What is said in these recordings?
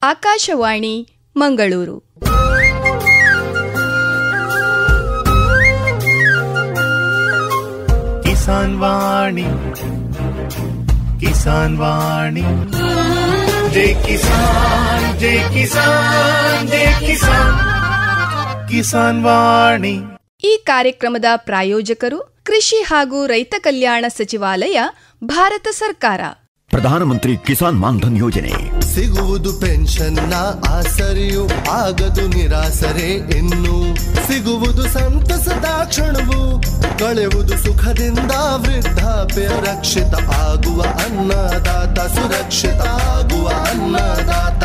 ಆಕಾಶವಾಣಿ ಮಂಗಳೂರು. ಕಿಸಾನ್ ವಾಣಿ, ಕಿಸಾನ್ ವಾಣಿ, ಜೈ ಕಿಸಾನ್, ಜೈ ಕಿಸಾನ್, ಜೈ ಕಿಸಾನ್, ಕಿಸಾನ್ ವಾಣಿ. ಈ ಕಾರ್ಯಕ್ರಮದ ಪ್ರಾಯೋಜಕರು ಕೃಷಿ ಹಾಗೂ ರೈತ ಕಲ್ಯಾಣ ಸಚಿವಾಲಯ, ಭಾರತ ಸರ್ಕಾರ. ಪ್ರಧಾನಮಂತ್ರಿ ಕಿಸಾನ್ ಮಾನ್ಧನ್ ಯೋಜನೆ ಸಿಗುವುದು ಪೆನ್ಷನ್ನ ಆಸರೆಯು, ಆಗದು ನಿರಾಸರೆ ಇನ್ನು. ಸಿಗುವುದು ಸಂತಸದ ಕ್ಷಣವು, ಕಳೆಯುವುದು ಸುಖದಿಂದ ವೃದ್ಧಾಪ್ಯ ರಕ್ಷಿತ ಆಗುವ ಅನ್ನದಾತ ಸುರಕ್ಷಿತ ಆಗುವ ಅನ್ನದಾತ.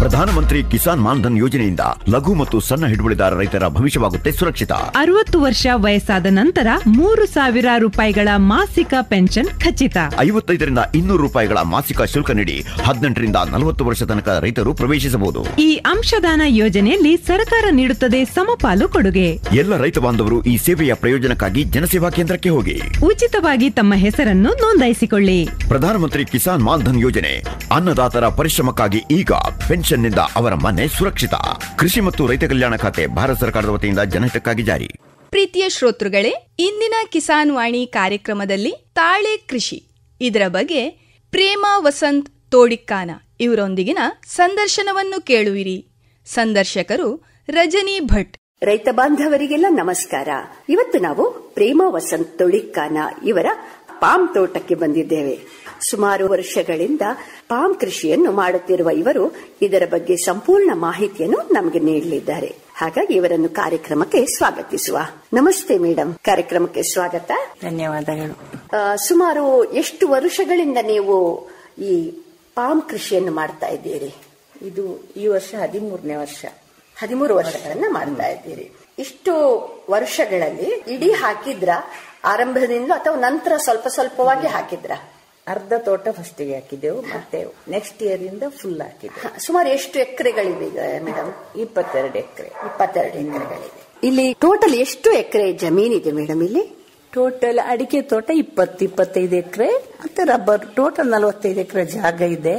ಪ್ರಧಾನಮಂತ್ರಿ ಕಿಸಾನ್ ಮಾನ್ಧನ್ ಯೋಜನೆಯಿಂದ ಲಘು ಮತ್ತು ಸಣ್ಣ ಹಿಡುವಳಿದಾರ ರೈತರ ಭವಿಷ್ಯವಾಗುತ್ತೆ ಸುರಕ್ಷಿತ. 60 ವರ್ಷ ವಯಸ್ಸಾದ ನಂತರ 3,000 ರೂಪಾಯಿಗಳ ಮಾಸಿಕ ಪೆನ್ಷನ್ ಖಚಿತ. 55ರಿಂದ 200 ರೂಪಾಯಿಗಳ ಮಾಸಿಕ ಶುಲ್ಕ ನೀಡಿ 18ರಿಂದ 40 ವರ್ಷ ತನಕ ರೈತರು ಪ್ರವೇಶಿಸಬಹುದು. ಈ ಅಂಶದಾನ ಯೋಜನೆಯಲ್ಲಿ ಸರ್ಕಾರ ನೀಡುತ್ತದೆ ಸಮಪಾಲು ಕೊಡುಗೆ. ಎಲ್ಲ ರೈತ ಬಾಂಧವರು ಈ ಸೇವೆಯ ಪ್ರಯೋಜನಕ್ಕಾಗಿ ಜನಸೇವಾ ಕೇಂದ್ರಕ್ಕೆ ಹೋಗಿ ಉಚಿತವಾಗಿ ತಮ್ಮ ಹೆಸರನ್ನು ನೋಂದಾಯಿಸಿಕೊಳ್ಳಿ. ಪ್ರಧಾನಮಂತ್ರಿ ಕಿಸಾನ್ ಮಾನ್ಧನ್ ಯೋಜನೆ ಅನ್ನದಾತರ ಪರಿಶ್ರಮಕ್ಕಾಗಿ ಈಗ, ಪೆನ್ಷನ್ನಿಂದ ಅವರ ಮನೆ ಸುರಕ್ಷಿತ. ಕೃಷಿ ಮತ್ತು ರೈತ ಕಲ್ಯಾಣ ಖಾತೆ ಭಾರತ ಸರ್ಕಾರದ ವತಿಯಿಂದ ಜನಹಿತಕ್ಕಾಗಿ ಜಾರಿ. ಪ್ರೀತಿಯ ಶ್ರೋತೃಗಳೇ, ಇಂದಿನ ಕಿಸಾನ್ ವಾಣಿ ಕಾರ್ಯಕ್ರಮದಲ್ಲಿ ತಾಳೆ ಕೃಷಿ ಇದರ ಬಗ್ಗೆ ಪ್ರೇಮಾ ವಸಂತ್ ತೋಡಿಕ್ಕಾನ ಇವರೊಂದಿಗಿನ ಸಂದರ್ಶನವನ್ನು ಕೇಳುವಿರಿ. ಸಂದರ್ಶಕರು ರಜನಿ ಭಟ್. ರೈತ ಬಾಂಧವರಿಗೆಲ್ಲ ನಮಸ್ಕಾರ. ಇವತ್ತು ನಾವು ಪ್ರೇಮಾ ವಸಂತ್ ತೋಡಿಕ್ಕಾನ ಇವರ ಪಾಮ್ ತೋಟಕ್ಕೆ ಬಂದಿದ್ದೇವೆ. ಸುಮಾರು ವರ್ಷಗಳಿಂದ ಪಾಮ್ ಕೃಷಿಯನ್ನು ಮಾಡುತ್ತಿರುವ ಇವರು ಇದರ ಬಗ್ಗೆ ಸಂಪೂರ್ಣ ಮಾಹಿತಿಯನ್ನು ನಮಗೆ ನೀಡಲಿದ್ದಾರೆ. ಹಾಗಾಗಿ ಇವರನ್ನು ಕಾರ್ಯಕ್ರಮಕ್ಕೆ ಸ್ವಾಗತಿಸುವ. ನಮಸ್ತೆ ಮೇಡಮ್, ಕಾರ್ಯಕ್ರಮಕ್ಕೆ ಸ್ವಾಗತ. ಧನ್ಯವಾದಗಳು. ಸುಮಾರು ಎಷ್ಟು ವರ್ಷಗಳಿಂದ ನೀವು ಈ ಪಾಮ್ ಕೃಷಿಯನ್ನು ಮಾಡ್ತಾ ಇದ್ದೀರಿ? ಇದು ಈ ವರ್ಷ 13ನೇ ವರ್ಷ. 13 ವರ್ಷಗಳನ್ನ ಮಾಡ್ತಾ ಇದ್ದೀರಿ. ಇಷ್ಟು ವರ್ಷಗಳಲ್ಲಿ ಇಡೀ ಹಾಕಿದ್ರ ಆರಂಭದಿಂದ ಅಥವಾ ನಂತರ ಸ್ವಲ್ಪ ಸ್ವಲ್ಪವಾಗಿ ಹಾಕಿದ್ರ? ಅರ್ಧ ತೋಟ ಫಸ್ಟಿಗೆ ಹಾಕಿದೆವು, ಮತ್ತೆ ನೆಕ್ಸ್ಟ್ ಇಯರ್ ಇಂದ ಫುಲ್ ಹಾಕಿದ್ದೆವು. ಸುಮಾರು ಎಷ್ಟು ಎಕರೆಗಳಿವೆ ಮೇಡಮ್? 22 ಎಕರೆ. 22 ಎಕರೆಗಳಿವೆ. ಇಲ್ಲಿ ಟೋಟಲ್ ಎಷ್ಟು ಎಕರೆ ಜಮೀನಿದೆ ಮೇಡಮ್? ಇಲ್ಲಿ ಟೋಟಲ್ ಅಡಿಕೆ ತೋಟ 20-25 ಎಕರೆ, ಮತ್ತೆ ರಬ್ಬರ್ ಟೋಟಲ್ 45 ಎಕರೆ ಜಾಗ ಇದೆ.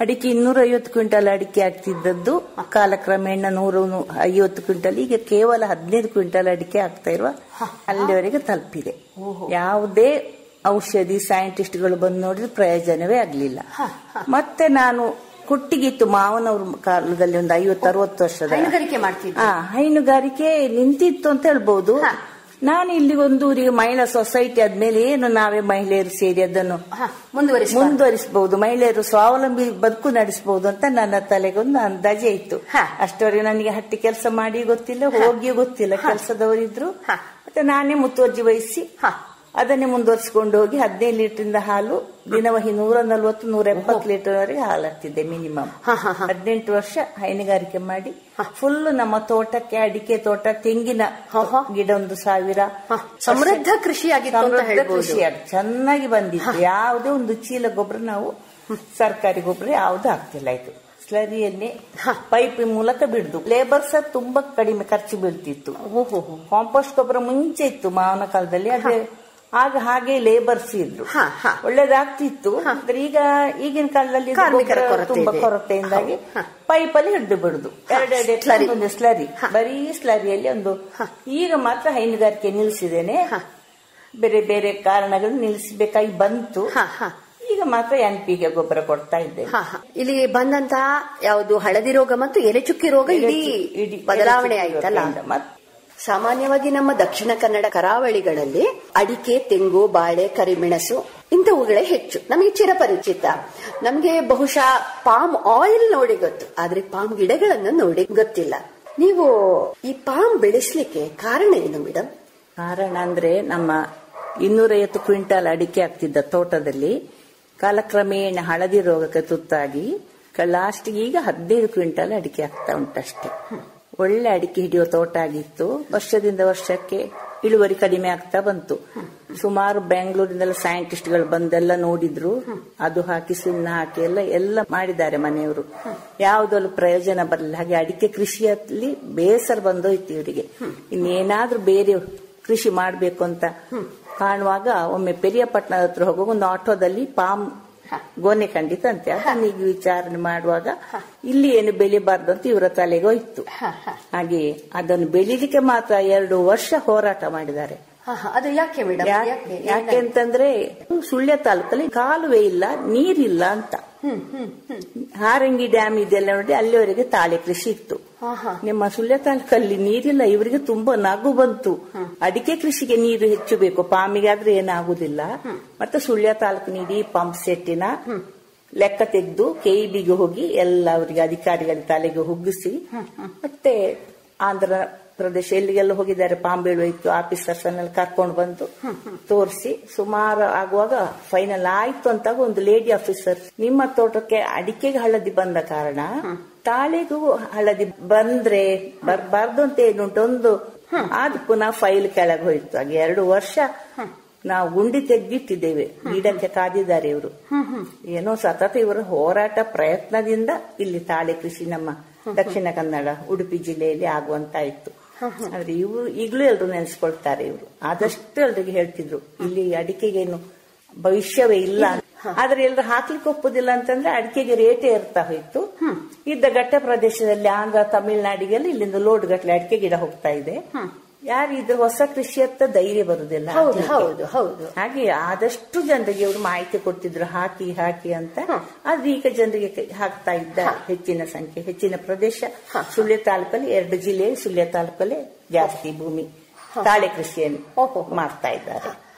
ಅಡಿಕೆ 250 ಕ್ವಿಂಟಲ್ ಅಡಿಕೆ ಆಗ್ತಿದ್ದದ್ದು ಕಾಲಕ್ರಮೇಣ 150 ಕ್ವಿಂಟಲ್, ಈಗ ಕೇವಲ 15 ಕ್ವಿಂಟಲ್ ಅಡಿಕೆ ಆಗ್ತಾ ಇರುವ ಅಲ್ಲಿವರೆಗೆ ತಲುಪಿದೆ. ಯಾವುದೇ ಔಷಧಿ ಸೈಂಟಿಸ್ಟ್ಗಳು ಬಂದು ನೋಡಿದ್ರೆ ಪ್ರಯೋಜನವೇ ಆಗ್ಲಿಲ್ಲ. ಮತ್ತೆ ನಾನು ಕುಟ್ಟಿಗಿತ್ತು ಮಾವನವ್ರ ಕಾಲದಲ್ಲಿ ಒಂದು 50-60 ವರ್ಷದ ಹೈನುಗಾರಿಕೆ ನಿಂತಿತ್ತು ಅಂತ ಹೇಳ್ಬಹುದು. ನಾನು ಇಲ್ಲಿ ಒಂದು ಊರಿಗೆ ಮಹಿಳಾ ಸೊಸೈಟಿ ಆದ್ಮೇಲೆ ಏನು ನಾವೇ ಮಹಿಳೆಯರು ಸೇರಿ ಅದನ್ನು ಮುಂದುವರಿಸಬಹುದು, ಮಹಿಳೆಯರು ಸ್ವಾವಲಂಬಿ ಬದುಕು ನಡೆಸಬಹುದು ಅಂತ ನನ್ನ ತಲೆಗೊಂದು ಅಂದಾಜೆ ಇತ್ತು. ಅಷ್ಟವರೆಗೆ ನನಗೆ ಹಟ್ಟಿ ಕೆಲಸ ಮಾಡಿ ಗೊತ್ತಿಲ್ಲ, ಹೋಗಿಯೂ ಗೊತ್ತಿಲ್ಲ. ಕೆಲಸದವರಿದ್ರು, ಮತ್ತೆ ನಾನೇ ಮುತುವರ್ಜಿ ವಹಿಸಿ ಅದನ್ನೇ ಮುಂದುವರಿಸಿಕೊಂಡು ಹೋಗಿ 15 ಲೀಟರ್ ಹಾಲು ದಿನವಹಿ 140-170 ಲೀಟರ್ ವರೆಗೆ ಹಾಲು ಹಾಕ್ತಿದ್ದೆ ಮಿನಿಮಮ್. 18 ವರ್ಷ ಹೈನುಗಾರಿಕೆ ಮಾಡಿ ಫುಲ್ ನಮ್ಮ ತೋಟಕ್ಕೆ ಅಡಿಕೆ ತೋಟ, ತೆಂಗಿನ ಗಿಡ 1,000 ಸಮೃದ್ಧ ಕೃಷಿ ಚೆನ್ನಾಗಿ ಬಂದಿತ್ತು. ಯಾವುದೇ ಒಂದು ಚೀಲ ಗೊಬ್ಬರ ನಾವು ಸರ್ಕಾರಿ ಗೊಬ್ಬರ ಯಾವ್ದು ಹಾಕ್ತಿಲ್ಲ. ಆಯ್ತು ಸ್ಲರಿಯನ್ನೇ ಪೈಪ್ ಮೂಲಕ ಬಿಡುದು. ಲೇಬರ್ಸ್ ತುಂಬಾ ಕಡಿಮೆ ಖರ್ಚು ಬೀಳ್ತಿತ್ತು. ಕಾಂಪೋಸ್ಟ್ ಗೊಬ್ಬರ ಮುಂಚೆ ಇತ್ತು ಮಾವನ ಕಾಲದಲ್ಲಿ, ಅದೇ ಆಗ ಹಾಗೆ ಲೇಬರ್ಸ್ ಇದ್ರು, ಒಳ್ಳೇದಾಗ್ತಿತ್ತು. ಈಗ ಈಗಿನ ಕಾಲದಲ್ಲಿ ತುಂಬಾ ಕೊರತೆಯಿಂದಾಗಿ ಪೈಪಲ್ಲಿ ಹಿಡಿದು ಬಿಡುದು. 2 ಸ್ಲರಿ, ಬರೀ ಸ್ಲರಿಯಲ್ಲಿ ಒಂದು. ಈಗ ಮಾತ್ರ ಹೈನುಗಾರಿಕೆ ನಿಲ್ಲಿಸಿದ್ದೇನೆ, ಬೇರೆ ಬೇರೆ ಕಾರಣಗಳು ನಿಲ್ಲಿಸಬೇಕಾಗಿ ಬಂತು. ಈಗ ಮಾತ್ರ NPK ಗೊಬ್ಬರ ಕೊಡ್ತಾ ಇದ್ದೇನೆ. ಇಲ್ಲಿ ಬಂದಂತಹ ಯಾವುದು ಹಳದಿ ರೋಗ ಮತ್ತು ಎಲೆಚುಕ್ಕಿ ರೋಗ ಇಡೀ ಬದಲಾವಣೆ ಆಯ್ತಲ್ಲ. ಸಾಮಾನ್ಯವಾಗಿ ನಮ್ಮ ದಕ್ಷಿಣ ಕನ್ನಡ ಕರಾವಳಿಗಳಲ್ಲಿ ಅಡಿಕೆ, ತೆಂಗು, ಬಾಳೆ, ಕರಿಮೆಣಸು ಇಂಥವುಗಳೇ ಹೆಚ್ಚು ನಮಗೆ ಚಿರಪರಿಚಿತ. ನಮಗೆ ಬಹುಶಃ ಪಾಮ್ ಆಯಿಲ್ ನೋಡಿ ಗೊತ್ತು, ಆದ್ರೆ ಪಾಮ್ ಗಿಡಗಳನ್ನು ನೋಡಿ ಗೊತ್ತಿಲ್ಲ. ನೀವು ಈ ಪಾಮ್ ಬೆಳೆಸಲಿಕ್ಕೆ ಕಾರಣ ಏನು ಮೇಡಮ್? ಕಾರಣ ಅಂದ್ರೆ ನಮ್ಮ 250 ಕ್ವಿಂಟಲ್ ಅಡಿಕೆ ಆಗ್ತಿದ್ದ ತೋಟದಲ್ಲಿ ಕಾಲಕ್ರಮೇಣ ಹಳದಿ ರೋಗಕ್ಕೆ ತುತ್ತಾಗಿ ಲಾಸ್ಟ್ಗೆ ಈಗ 15 ಕ್ವಿಂಟಲ್ ಅಡಿಕೆ ಆಗ್ತಾ ಉಂಟಷ್ಟೇ. ಒಳ್ಳೆ ಅಡಿಕೆ ಹಿಡಿಯುವ ತೋಟ ಆಗಿತ್ತು. ವರ್ಷದಿಂದ ವರ್ಷಕ್ಕೆ ಇಳುವರಿ ಕಡಿಮೆ ಆಗ್ತಾ ಬಂತು. ಸುಮಾರು ಬೆಂಗಳೂರಿನೆಲ್ಲ ಸೈಂಟಿಸ್ಟ್ಗಳು ಬಂದೆಲ್ಲ ನೋಡಿದ್ರು, ಅದು ಹಾಕಿ ಸುಣ್ಣ ಹಾಕಿ ಎಲ್ಲ ಮಾಡಿದ್ದಾರೆ ಮನೆಯವರು. ಯಾವುದಲ್ಲೂ ಪ್ರಯೋಜನ ಬರಲಿಲ್ಲ. ಹಾಗೆ ಅಡಿಕೆ ಕೃಷಿಯಲ್ಲಿ ಬೇಸರ ಬಂದೋಯ್ತು ಇವರಿಗೆ. ಇನ್ನೇನಾದ್ರೂ ಬೇರೆ ಕೃಷಿ ಮಾಡ್ಬೇಕು ಅಂತ ಕಾಣುವಾಗ ಒಮ್ಮೆ ಪೆರಿಯಪಟ್ಟಣದ ಹತ್ರ ಹೋಗುವ ಒಂದು ಆಟೋದಲ್ಲಿ ಪಾಮ್ ಗೊನೆ ಖಂಡಿತ ಅಂತೆ. ಅದನ್ನ ಈಗ ವಿಚಾರಣೆ ಮಾಡುವಾಗ ಇಲ್ಲಿ ಏನು ಬೆಳಿಬಾರ್ದು ಅಂತ ಇವರ ತಲೆಗೆ ಹೋಯ್ತು. ಹಾಗೆ ಅದನ್ನು ಬೆಳಿಲಿಕ್ಕೆ ಮಾತ್ರ 2 ವರ್ಷ ಹೋರಾಟ ಮಾಡಿದ್ದಾರೆ. ಅದು ಯಾಕೆ ಮೇಡಮ್? ಯಾಕೆ ಅಂತಂದ್ರೆ ಸುಳ್ಯ ತಾಲೂಕಲ್ಲಿ ಕಾಲುವೆ ಇಲ್ಲ, ನೀರಿಲ್ಲ ಅಂತ. ಹಾರಂಗಿ ಡ್ಯಾಮ್ ಇದೆಲ್ಲ ನೋಡಿ ಅಲ್ಲಿವರೆಗೆ ತಾಳೆ ಕೃಷಿ ಇತ್ತು. ನಿಮ್ಮ ಸುಳ್ಯ ತಾಲೂಕಲ್ಲಿ ನೀರಿಲ್ಲ, ಇವರಿಗೆ ತುಂಬಾ ನಗು ಬಂತು. ಅಡಿಕೆ ಕೃಷಿಗೆ ನೀರು ಹೆಚ್ಚು ಬೇಕು, ಪಾಮಿಗೆ ಆದ್ರೆ ಏನಾಗುದಿಲ್ಲ. ಮತ್ತೆ ಸುಳ್ಯ ತಾಲೂಕು ನೀಡಿ ಪಂಪ್ ಸೆಟ್ಟಿನ ಲೆಕ್ಕ ತೆಗೆದು KEBಗೆ ಹೋಗಿ ಎಲ್ಲ ಅವರಿಗೆ ಅಧಿಕಾರಿಗಳ ತಲೆಗೆ ಹುಗ್ಗಿಸಿ, ಮತ್ತೆ ಆಂಧ್ರ ಪ್ರದೇಶ ಎಲ್ಲಿಗೆಲ್ಲ ಹೋಗಿದ್ದಾರೆ, ಪಾಂಬೇಳು ಇತ್ತು, ಆಫೀಸರ್ಸ್ ಅನ್ನೆಲ್ಲ ಕರ್ಕೊಂಡು ಬಂದು ತೋರಿಸಿ ಸುಮಾರು ಆಗುವಾಗ ಫೈನಲ್ ಆಯ್ತು ಅಂತ ಒಂದು ಲೇಡಿ ಆಫೀಸರ್, ನಿಮ್ಮ ತೋಟಕ್ಕೆ ಅಡಿಕೆಗೆ ಹಳದಿ ಬಂದ ಕಾರಣ ತಾಳೆಗೂ ಹಳದಿ ಬಂದ್ರೆ ಬರ್ಬಾರ್ದು ಅಂತ ಏನುಂಟು ಒಂದು ಅದು ಪುನಃ ಫೈಲ್ ಕೆಳಗೆ ಹೋಯ್ತು. ಹಾಗೆ 2 ವರ್ಷ ನಾವು ಗುಂಡಿ ತೆಗ್ದಿಟ್ಟಿದ್ದೇವೆ, ಗಿಡಕ್ಕೆ ಕಾದಿದ್ದಾರೆ ಇವರು. ಏನೋ ಸತತ ಇವರ ಹೋರಾಟ ಪ್ರಯತ್ನದಿಂದ ಇಲ್ಲಿ ತಾಳೆ ಕೃಷಿ ನಮ್ಮ ದಕ್ಷಿಣ ಕನ್ನಡ ಉಡುಪಿ ಜಿಲ್ಲೆಯಲ್ಲಿ ಆಗುವಂತಾಯ್ತು. ಆದ್ರೆ ಇವರು ಈಗಲೂ ಎಲ್ರು ನೆನೆಸ್ಕೊಳ್ತಾರೆ. ಇವರು ಆದಷ್ಟು ಎಲ್ರಿಗೆ ಹೇಳ್ತಿದ್ರು ಇಲ್ಲಿ ಅಡಿಕೆಗೇನು ಭವಿಷ್ಯವೇ ಇಲ್ಲ. ಆದ್ರೆ ಎಲ್ರು ಹಾಕ್ಲಿಕ್ಕೆ ಒಪ್ಪುದಿಲ್ಲ ಅಂತಂದ್ರೆ ಅಡಿಕೆಗೆ ರೇಟೇ ಏರ್ತಾ ಹೋಯ್ತು. ಇದ್ದ ಘಟ್ಟ ಪ್ರದೇಶದಲ್ಲಿ ಆಂಧ್ರ ತಮಿಳುನಾಡಿಗೆಲ್ಲ ಇಲ್ಲಿಂದ ಲೋಡ್ ಗಟ್ಟಲೆ ಅಡಿಕೆ ಗಿಡ ಹೋಗ್ತಾ ಇದೆ. ಯಾರು ಇದ್ರ ಹೊಸ ಕೃಷಿಯತ್ತ ಧೈರ್ಯ ಬರುದಿಲ್ಲ. ಹಾಗೆ ಆದಷ್ಟು ಜನರಿಗೆ ಇವರು ಮಾಹಿತಿ ಕೊಡ್ತಿದ್ರು, ಹಾಕಿ ಹಾಕಿ ಅಂತ. ಆದ್ರೆ ಈಗ ಜನರಿಗೆ ಹಾಕ್ತಾ ಇದ್ದ ಹೆಚ್ಚಿನ ಸಂಖ್ಯೆ, ಹೆಚ್ಚಿನ ಪ್ರದೇಶ ಸುಳ್ಯ ತಾಲೂಕಲ್ಲಿ 2 ಜಿಲ್ಲೆ ಸುಳ್ಯ ತಾಲೂಕಲ್ಲಿ ಜಾಸ್ತಿ ಭೂಮಿ ತಾಳೆ ಕೃಷಿಯನ್ನು ಮಾಡ್ತಾ ಇದ್ದಾರೆ.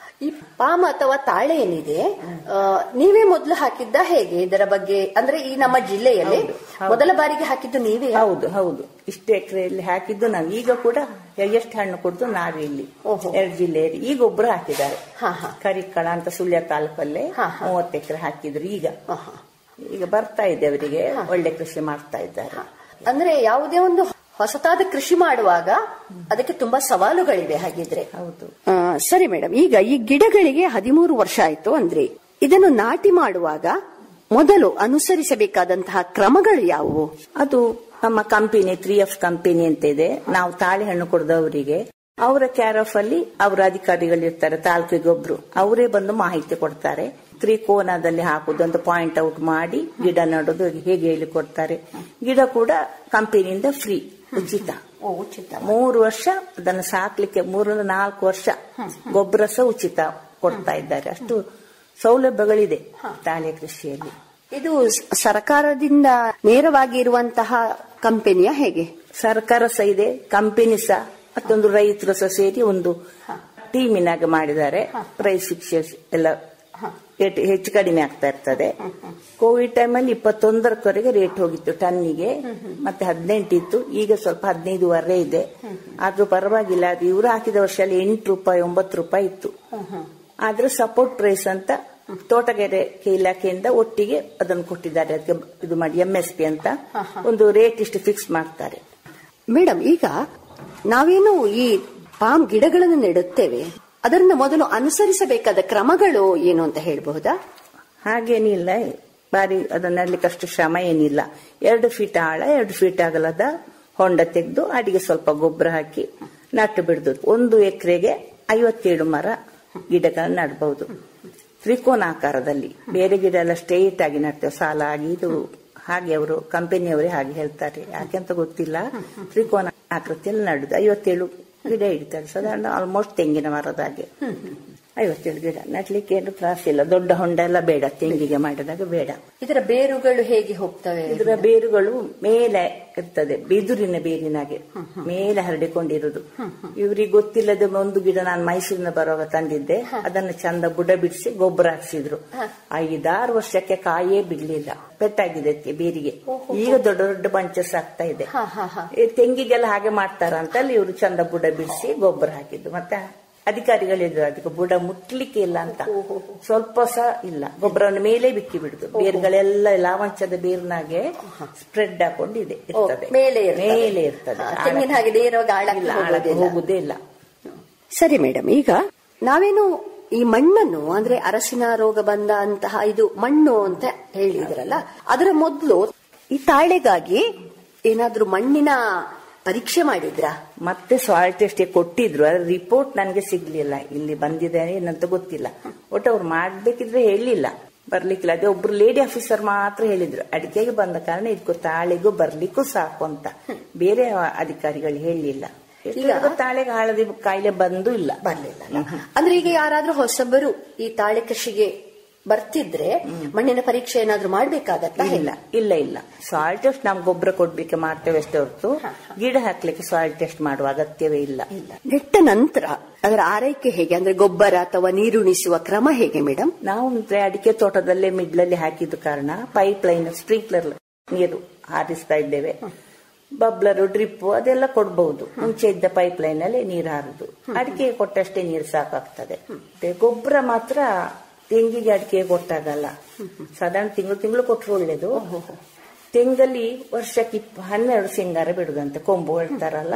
ಈ ಪಾಮ್ ಅಥವಾ ತಾಳೆ ಏನಿದೆ, ನೀವೇ ಮೊದಲು ಹಾಕಿದ್ದ ಹೇಗೆ ಇದರ ಬಗ್ಗೆ? ಅಂದ್ರೆ ಈ ನಮ್ಮ ಜಿಲ್ಲೆಯಲ್ಲಿ ಮೊದಲ ಬಾರಿಗೆ ಹಾಕಿದ್ದು ನೀವೇ? ಹೌದು ಹೌದು, ಇಷ್ಟು ಎಕರೆಯಲ್ಲಿ ಹಾಕಿದ್ದು ನಾವು. ಈಗ ಕೂಡ ಎಷ್ಟು ಹಣ್ಣು ಕೊಡ್ತು ನಾವೇ ಇಲ್ಲಿ 2 ಜಿಲ್ಲೆಯಲ್ಲಿ. ಈಗ ಒಬ್ರು ಹಾಕಿದ್ದಾರೆ, ಕರಿಕಳ ಅಂತ ಸುಳ್ಯ ತಾಲೂಕಲ್ಲೇ 30 ಎಕರೆ ಹಾಕಿದ್ರು. ಈಗ ಬರ್ತಾ ಇದೆ, ಅವರಿಗೆ ಒಳ್ಳೆ ಕೃಷಿ ಮಾಡ್ತಾ ಇದ್ದಾರೆ. ಅಂದ್ರೆ ಯಾವುದೇ ಒಂದು ಹೊಸತಾದ ಕೃಷಿ ಮಾಡುವಾಗ ಅದಕ್ಕೆ ತುಂಬಾ ಸವಾಲುಗಳಿವೆ. ಹಾಗಿದ್ರೆ ಹೌದು. ಸರಿ ಮೇಡಮ್, ಈಗ ಈ ಗಿಡಗಳಿಗೆ 13 ವರ್ಷ ಆಯ್ತು ಅಂದ್ರೆ ಇದನ್ನು ನಾಟಿ ಮಾಡುವಾಗ ಮೊದಲು ಅನುಸರಿಸಬೇಕಾದಂತಹ ಕ್ರಮಗಳು ಯಾವುವು? ಅದು ನಮ್ಮ ಕಂಪನಿ 3F ಕಂಪನಿ ಅಂತ ಇದೆ. ನಾವು ತಾಳೆ ಹಣ್ಣು ಕೊಡದವರಿಗೆ ಅವರ ಕೇರ್ ಆಫ್ ಅಲ್ಲಿ ಅವರ ಅಧಿಕಾರಿಗಳಿರ್ತಾರೆ, ತಾಲೂಕಿಗೆ ಒಬ್ರು, ಅವರೇ ಬಂದು ಮಾಹಿತಿ ಕೊಡ್ತಾರೆ. ತ್ರಿಕೋನದಲ್ಲಿ ಹಾಕುದು ಅಂತ ಪಾಯಿಂಟ್ ಔಟ್ ಮಾಡಿ ಗಿಡ ನಡೋದು ಹೇಗೆ ಹೇಳಿ ಕೊಡ್ತಾರೆ. ಗಿಡ ಕೂಡ ಕಂಪನಿಯಿಂದ ಫ್ರೀ, ಉಚಿತ. 3 ವರ್ಷ ಅದನ್ನು ಸಾಕ್ಲಿಕ್ಕೆ 3-4 ವರ್ಷ ಗೊಬ್ಬರ ಸಹ ಉಚಿತ ಕೊಡ್ತಾ ಇದ್ದಾರೆ. ಅಷ್ಟು ಸೌಲಭ್ಯಗಳಿದೆ ತಾಳೆ ಕೃಷಿಯಲ್ಲಿ. ಇದು ಸರ್ಕಾರದಿಂದ ನೇರವಾಗಿ ಇರುವಂತಹ ಕಂಪನಿಯ ಹೇಗೆ? ಸರ್ಕಾರ ಸಹ ಇದೆ, ಕಂಪನಿ ಸಹ, ಮತ್ತೊಂದು ರೈತರು ಸಹ ಸೇರಿ ಒಂದು ಟೀಮಿನಾಗ ಮಾಡಿದ್ದಾರೆ. ಪ್ರೈಸ್ ಫಿಕ್ಸರ್ಸ್ ಎಲ್ಲ ಹೆಚ್ಚು ಕಡಿಮೆ ಆಗ್ತಾ ಇರ್ತದೆ. ಕೋವಿಡ್ ಟೈಮಲ್ಲಿ 21ರವರೆಗೆ ರೇಟ್ ಹೋಗಿತ್ತು ಟನ್ನಿಗೆ, ಮತ್ತೆ 18 ಇತ್ತು. ಈಗ ಸ್ವಲ್ಪ 15.5 ಇದೆ. ಆದ್ರೂ ಪರವಾಗಿಲ್ಲ. ಅದು ಇವರು ಹಾಕಿದ ವರ್ಷದಲ್ಲಿ 8 ರೂಪಾಯಿ 9 ರೂಪಾಯಿ ಇತ್ತು. ಆದ್ರೆ ಸಪೋರ್ಟ್ ಪ್ರೈಸ್ ಅಂತ ತೋಟಗಾರಿಕೆ ಇಲಾಖೆಯಿಂದ ಒಟ್ಟಿಗೆ ಅದನ್ನು ಕೊಟ್ಟಿದ್ದಾರೆ. ಅದಕ್ಕೆ ಇದು ಮಾಡಿ MSP ಅಂತ ಒಂದು ರೇಟ್ ಇಷ್ಟು ಫಿಕ್ಸ್ ಮಾಡ್ತಾರೆ. ಮೇಡಮ್, ಈಗ ನಾವೇನು ಈ ಪಾಮ್ ಗಿಡಗಳನ್ನು ನೆಡುತ್ತೇವೆ, ಅದರಿಂದ ಮೊದಲು ಅನುಸರಿಸಬೇಕಾದ ಕ್ರಮಗಳು ಏನು ಅಂತ ಹೇಳಬಹುದಾ? ಹಾಗೇನಿಲ್ಲ, ಬಾರಿ ಅದನ್ನ ನೆಡ್ಲಿಕ್ಕೆ ಅಷ್ಟು ಶ್ರಮ ಏನಿಲ್ಲ. 2 ಫೀಟ್ ಆಳ 2 ಫೀಟ್ ಅಗಲದ ಹೊಂಡ ತೆಗೆದು ಅಡಿಗೆ ಸ್ವಲ್ಪ ಗೊಬ್ಬರ ಹಾಕಿ ನಟ್ಟು ಬಿಡುದು. 1 ಎಕರೆಗೆ 57 ಮರ ಗಿಡಗಳನ್ನ ನಡಬಹುದು. ತ್ರಿಕೋನಾಕಾರದಲ್ಲಿ. ಬೇರೆ ಗಿಡ ಎಲ್ಲ ಸ್ಟ್ರೈಟ್ ಆಗಿ ನಡ್ತೇವೆ, ಸಾಲ ಆಗಿ. ಇದು ಹಾಗೆ ಅವರು ಕಂಪನಿಯವರೇ ಹಾಗೆ ಹೇಳ್ತಾರೆ, ಯಾಕೆಂತ ಗೊತ್ತಿಲ್ಲ. ತ್ರಿಕೋನ ಆಕೃತಿಯಲ್ಲಿ ನಡುದು 57 ಗಿಡ ಇಡ್ತಾರೆ. ಸಾಧಾರಣ ಆಲ್ಮೋಸ್ಟ್ ತೆಂಗಿನ ಮರದಾಗೆ 57 ಗಿಡ ನಡ್ಲಿಕ್ಕೆ ಏನು ತ್ರಾಸ ಇಲ್ಲ. ದೊಡ್ಡ ಹೊಂಡ ಎಲ್ಲ ಬೇಡ, ತೆಂಗಿಗೆ ಮಾಡಿದಾಗ ಬೇಡ. ಇದರ ಬೇರುಗಳು ಹೇಗೆ ಹೋಗ್ತವೆ? ಇದರ ಬೇರುಗಳು ಮೇಲೆ ಇರ್ತದೆ, ಬಿದುರಿನ ಬೇರಿನಾಗೆ ಮೇಲೆ ಹರಡಿಕೊಂಡಿರುವುದು. ಇವ್ರಿಗೆ ಗೊತ್ತಿಲ್ಲದ ಒಂದು ಗಿಡ ನಾನು ಮೈಸೂರಿನ ಬರುವಾಗ ತಂದಿದ್ದೆ. ಅದನ್ನು ಚಂದ ಬುಡ ಬಿಡಿಸಿ ಗೊಬ್ಬರ ಹಾಕ್ಸಿದ್ರು. 5-6 ವರ್ಷಕ್ಕೆ ಕಾಯೇ ಬಿಡ್ಲಿಲ್ಲ, ಪೆಟ್ಟಾಗಿದೆ ಬೇರಿಗೆ. ಈಗ ದೊಡ್ಡ ದೊಡ್ಡ ಬಂಚಸ್ ಆಗ್ತಾ ಇದೆ. ತೆಂಗಿಗೆಲ್ಲ ಹಾಗೆ ಮಾಡ್ತಾರ ಅಂತ ಅಲ್ಲಿ ಇವರು ಚಂದ ಬುಡ ಬಿಡಿಸಿ ಗೊಬ್ಬರ ಹಾಕಿದ್ದು. ಮತ್ತೆ ಅಧಿಕಾರಿಗಳಿದ್ರು ಅದಕ್ಕೆ ಬುಡ ಮುಟ್ಲಿಕ್ಕೆ ಇಲ್ಲ ಅಂತ, ಸ್ವಲ್ಪ ಸಹ ಇಲ್ಲ. ಗೊಬ್ಬರವನ್ನು ಮೇಲೆ ಬಿಕ್ಕಿ ಬಿಡುದು. ಬೇರುಗಳೆಲ್ಲ ಲಾವಂಚದ ಬೇರಿನಾಗೆ ಸ್ಪ್ರೆಡ್ ಹಾಕೊಂಡಿದೆ ಇರ್ತದೆ, ಮೇಲೆ ಇರ್ತದೆ. ಹೋಗುದೇ ಇಲ್ಲ. ಸರಿ ಮೇಡಮ್, ಈಗ ನಾವೇನು ಈ ಮಣ್ಣನ್ನು ಅಂದ್ರೆ ಅರಸಿನ ರೋಗ ಬಂದ ಅಂತಹ ಇದು ಮಣ್ಣು ಅಂತ ಹೇಳಿದ್ರಲ್ಲ, ಅದರ ಮೊದಲು ಈ ತಾಳೆಗಾಗಿ ಏನಾದ್ರೂ ಮಣ್ಣಿನ ಪರೀಕ್ಷೆ ಮಾಡಿದ್ರ? ಮತ್ತೆ ಸಾಯಿಲ್ ಟೆಸ್ಟ್ ಕೊಟ್ಟಿದ್ರು, ಅದ್ರ ರಿಪೋರ್ಟ್ ನನಗೆ ಸಿಗ್ಲಿಲ್ಲ. ಇಲ್ಲಿ ಬಂದಿದೆ ಏನಂತ ಗೊತ್ತಿಲ್ಲ. ಒಟ್ಟು ಅವ್ರು ಮಾಡ್ಬೇಕಿದ್ರೆ ಹೇಳಿಲ್ಲ. ಬರ್ಲಿಕ್ಕಿಲ್ಲ. ಅದೇ ಒಬ್ರು ಲೇಡಿ ಆಫೀಸರ್ ಮಾತ್ರ ಹೇಳಿದ್ರು ಅಡಿಕೆಗೆ ಬಂದ ಕಾರಣ ಇದಕ್ಕೂ ತಾಳೆಗೂ ಬರ್ಲಿಕ್ಕೂ ಸಾಕು ಅಂತ. ಬೇರೆ ಅಧಿಕಾರಿಗಳು ಹೇಳಲಿಲ್ಲ. ತಾಳೆಗೆ ಹಳದಿ ಕಾಯಿಲೆ ಬಂದು ಇಲ್ಲ, ಬರ್ಲಿಲ್ಲ. ಅಂದ್ರೆ ಈಗ ಯಾರಾದ್ರೂ ಹೊಸಬರು ಈ ತಾಳೆ ಕೃಷಿಗೆ ಬರ್ತಿದ್ರೆ ಮಣ್ಣಿನ ಪರೀಕ್ಷೆ ಏನಾದ್ರೂ ಮಾಡ್ಬೇಕಾಗತ್ತಾ? ಇಲ್ಲ ಇಲ್ಲ ಇಲ್ಲ, ಸಾಯಿಲ್ ಟೆಸ್ಟ್ ನಾವು ಗೊಬ್ಬರ ಕೊಡ್ಲಿಕ್ಕೆ ಮಾಡ್ತೇವೆ ಅಷ್ಟೇ ಹೊರತು ಗಿಡ ಹಾಕ್ಲಿಕ್ಕೆ ಸಾಯಿಲ್ ಟೆಸ್ಟ್ ಮಾಡುವ ಅಗತ್ಯವೇ ಇಲ್ಲ. ನೆಟ್ಟ ನಂತರ ಅದರ ಆರೈಕೆ ಹೇಗೆ? ಅಂದ್ರೆ ಗೊಬ್ಬರ ಅಥವಾ ನೀರುಣಿಸುವ ಕ್ರಮ ಹೇಗೆ ಮೇಡಮ್? ನಾವು ಅಡಿಕೆ ತೋಟದಲ್ಲೇ ಮಿಡ್ಲಲ್ಲಿ ಹಾಕಿದ ಕಾರಣ ಪೈಪ್ ಲೈನ್ ಸ್ಪ್ರಿಂಕ್ಲರ್ ನೀರು ಹಾರಿಸ್ತಾ ಇದ್ದೇವೆ. ಬಬ್ಲರು ಡ್ರಿಪ್ ಅದೆಲ್ಲ ಕೊಡಬಹುದು. ಮುಂಚೆ ಇದ್ದ ಪೈಪ್ ಲೈನ್ ಅಲ್ಲಿ ನೀರು ಹಾರುದು. ಅಡಿಕೆ ಕೊಟ್ಟಷ್ಟೇ ನೀರು ಸಾಕಾಗ್ತದೆ. ಗೊಬ್ಬರ ಮಾತ್ರ ತೆಂಗಿಗೆ ಅಡಿಕೆ ಕೊಟ್ಟಾಗಲ್ಲ, ಸಾಧಾರಣ ತಿಂಗಳು ಕೊಟ್ಟರು ಒಳ್ಳೇದು. ತೆಂಗಲ್ಲಿ ವರ್ಷಕ್ಕೆ 12 ಸಿಂಗಾರ ಬಿಡುದಂತೆ, ಕೊಂಬು ಹೇಳ್ತಾರಲ್ಲ,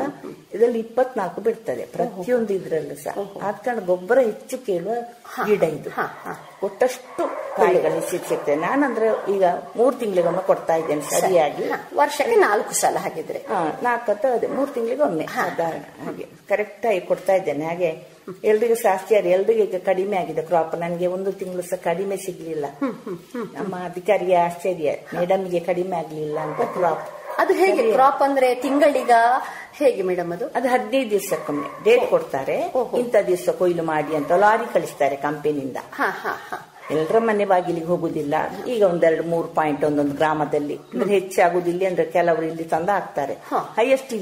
ಇದರಲ್ಲಿ 24 ಬಿಡ್ತದೆ ಪ್ರತಿಯೊಂದು ಇದ್ರಲ್ಲೂ ಸಹ. ಆದ ಕಾರಣ ಗೊಬ್ಬರ ಹೆಚ್ಚು ಕೇಳುವ ಗಿಡ ಇದು. ಕೊಟ್ಟಷ್ಟು ಕಾಯಿಗಳು ಸಿಗ್ತದೆ. ನಾನಂದ್ರೆ ಈಗ 3 ತಿಂಗಳಿಗೊಮ್ಮೆ ಕೊಡ್ತಾ ಇದ್ದೇನೆ ಸರಿಯಾಗಿ. ವರ್ಷಕ್ಕೆ 4 ಸಲ ಹಾಕಿದ್ರೆ 4 ಅಥವಾ 3 ತಿಂಗಳಿಗೊಮ್ಮೆ ಸಾಧಾರಣ ಹಾಗೆ ಕರೆಕ್ಟ್ ಆಗಿ ಕೊಡ್ತಾ ಇದ್ದೇನೆ. ಹಾಗೆ ಎಲ್ರಿಗೂ ಆಶ್ಚರ್ಯ, ಎಲ್ರಿಗೂ ಈಗ ಕಡಿಮೆ ಆಗಿದೆ ಕ್ರಾಪ್. ನನಗೆ 1 ತಿಂಗಳು ಸಹ ಕಡಿಮೆ ಸಿಗ್ಲಿಲ್ಲ. ನಮ್ಮ ಅಧಿಕಾರಿಗೆ ಆಶ್ಚರ್ಯ, ಮೇಡಮ್ಗೆ ಕಡಿಮೆ ಆಗ್ಲಿಲ್ಲ ಅಂತ ಕ್ರಾಪ್. ಅದು ಹೇಗೆ ಕ್ರಾಪ್ ಅಂದ್ರೆ ತಿಂಗಳಿಗ ಹೇಗೆ ಮೇಡಮ್? ಅದು 15 ದಿವಸಕ್ಕೊಮ್ಮೆ ಡೇಟ್ ಕೊಡ್ತಾರೆ. ಇಂಥ ದಿವಸ ಕೊಯ್ಲು ಮಾಡಿ ಅಂತ ಲಾರಿ ಕಳಿಸ್ತಾರೆ ಕಂಪನಿಯಿಂದ. ಎಲ್ಲರ ಮನೆ ಬಾಗಿಲಿಗೆ ಹೋಗುದಿಲ್ಲ. ಈಗ 1-2-3 ಪಾಯಿಂಟ್ ಒಂದೊಂದು ಗ್ರಾಮದಲ್ಲಿ ಹೆಚ್ಚಾಗುದಿಲ್ಲ ಅಂದ್ರೆ ಕೆಲವರು ಇಲ್ಲಿ ತಂದು ಹಾಕ್ತಾರೆ. ಹೈಯೆಸ್ಟ್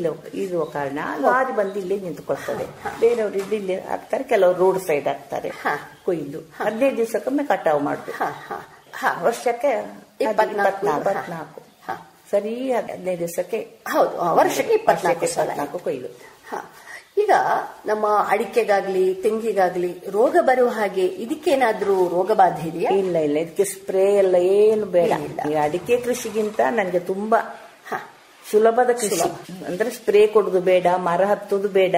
ಇರುವ ಕಾರಣ ಲಾರಿ ಬಂದು ಇಲ್ಲಿ ನಿಂತುಕೊಳ್ತದೆ. ಬೇರೆಯವರು ಇಲ್ಲಿ ಹಾಕ್ತಾರೆ, ಕೆಲವರು ರೋಡ್ ಸೈಡ್ ಹಾಕ್ತಾರೆ. ಕೊಯ್ದು 15 ದಿವಸಕ್ಕೊಮ್ಮೆ ಕಟಾವು ಮಾಡುದು. ವರ್ಷಕ್ಕೆ 24 ಸರಿ 15 ದಿವಸಕ್ಕೆ. ಹೌದು, ವರ್ಷಕ್ಕೆ 24 ಕೊಯ್ಲು. ಈಗ ನಮ್ಮ ಅಡಿಕೆಗಾಗ್ಲಿ ತೆಂಗಿಗಾಗ್ಲಿ ರೋಗ ಬರುವ ಹಾಗೆ ಇದಕ್ಕೇನಾದ್ರೂ ರೋಗ ಬಾಧೆ ಇದೆಯಾ? ಇಲ್ಲ ಇಲ್ಲ, ಇದಕ್ಕೆ ಸ್ಪ್ರೇ ಎಲ್ಲ ಏನು ಬೇಡ. ಈ ಅಡಿಕೆ ಕೃಷಿಗಿಂತ ನನಗೆ ತುಂಬಾ ಸುಲಭದ ಕೃಷಿ. ಅಂದ್ರೆ ಸ್ಪ್ರೇ ಕೊಡುದು ಬೇಡ, ಮರ ಹತ್ತುದು ಬೇಡ,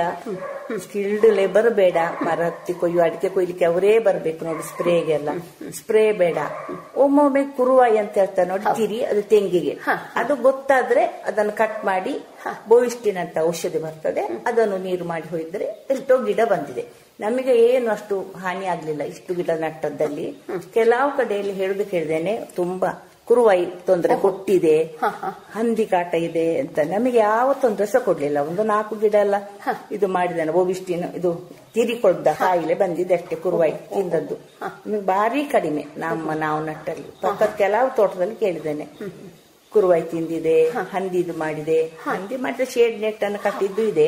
ಸ್ಕಿಲ್ಡ್ ಲೇಬರ್ ಬೇಡ. ಮರ ಹತ್ತಿ ಅಡಿಕೆ ಕೊಯ್ಲಿಕ್ಕೆ ಅವರೇ ಬರ್ಬೇಕು ನೋಡಿ. ಸ್ಪ್ರೇಗೆಲ್ಲ ಸ್ಪ್ರೇ ಬೇಡ. ಒಮ್ಮೊಮ್ಮೆ ಕುರುವಾಯಿ ಅಂತ ಹೇಳ್ತಾರೆ ನೋಡಿ, ತಿರಿ, ಅದು ತೆಂಗಿಗೆ. ಅದು ಗೊತ್ತಾದ್ರೆ ಅದನ್ನು ಕಟ್ ಮಾಡಿ ಬೋಯಿಸ್ಟಿನ್ ಅಂತ ಔಷಧಿ ಬರ್ತದೆ, ಅದನ್ನು ನೀರು ಮಾಡಿ ಹೋಯಿದ್ರೆ ಎಷ್ಟೋ ಗಿಡ ಬಂದಿದೆ. ನಮಗೆ ಏನು ಅಷ್ಟು ಹಾನಿ ಆಗ್ಲಿಲ್ಲ ಇಷ್ಟು ಗಿಡ ನಟ್ಟದಲ್ಲಿ. ಕೆಲವು ಕಡೆಯಲ್ಲಿ ಹೇಳುದು ಕೇಳಿದೇನೆ, ತುಂಬಾ ಕುರುವಾಯಿ ತೊಂದರೆ ಕೊಟ್ಟಿದೆ, ಹಂದಿ ಕಾಟ ಇದೆ ಅಂತ. ನಮಗೆ ಯಾವ ತೊಂದರೆ ಸಹ ಕೊಡ್ಲಿಲ್ಲ. 4 ಗಿಡ ಎಲ್ಲ ಇದು ಮಾಡಿದ್ದೇನೆ. ಬೋವಿಸ್ಟಿನ್ ಇದು ತಿರಿಕೊಡ್ದ ಕಾಯಿಲೆ ಬಂದಿದೆ ಅಷ್ಟೇ, ಕುರುವಾಯಿ ತಿಂದದ್ದು ನಮಗೆ ಭಾರಿ ಕಡಿಮೆ. ನಾವು ನಟ್ಟಲ್ಲಿ ಪಕ್ಕದ ಕೆಲವು ತೋಟದಲ್ಲಿ ಕೇಳಿದ್ದೇನೆ, ಕುರುವಾಯಿ ತಿಂದಿದೆ, ಹಂದಿ ಇದು ಮಾಡಿದೆ. ಹಂದಿ ಮಾಡಿದ್ರೆ ಶೇಡ್ ನೆಟ್ ಅನ್ನು ಕಟ್ಟಿದ್ದು ಇದೆ.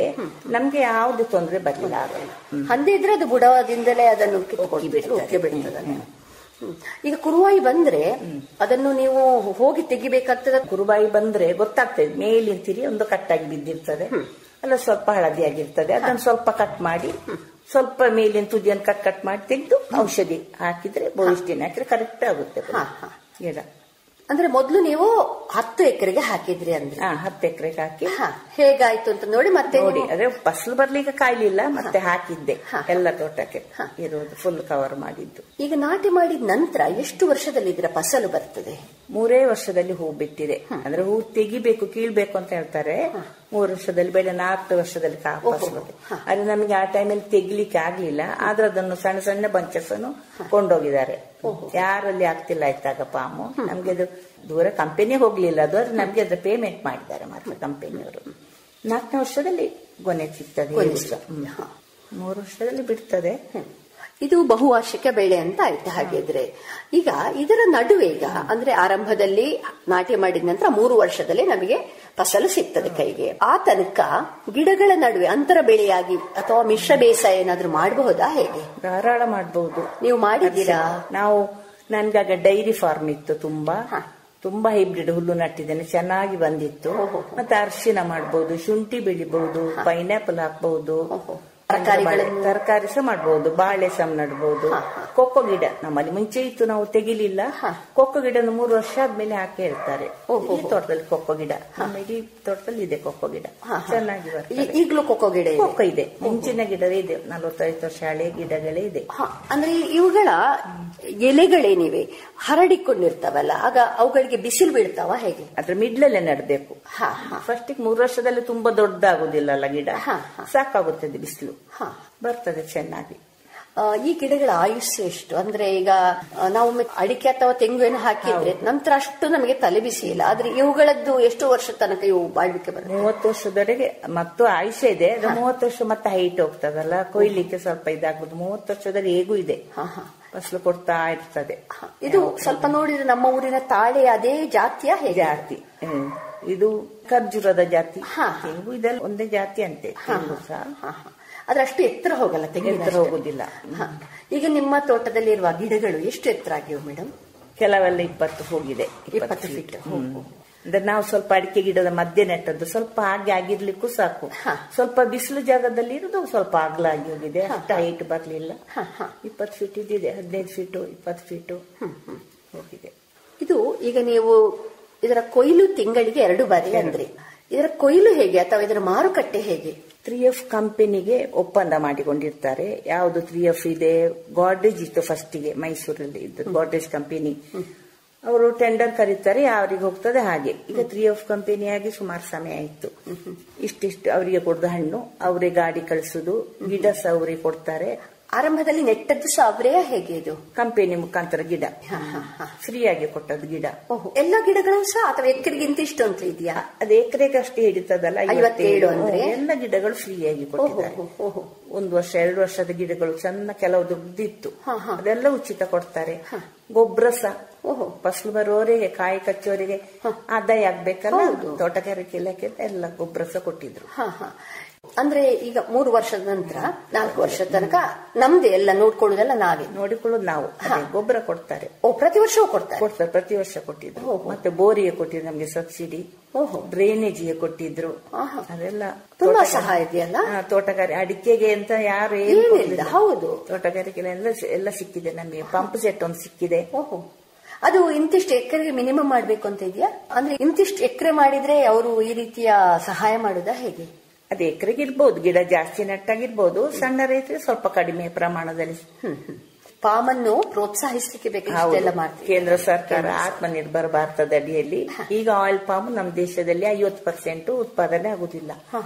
ನಮ್ಗೆ ಯಾವ್ದು ತೊಂದರೆ ಬರಲಿಲ್ಲ. ಹಂದಿ ಇದ್ರೆ ಅದು ಬುಡದಿಂದಲೇ ಅದನ್ನು ಬಿಡ್ತದೆ. ಈಗ ಕುರುವಾಯಿ ಬಂದ್ರೆ ಅದನ್ನು ನೀವು ಹೋಗಿ ತೆಗಿಬೇಕಾಗ್ತದೆ. ಕುರುವಾಯಿ ಬಂದ್ರೆ ಗೊತ್ತಾಗ್ತದೆ, ಮೇಲಿನ ತಿರಿ ಒಂದು ಕಟ್ಟಾಗಿ ಬಿದ್ದಿರ್ತದೆ, ಅಲ್ಲ ಸ್ವಲ್ಪ ಹಳದಿಯಾಗಿರ್ತದೆ. ಅದನ್ನು ಸ್ವಲ್ಪ ಕಟ್ ಮಾಡಿ, ಸ್ವಲ್ಪ ಮೇಲಿನ ತುದಿಯನ್ನು ಕಟ್ ಮಾಡಿ ತೆಗೆದು ಔಷಧಿ ಹಾಕಿದ್ರೆ, ಬೋಯಿಸ್ಟಿನ್ ಹಾಕಿದ್ರೆ ಕರೆಕ್ಟ್ ಆಗುತ್ತೆ ಗಿಡ. ಅಂದ್ರೆ ಮೊದ್ಲು ನೀವು 10 ಎಕರೆಗೆ ಹಾಕಿದ್ರಿ ಅಂದ್ರೆ? 10 ಎಕರೆಗೆ ಹಾಕಿ ಹೇಗಾಯ್ತು ಅಂತ ನೋಡಿ ಮತ್ತೆ ನೋಡಿ. ಅದೇ ಫಸಲು ಬರ್ಲಿಕ್ಕೆ ಕಾಯ್ಲಿಲ್ಲ, ಮತ್ತೆ ಹಾಕಿದ್ದೆ ಎಲ್ಲ ತೋಟಕ್ಕೆ ಇರೋದು ಫುಲ್ ಕವರ್ ಮಾಡಿದ್ದು. ಈಗ ನಾಟಿ ಮಾಡಿದ ನಂತರ ಎಷ್ಟು ವರ್ಷದಲ್ಲಿ ಇದರ ಫಸಲು ಬರ್ತದೆ? 3 ವರ್ಷದಲ್ಲಿ ಹೂ ಬಿಟ್ಟಿದೆ. ಅಂದ್ರೆ ಹೂ ತೆಗಿಬೇಕು, ಕೀಳ್ಬೇಕು ಅಂತ ಹೇಳ್ತಾರೆ. 3 ವರ್ಷದಲ್ಲಿ ಬೇಡ, 4 ವರ್ಷದಲ್ಲಿ ಫಸಲು. ಅದು ನಮಗೆ ಆ ಟೈಮಲ್ಲಿ ತೆಗಿಲಿಕ್ಕೆ ಆಗ್ಲಿಲ್ಲ. ಆದ್ರೆ ಅದನ್ನು ಸಣ್ಣ ಸಣ್ಣ ಬಂಚಸ್ ಅನ್ನು ಕೊಂಡೋಗಿದ್ದಾರೆ. ಯಾರಲ್ಲಿ ಆಗ್ತಿಲ್ಲ ಆಯ್ತಾಗ ಪಾಮು. ನಮ್ಗೆ ಅದು ದೂರ ಕಂಪನಿ ಹೋಗ್ಲಿಲ್ಲ, ಅದು ನಮ್ಗೆ ಅದ್ರ ಪೇಮೆಂಟ್ ಮಾಡಿದ್ದಾರೆ ಮಾತ್ರ ಕಂಪನಿಯವರು. 4ನೇ ವರ್ಷದಲ್ಲಿ ಗೊನೆ ಸಿಗ್ತದೆ. 3 ವರ್ಷದಲ್ಲಿ ಬಿಡ್ತದೆ. ಇದು ಬಹುವಾರ್ಷಿಕ ಬೆಳೆ ಅಂತ ಆಯ್ತು ಹಾಗಿದ್ರೆ. ಈಗ ಇದರ ನಡುವೆ ಈಗ ಅಂದ್ರೆ ಆರಂಭದಲ್ಲಿ ನಾಟಿ ಮಾಡಿದ ನಂತರ 3 ವರ್ಷದಲ್ಲಿ ನಮಗೆ ಫಸಲು ಸಿಗ್ತದೆ ಕೈಗೆ. ಆ ತನಕ ಗಿಡಗಳ ನಡುವೆ ಅಂತರ ಬೆಳೆಯಾಗಿ ಅಥವಾ ಮಿಶ್ರ ಬೇಸಾಯ ಏನಾದ್ರೂ ಮಾಡಬಹುದಾ? ಹೇಗೆ? ಧಾರಾಳ ಮಾಡಬಹುದು. ನೀವು ಮಾಡಿದ್ದೀರಾ? ನನ್ಗಾಗ ಡೈರಿ ಫಾರ್ಮ್ ಇತ್ತು. ತುಂಬಾ ಹೈಬ್ರಿಡ್ ಹುಲ್ಲು ನಟ್ಟಿದ್ದೇನೆ, ಚೆನ್ನಾಗಿ ಬಂದಿತ್ತು. ಮತ್ತೆ ಅರಿಶಿನ ಮಾಡಬಹುದು, ಶುಂಠಿ ಬೆಳಿಬಹುದು, ಪೈನಾಪಲ್ ಹಾಕಬಹುದು, ತರಕಾರಿ ಸಹ ಮಾಡಬಹುದು, ಬಾಳೆ ಸಹ ನಡಬಹುದು. ಕೊಕ್ಕೋ ಗಿಡ ನಮ್ಮಲ್ಲಿ ಮುಂಚೆ ಇತ್ತು, ನಾವು ತೆಗಿಲಿಲ್ಲ. ಕೊಕ್ಕೋ ಗಿಡ 3 ವರ್ಷ ಆದ್ಮೇಲೆ ಹಾಕಿ ಹೇಳ್ತಾರೆ. ಈ ತೋಟದಲ್ಲಿ ಕೊಕ್ಕೋ ಗಿಡ, ನಮ್ಮ ಇಡೀ ತೋಟದಲ್ಲಿ ಇದೆ ಕೊಕ್ಕೋ ಗಿಡ, ಚೆನ್ನಾಗಿ ಬರ್ತದೆ. ಈಗಲೂ ಕೊಕ್ಕೋ ಗಿಡ ಇದೆ, ಮುಂಚಿನ ಗಿಡವೇ ಇದೆ, 45 ವರ್ಷ ಹಳೆ ಗಿಡಗಳೇ ಇದೆ. ಅಂದ್ರೆ ಇವುಗಳ ಎಲೆಗಳೇನಿವೆ ಹರಡಿಕೊಂಡಿರ್ತಾವಲ್ಲ, ಆಗ ಅವುಗಳಿಗೆ ಬಿಸಿಲು ಬೀಳ್ತಾವ ಹೇಗೆ? ಅದ್ರ ಮಿಡ್ಲಲ್ಲೇ ನಡಬೇಕು. ಫಸ್ಟ್ 3 ವರ್ಷದಲ್ಲಿ ತುಂಬಾ ದೊಡ್ಡದಾಗುದಿಲ್ಲ ಗಿಡ, ಸಾಕಾಗುತ್ತದೆ, ಬಿಸಿಲು ಬರ್ತದೆ ಚೆನ್ನಾಗಿ. ಈ ಗಿಡಗಳ ಆಯುಷ್ಯ ಎಷ್ಟು? ಅಂದ್ರೆ ಈಗ ನಾವು ಅಡಿಕೆ ಅಥವಾ ತೆಂಗು ಏನು ಹಾಕಿದ್ರೆ ನಂತರ ಅಷ್ಟು ನಮಗೆ ತಲೆಬಿಸಿ ಇಲ್ಲ, ಆದ್ರೆ ಇವುಗಳದ್ದು ಎಷ್ಟು ವರ್ಷ ತನಕ ಇವು ಬಾಳ್ಲಿಕ್ಕೆ ಬರುತ್ತೆ? 30 ವರ್ಷದವರೆಗೆ ಮತ್ತು ಆಯುಷ್ಯ ಇದೆ. 30 ವರ್ಷ ಮತ್ತೆ ಹೈಟ್ ಹೋಗ್ತದಲ್ಲ, ಕೊಯ್ಲಿಕ್ಕೆ ಸ್ವಲ್ಪ ಇದಾಗ್ಬೋದು. 30 ವರ್ಷದಲ್ಲಿ ಹೇಗೂ ಇದೆ, ಫಸಲು ಕೊಡ್ತಾ ಇರ್ತದೆ. ಇದು ಸ್ವಲ್ಪ ನೋಡಿದ್ರೆ ನಮ್ಮ ಊರಿನ ತಾಳೆ ಅದೇ ಜಾತಿಯ ಜಾತಿ. ಇದು ಖರ್ಜೂರದ ಜಾತಿ. ತೆಂಗು ಇದೆಲ್ಲ ಒಂದೇ ಜಾತಿ ಅಂತೆ. ಆದ್ರೆ ಅಷ್ಟು ಎತ್ತರ ಹೋಗಲ್ಲ, ಎತ್ತರ ಹೋಗುದಿಲ್ಲ. ಈಗ ನಿಮ್ಮ ತೋಟದಲ್ಲಿ ಇರುವ ಗಿಡಗಳು ಎಷ್ಟು ಎತ್ತರ ಆಗಿವೆ ಮೇಡಮ್? ಕೆಲವೆಲ್ಲ 20 ಹೋಗಿದೆ, 20 ಫೀಟ್. ಅಂದ್ರೆ ನಾವು ಸ್ವಲ್ಪ ಅಡಿಕೆ ಗಿಡದ ಮಧ್ಯೆ ನೆಟ್ಟದ್ದು, ಸ್ವಲ್ಪ ಹಾಗೆ ಆಗಿರ್ಲಿಕ್ಕೂ ಸಾಕು. ಸ್ವಲ್ಪ ಬಿಸಿಲು ಜಾಗದಲ್ಲಿ ಇರುದು ಸ್ವಲ್ಪ ಅಗಲಾಗಿ ಹೋಗಿದೆ, ಅಷ್ಟು ಹೈಟ್ ಬರ್ಲಿಲ್ಲ. 20 ಫೀಟ್ ಇದ್ದಿದೆ, 15 ಫೀಟು 20 ಫೀಟು ಹೋಗಿದೆ. ಇದು ಈಗ ನೀವು ಇದರ ಕೊಯ್ಲು ತಿಂಗಳಿಗೆ 2 ಬಾರಿ ಅಂದ್ರೆ ಇದರ ಕೊಯ್ಲು ಹೇಗೆ ಅಥವಾ ಇದರ ಮಾರುಕಟ್ಟೆ ಹೇಗೆ? 3F ಕಂಪನಿಗೆ ಒಪ್ಪಂದ ಮಾಡಿಕೊಂಡಿರ್ತಾರೆ. ಯಾವುದು 3F ಇದೆ, ಗಾಡ್ರೇಜ್ ಇತ್ತು ಫಸ್ಟಿಗೆ ಮೈಸೂರಲ್ಲಿ ಇದ್ದು ಗಾಡ್ರೇಜ್ ಕಂಪನಿ. ಅವರು ಟೆಂಡರ್ ಕರೀತಾರೆ, ಯಾವ್ರಿಗೆ ಹೋಗ್ತದೆ ಹಾಗೆ. ಈಗ 3F ಕಂಪನಿಯಾಗಿ ಸುಮಾರು ಸಮಯ ಆಯ್ತು. ಇಷ್ಟಿಷ್ಟು ಅವರಿಗೆ ಕೊಡ್ದು ಹಣ್ಣು ಅವರೇ ಗಾಡಿ ಕಳಿಸುದು, ಗಿಡ ಸಹ ಅವರೇ ಕೊಡ್ತಾರೆ. ಆರಂಭದಲ್ಲಿ ನೆಟ್ಟದ್ದು ಸಾವಿರ ಹೇಗೆ? ಇದು ಕಂಪನಿ ಮುಖಾಂತರ ಗಿಡ ಫ್ರೀ ಆಗಿ ಕೊಟ್ಟದ್ದು ಗಿಡ. ಎಲ್ಲ ಗಿಡಗಳು ಸಹ ಅಥವಾ ಎಕರೆಗಿಂತ ಇಷ್ಟು ಅಂತ ಇದೆಯಾ? ಅದು ಎಕರೆಗೆ ಅಷ್ಟೇ ಹಿಡಿತದಲ್ಲ, 57 ಅಂದ್ರೆ ಎಲ್ಲ ಗಿಡಗಳು ಫ್ರೀ ಆಗಿ ಕೊಟ್ಟಿದ್ದಾರೆ. 1 ವರ್ಷ 2 ವರ್ಷದ ಗಿಡಗಳು ಸಣ್ಣ ಕೆಲವು ದುಡ್ಡಿತ್ತು, ಅದೆಲ್ಲ ಉಚಿತ ಕೊಡ್ತಾರೆ. ಗೊಬ್ಬರ ಸಹ ಫಸಲು ಬರುವವರಿಗೆ, ಕಾಯಿ ಕಚ್ಚೋರಿಗೆ ಆದಾಯ ಆಗ್ಬೇಕಲ್ಲ, ತೋಟಗಾರಿಕೆ ಇಲಾಖೆ ಎಲ್ಲ ಗೊಬ್ಬರ ಸಹ ಕೊಟ್ಟಿದ್ರು. ಅಂದ್ರೆ ಈಗ 3 ವರ್ಷದ ನಂತರ 4 ವರ್ಷದ ತನಕ ನಮ್ದೇ ಎಲ್ಲ ನೋಡ್ಕೊಳ್ಳೋದೆಲ್ಲ ನಾವೇ ನೋಡಿಕೊಳ್ಳೋದು ನಾವು. ಗೊಬ್ಬರ ಕೊಡ್ತಾರೆ, ಪ್ರತಿ ವರ್ಷವೂ ಕೊಡ್ತಾರೆ. ಪ್ರತಿ ವರ್ಷ ಕೊಟ್ಟಿದ್ರು. ಮತ್ತೆ ಬೋರಿಗೆ ಕೊಟ್ಟಿದ್ರು ನಮ್ಗೆ ಸಬ್ಸಿಡಿ, ಡ್ರೈನೇಜಿಗೆ ಕೊಟ್ಟಿದ್ರು. ಅದೆಲ್ಲ ತುಂಬಾ ಸಹಾಯ ಇದೆಯಲ್ಲ. ತೋಟಗಾರಿಕೆ ಅಡಿಕೆಗೆ ಅಂತ ಯಾರು ಏನಿಲ್ಲ. ಹೌದು, ತೋಟಗಾರಿಕೆ ಎಲ್ಲ ಸಿಕ್ಕಿದೆ ನಮಗೆ. ಪಂಪ್ ಸೆಟ್ ಒಂದು ಸಿಕ್ಕಿದೆ. ಅದು ಇಂತಿಷ್ಟು ಎಕರೆಗೆ ಮಿನಿಮಮ್ ಮಾಡ್ಬೇಕು ಅಂತ ಇದೆಯಾ? ಅಂದ್ರೆ ಇಂತಿಷ್ಟು ಎಕರೆ ಮಾಡಿದ್ರೆ ಅವರು ಈ ರೀತಿಯ ಸಹಾಯ ಮಾಡುದಾ ಹೇಗೆ? ಅದೇ ಎಕರೆಗೆ ಇರ್ಬೋದು, ಗಿಡ ಜಾಸ್ತಿ ನೆಟ್ಟಾಗಿರ್ಬೋದು. ಸಣ್ಣ ರೈತರಿಗೆ ಸ್ವಲ್ಪ ಕಡಿಮೆ ಪ್ರಮಾಣದಲ್ಲಿ. ಪಾಮ್ ಅನ್ನು ಪ್ರೋತ್ಸಾಹಿಸಲಿಕ್ಕೆ ಬೇಕು. ಕೇಂದ್ರ ಸರ್ಕಾರ ಆತ್ಮನಿರ್ಭರ ಭಾರತದ ಅಡಿಯಲ್ಲಿ ಈಗ ಆಯಿಲ್ ಪಾಮ್ ನಮ್ಮ ದೇಶದಲ್ಲಿ 50% ಉತ್ಪಾದನೆ ಆಗುದಿಲ್ಲ.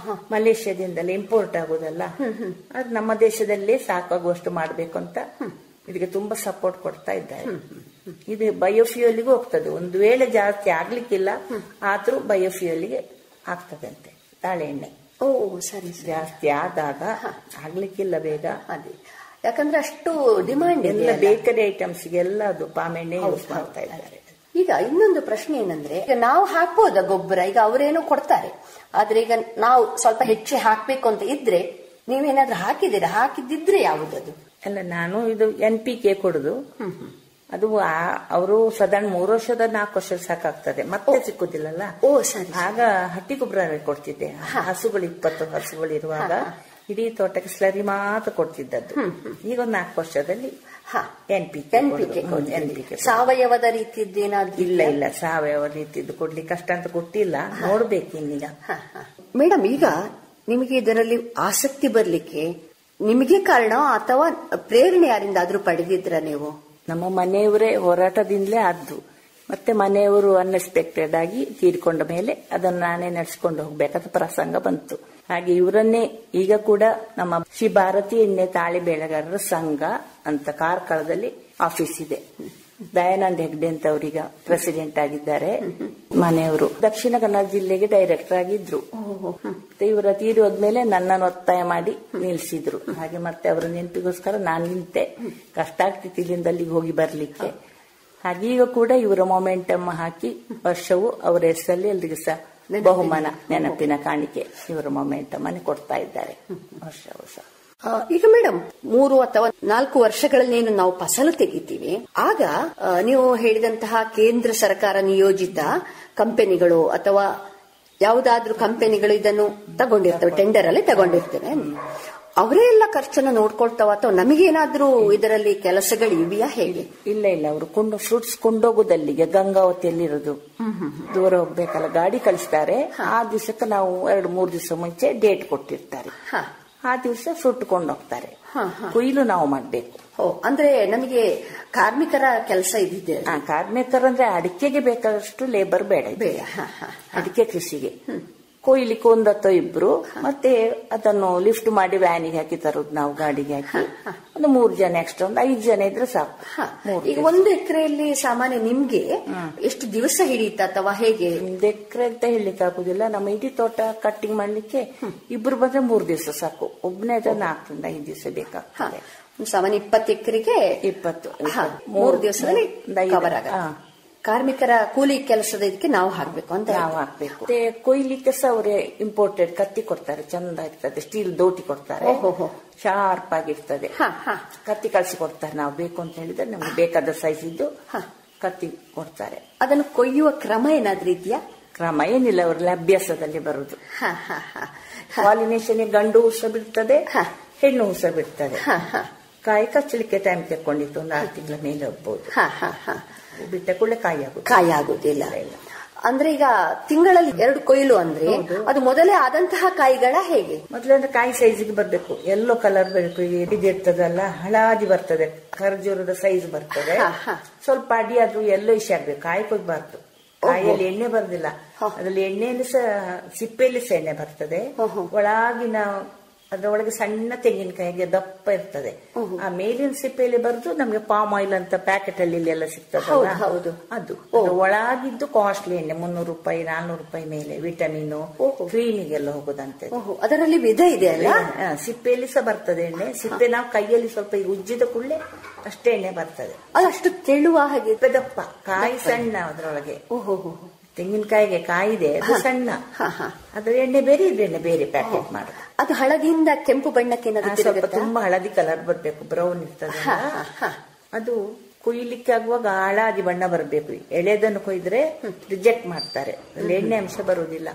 ಮಲೇಷ್ಯಾದಿಂದಲೇ ಇಂಪೋರ್ಟ್ ಆಗುದಲ್ಲ, ಅದು ನಮ್ಮ ದೇಶದಲ್ಲೇ ಸಾಕಾಗುವಷ್ಟು ಮಾಡ್ಬೇಕು ಅಂತ ಇದಕ್ಕೆ ತುಂಬಾ ಸಪೋರ್ಟ್ ಕೊಡ್ತಾ ಇದ್ದಾರೆ. ಇದು ಬಯೋಫ್ಯೂಯಲ್ಗೂ ಹೋಗ್ತದೆ. ಒಂದು ವೇಳೆ ಜಾಸ್ತಿ ಆಗ್ಲಿಕ್ಕಿಲ್ಲ ಆದ್ರೂ ಬಯೋಫ್ಯೂಯಲ್ಗೆ ಆಗ್ತದಂತೆ ತಾಳೆ ಎಣ್ಣೆ. ಸರಿ. ಜಾಸ್ತಿ ಆದಾಗ ಆಗ್ಲಿಕ್ಕಿಲ್ಲ ಬೇಗ. ಅದೇ ಯಾಕಂದ್ರೆ ಅಷ್ಟು ಡಿಮಾಂಡ್ ಎಲ್ಲ ಬೇಕರಿ ಐಟಮ್ಸ್ಗೆ ಎಲ್ಲ ಅದು ಪಾಮ್ ಎಣ್ಣೆ ಯೂಸ್ ಮಾಡ್ತಾ ಇದ್ದಾರೆ. ಈಗ ಇನ್ನೊಂದು ಪ್ರಶ್ನೆ ಏನಂದ್ರೆ, ಈಗ ನಾವು ಹಾಕ್ಬೋದ ಗೊಬ್ಬರ? ಈಗ ಅವರೇನೋ ಕೊಡ್ತಾರೆ, ಆದ್ರೆ ಈಗ ನಾವು ಸ್ವಲ್ಪ ಹೆಚ್ಚು ಹಾಕ್ಬೇಕು ಅಂತ ಇದ್ರೆ ನೀವೇನಾದ್ರೂ ಹಾಕಿದ್ದೀರಾ? ಹಾಕಿದ್ರೆ ಯಾವುದದು? ಅಲ್ಲ, ನಾನು ಇದು NPK ಕೊಡುದು. ಅದು ಅವರು ಸಾಧಾರಣ 3 ವರ್ಷದ 4 ವರ್ಷ ಸಾಕಾಗ್ತದೆ, ಮತ್ತೆ ಸಿಕ್ಕುದಿಲ್ಲಲ್ಲ. ಆಗ ಹಟ್ಟಿ ಗೊಬ್ಬರ ಕೊಡ್ತಿದ್ದೆ. ಹಸುಗಳು 20 ಹಸುಗಳು ಇರುವಾಗ ಇಡೀ ತೋಟಕ್ಕೆ ಸ್ಲರಿ ಮಾತ್ರ ಕೊಡ್ತಿದ್ದದ್ದು. ಈಗ 4 ವರ್ಷದಲ್ಲಿ NPK. ಸಾವಯವದ ರೀತಿಯದ್ದೇನಾದ್ರೂ? ಇಲ್ಲ, ಸಾವಯವ ರೀತಿದ್ದು ಕೊಡ್ಲಿಕ್ಕೆ ಕಷ್ಟ ಅಂತ ಕೊಟ್ಟಿಲ್ಲ, ನೋಡ್ಬೇಕು ಇನ್ನೀಗ. ಮೇಡಮ್, ಈಗ ನಿಮಗೆ ಇದರಲ್ಲಿ ಆಸಕ್ತಿ ಬರ್ಲಿಕ್ಕೆ ನಿಮಗೆ ಕಾರಣ ಅಥವಾ ಪ್ರೇರಣೆ ಯಾರಿಂದಾದ್ರೂ ಪಡೆದಿದ್ರ ನೀವು? ನಮ್ಮ ಮನೆಯವರೇ ಹೋರಾಟದಿಂದಲೇ ಆದ್ದು. ಮತ್ತೆ ಮನೆಯವರು ಅನ್ಎಕ್ಸ್ಪೆಕ್ಟೆಡ್ ಆಗಿ ತೀರಿಕೊಂಡ ಮೇಲೆ ಅದನ್ನು ನಾನೇ ನಡೆಸಿಕೊಂಡು ಹೋಗ್ಬೇಕಾದ ಪ್ರಸಂಗ ಬಂತು. ಹಾಗೆ ಇವರನ್ನೇ ಈಗ ಕೂಡ ನಮ್ಮ ಶ್ರೀ ಭಾರತೀಯ ಎಣ್ಣೆ ತಾಳಿ ಬೆಳೆಗಾರರ ಸಂಘ ಅಂತ ಕಾರ್ಕಳದಲ್ಲಿ ಆಫೀಸ್ ಇದೆ. ದಯಾನಂದ್ ಹೆಗ್ಡೆ ಅಂತ ಅವರೀಗ ಪ್ರೆಸಿಡೆಂಟ್ ಆಗಿದ್ದಾರೆ. ಮನೆಯವರು ದಕ್ಷಿಣ ಕನ್ನಡ ಜಿಲ್ಲೆಗೆ ಡೈರೆಕ್ಟರ್ ಆಗಿದ್ರು. ಇವರ ತೀರಿ ಹೋದ್ಮೇಲೆ ನನ್ನನ್ನು ಒತ್ತಾಯ ಮಾಡಿ ನಿಲ್ಸಿದ್ರು. ಹಾಗೆ ಮತ್ತೆ ಅವರ ನೆನಪಿಗೋಸ್ಕರ ನಾನು ನಿಂತೆ. ಕಷ್ಟ ಆಗ್ತಿತ್ತು ಇಲ್ಲಿಂದ ಅಲ್ಲಿಗೆ ಹೋಗಿ ಬರ್ಲಿಕ್ಕೆ. ಹಾಗೆ ಈಗ ಕೂಡ ಇವರ ಮೊಮೆಂಟಮ್ ಹಾಕಿ ವರ್ಷವೂ ಅವರ ಹೆಸರಲ್ಲಿ ಎಲ್ರಿಗೂ ಸಹ ಬಹುಮಾನ, ನೆನಪಿನ ಕಾಣಿಕೆ ಇವರ ಮೊಮೆಂಟಮ್ ಅನ್ನು ಕೊಡ್ತಾ ಇದ್ದಾರೆ ವರ್ಷ ವರ್ಷ. ಈಗ ಮೇಡಮ್, 3 ಅಥವಾ 4 ವರ್ಷಗಳಲ್ಲಿ ನಾವು ಫಸಲು ತೆಗಿತೀವಿ. ಆಗ ನೀವು ಹೇಳಿದಂತಹ ಕೇಂದ್ರ ಸರ್ಕಾರ ನಿಯೋಜಿತ ಕಂಪನಿಗಳು ಅಥವಾ ಯಾವುದಾದ್ರೂ ಕಂಪನಿಗಳು ಇದನ್ನು ತಗೊಂಡಿರ್ತವೆ, ಟೆಂಡರ್ ಅಲ್ಲಿ ತಗೊಂಡಿರ್ತೇವೆ. ಅವರೇ ಎಲ್ಲ ಖರ್ಚನ್ನು ನೋಡ್ಕೊಳ್ತಾವ ಅಥವಾ ನಮಗೇನಾದ್ರೂ ಇದರಲ್ಲಿ ಕೆಲಸಗಳು ಇವೆಯಾ ಹೇಗೆ? ಇಲ್ಲ, ಅವರು ಫ್ರೂಟ್ಸ್ ಕೊಂಡೋಗುದಲ್ಲಿಗೆ ಗಂಗಾವತಿಯಲ್ಲಿರೋದು. ದೂರ ಹೋಗ್ಬೇಕಲ್ಲ, ಗಾಡಿ ಕಳಿಸ್ತಾರೆ. ಆ ದಿವಸಕ್ಕೆ ನಾವು 2-3 ದಿವಸ ಮುಂಚೆ ಡೇಟ್ ಕೊಟ್ಟಿರ್ತಾರೆ. ಆ ದಿವಸ ಫ್ರೂಟ್ ಕೊಂಡೋಗ್ತಾರೆ. ಕೊಯ್ಲು ನಾವು ಮಾಡ್ಬೇಕು. ಅಂದ್ರೆ ನಮಗೆ ಕಾರ್ಮಿಕರ ಕೆಲಸ ಇದ್ದಿದೆ. ಕಾರ್ಮಿಕರಂದ್ರೆ ಅಡಿಕೆಗೆ ಬೇಕಾದಷ್ಟು ಲೇಬರ್ ಬೇಡ. ಅಡಿಕೆ ಕೃಷಿಗೆ ಕೊಯ್ಲಿಕ್ಕೆ 1 ಅಥವಾ 2, ಮತ್ತೆ ಅದನ್ನು ಲಿಫ್ಟ್ ಮಾಡಿ ವ್ಯಾನಿಗೆ ಹಾಕಿ ತರೋದು ನಾವು, ಗಾಡಿಗೆ ಹಾಕಿ ಒಂದು 3 ಜನ ಎಕ್ಸ್ಟ್ರಾ, ಒಂದು 5 ಜನ ಇದ್ರೆ ಸಾಕು. ಈಗ 1 ಎಕರೆಯಲ್ಲಿ ಸಾಮಾನ್ಯ ನಿಮ್ಗೆ ಎಷ್ಟು ದಿವಸ ಹಿಡಿಯುತ್ತ ಅಥವಾ ಹೇಗೆ? 1 ಎಕರೆ ಅಂತ ಹೇಳಲಿಕ್ಕೆ ಆಗುದಿಲ್ಲ. ನಮ್ಮ ಇಡೀ ತೋಟ ಕಟ್ಟಿಂಗ್ ಮಾಡ್ಲಿಕ್ಕೆ ಇಬ್ರು ಬಂದ್ರೆ 3 ದಿವಸ ಸಾಕು. ಒಬ್ಬನೇ 4 ರಿಂದ 5 ದಿವಸ ಬೇಕಾಗ್ತದೆ. ಸಾಮಾನ್ಯ 20 ಎಕರೆಗೆ 3 ದಿವಸದಲ್ಲಿ ಕವರ್ ಆಗುತ್ತೆ. ಕಾರ್ಮಿಕರ ಕೂಲಿ ಕೆಲಸದ ಇದಕ್ಕೆ ನಾವು ಹಾಕ್ಬೇಕು ಅಂತ ನಾವು ಹಾಕ್ಬೇಕು. ಮತ್ತೆ ಕೊಯ್ಲಿಕ್ಕೆ ಸಹ ಅವರೇ ಇಂಪೋರ್ಟೆಡ್ ಕತ್ತಿ ಕೊಡ್ತಾರೆ, ಚಂದ ಇರ್ತದೆ. ಸ್ಟೀಲ್ ದೋಟಿ ಕೊಡ್ತಾರೆ, ಶಾರ್ಪ್ ಆಗಿರ್ತದೆ. ಕತ್ತಿ ಕಳಿಸಿ ಕೊಡ್ತಾರೆ. ನಾವು ಬೇಕು ಅಂತ ಹೇಳಿದ್ರೆ ನಮ್ಗೆ ಬೇಕಾದ ಸೈಜ್ ಇದ್ದು ಕತ್ತಿ ಕೊಡ್ತಾರೆ. ಅದನ್ನು ಕೊಯ್ಯುವ ಕ್ರಮ ಏನಾದ್ರೂ ಇದೆಯಾ? ಕ್ರಮ ಏನಿಲ್ಲ, ಅವರಲ್ಲಿ ಅಭ್ಯಾಸದಲ್ಲಿ ಬರುದು. ಪಾಲಿನೇಷನ್ ಗಂಡು ಹುಸ ಬಿಡ್ತದೆ, ಹೆಣ್ಣು ಹುಸ ಬಿಡ್ತದೆ. ಕಾಯಿ ಕಚ್ಚಲಿಕ್ಕೆ ಟೈಮ್ ತೆಕ್ಕೊಂಡಿತ್ತು, ಒಂದು 6 ತಿಂಗಳ ಮೇಲೆ ಹೋಗ್ಬಹುದು. ಬಿಟ್ಟ ಕೂಡಲೇ ಕಾಯಿ ಆಗುದಿಲ್ಲ. ಅಂದ್ರೆ ಈಗ ತಿಂಗಳಲ್ಲಿ 2 ಕೊಯ್ಲು ಅಂದ್ರೆ ಅದು ಮೊದಲೇ ಆದಂತಹ ಕಾಯಿಗಳ ಹೇಗೆ? ಮೊದಲಂದ್ರೆ ಕಾಯಿ ಸೈಜ್ಗೆ ಬರ್ಬೇಕು, ಎಲ್ಲೋ ಕಲರ್ ಬೇಕು. ಇದಿರ್ತದಲ್ಲ, ಹಳಾದಿ ಬರ್ತದೆ, ಖರ್ಜೂರದ ಸೈಜ್ ಬರ್ತದೆ. ಸ್ವಲ್ಪ ಅಡಿ ಅದು ಎಲ್ಲೋ ಇಶ್ ಆಗ್ಬೇಕು, ಕಾಯಿ ಕೊಯ್ಬಾರ್ದು. ಕಾಯಲ್ಲಿ ಎಣ್ಣೆ ಬರುದಿಲ್ಲ, ಅದ್ರಲ್ಲಿ ಎಣ್ಣೆಯಲ್ಲಿ ಸಹ ಸಿಪ್ಪೆಯಲ್ಲಿ ಸಹ ಎಣ್ಣೆ ಬರ್ತದೆ. ಒಳಗಿನ ಅದರೊಳಗೆ ಸಣ್ಣ ತೆಂಗಿನಕಾಯಿಗೆ ದಪ್ಪ ಇರ್ತದೆ. ಆ ಮೇಲಿನ ಸಿಪ್ಪೆಯಲ್ಲಿ ಬರೆದು ನಮ್ಗೆ ಪಾಮ್ ಆಯಿಲ್ ಅಂತ ಪ್ಯಾಕೆಟ್ ಅಲ್ಲಿ ಎಲ್ಲ ಸಿಗ್ತದೆ. ಅದು ಒಳಗಿದ್ದು ಕಾಸ್ಟ್ಲಿ ಎಣ್ಣೆ, 300 ರೂಪಾಯಿ 400 ರೂಪಾಯಿ ಮೇಲೆ. ವಿಟಮಿನ್ ಕ್ರೀಮಿಗೆಲ್ಲ ಹೋಗುದಂತೆ. ಅದರಲ್ಲಿ ವಿಧ ಇದೆ ಅಲ್ಲ? ಸಿಪ್ಪೆಯಲ್ಲಿ ಸಹ ಬರ್ತದೆ ಎಣ್ಣೆ. ಸಿಪ್ಪೆ ನಾವು ಕೈಯಲ್ಲಿ ಸ್ವಲ್ಪ ಉಜ್ಜಿದ ಕೂಡಲೇ ಅಷ್ಟೇ ಎಣ್ಣೆ ಬರ್ತದೆ. ಅದಷ್ಟು ತೆಳುವ ಹಾಗೆ ದಪ್ಪ, ಕಾಯಿ ಸಣ್ಣ ಅದರೊಳಗೆ. ತೆಂಗಿನಕಾಯಿಗೆ ಕಾಯಿದೆ, ಅದು ಸಣ್ಣ. ಅದ್ರ ಎಣ್ಣೆ ಬೇರೆ, ಇದ್ರ ಎಣ್ಣೆ ಬೇರೆ ಪ್ಯಾಕೆಟ್ ಮಾಡುದು. ಅದು ಹಳದಿಯಿಂದ ಕೆಂಪು ಬಣ್ಣಕ್ಕೆ ಸ್ವಲ್ಪ ತುಂಬಾ ಹಳದಿ ಕಲರ್ ಬರ್ಬೇಕು, ಬ್ರೌನ್ ಇರ್ತದೆ. ಅದು ಕೊಯ್ಲಿಕ್ಕೆ ಆಗುವಾಗ ಹಳದಿ ಬಣ್ಣ ಬರಬೇಕು. ಎಳೆದನ್ನು ಕೊಯ್ದ್ರೆ ರಿಜೆಕ್ಟ್ ಮಾಡ್ತಾರೆ, ಎಣ್ಣೆ ಅಂಶ ಬರುವುದಿಲ್ಲ.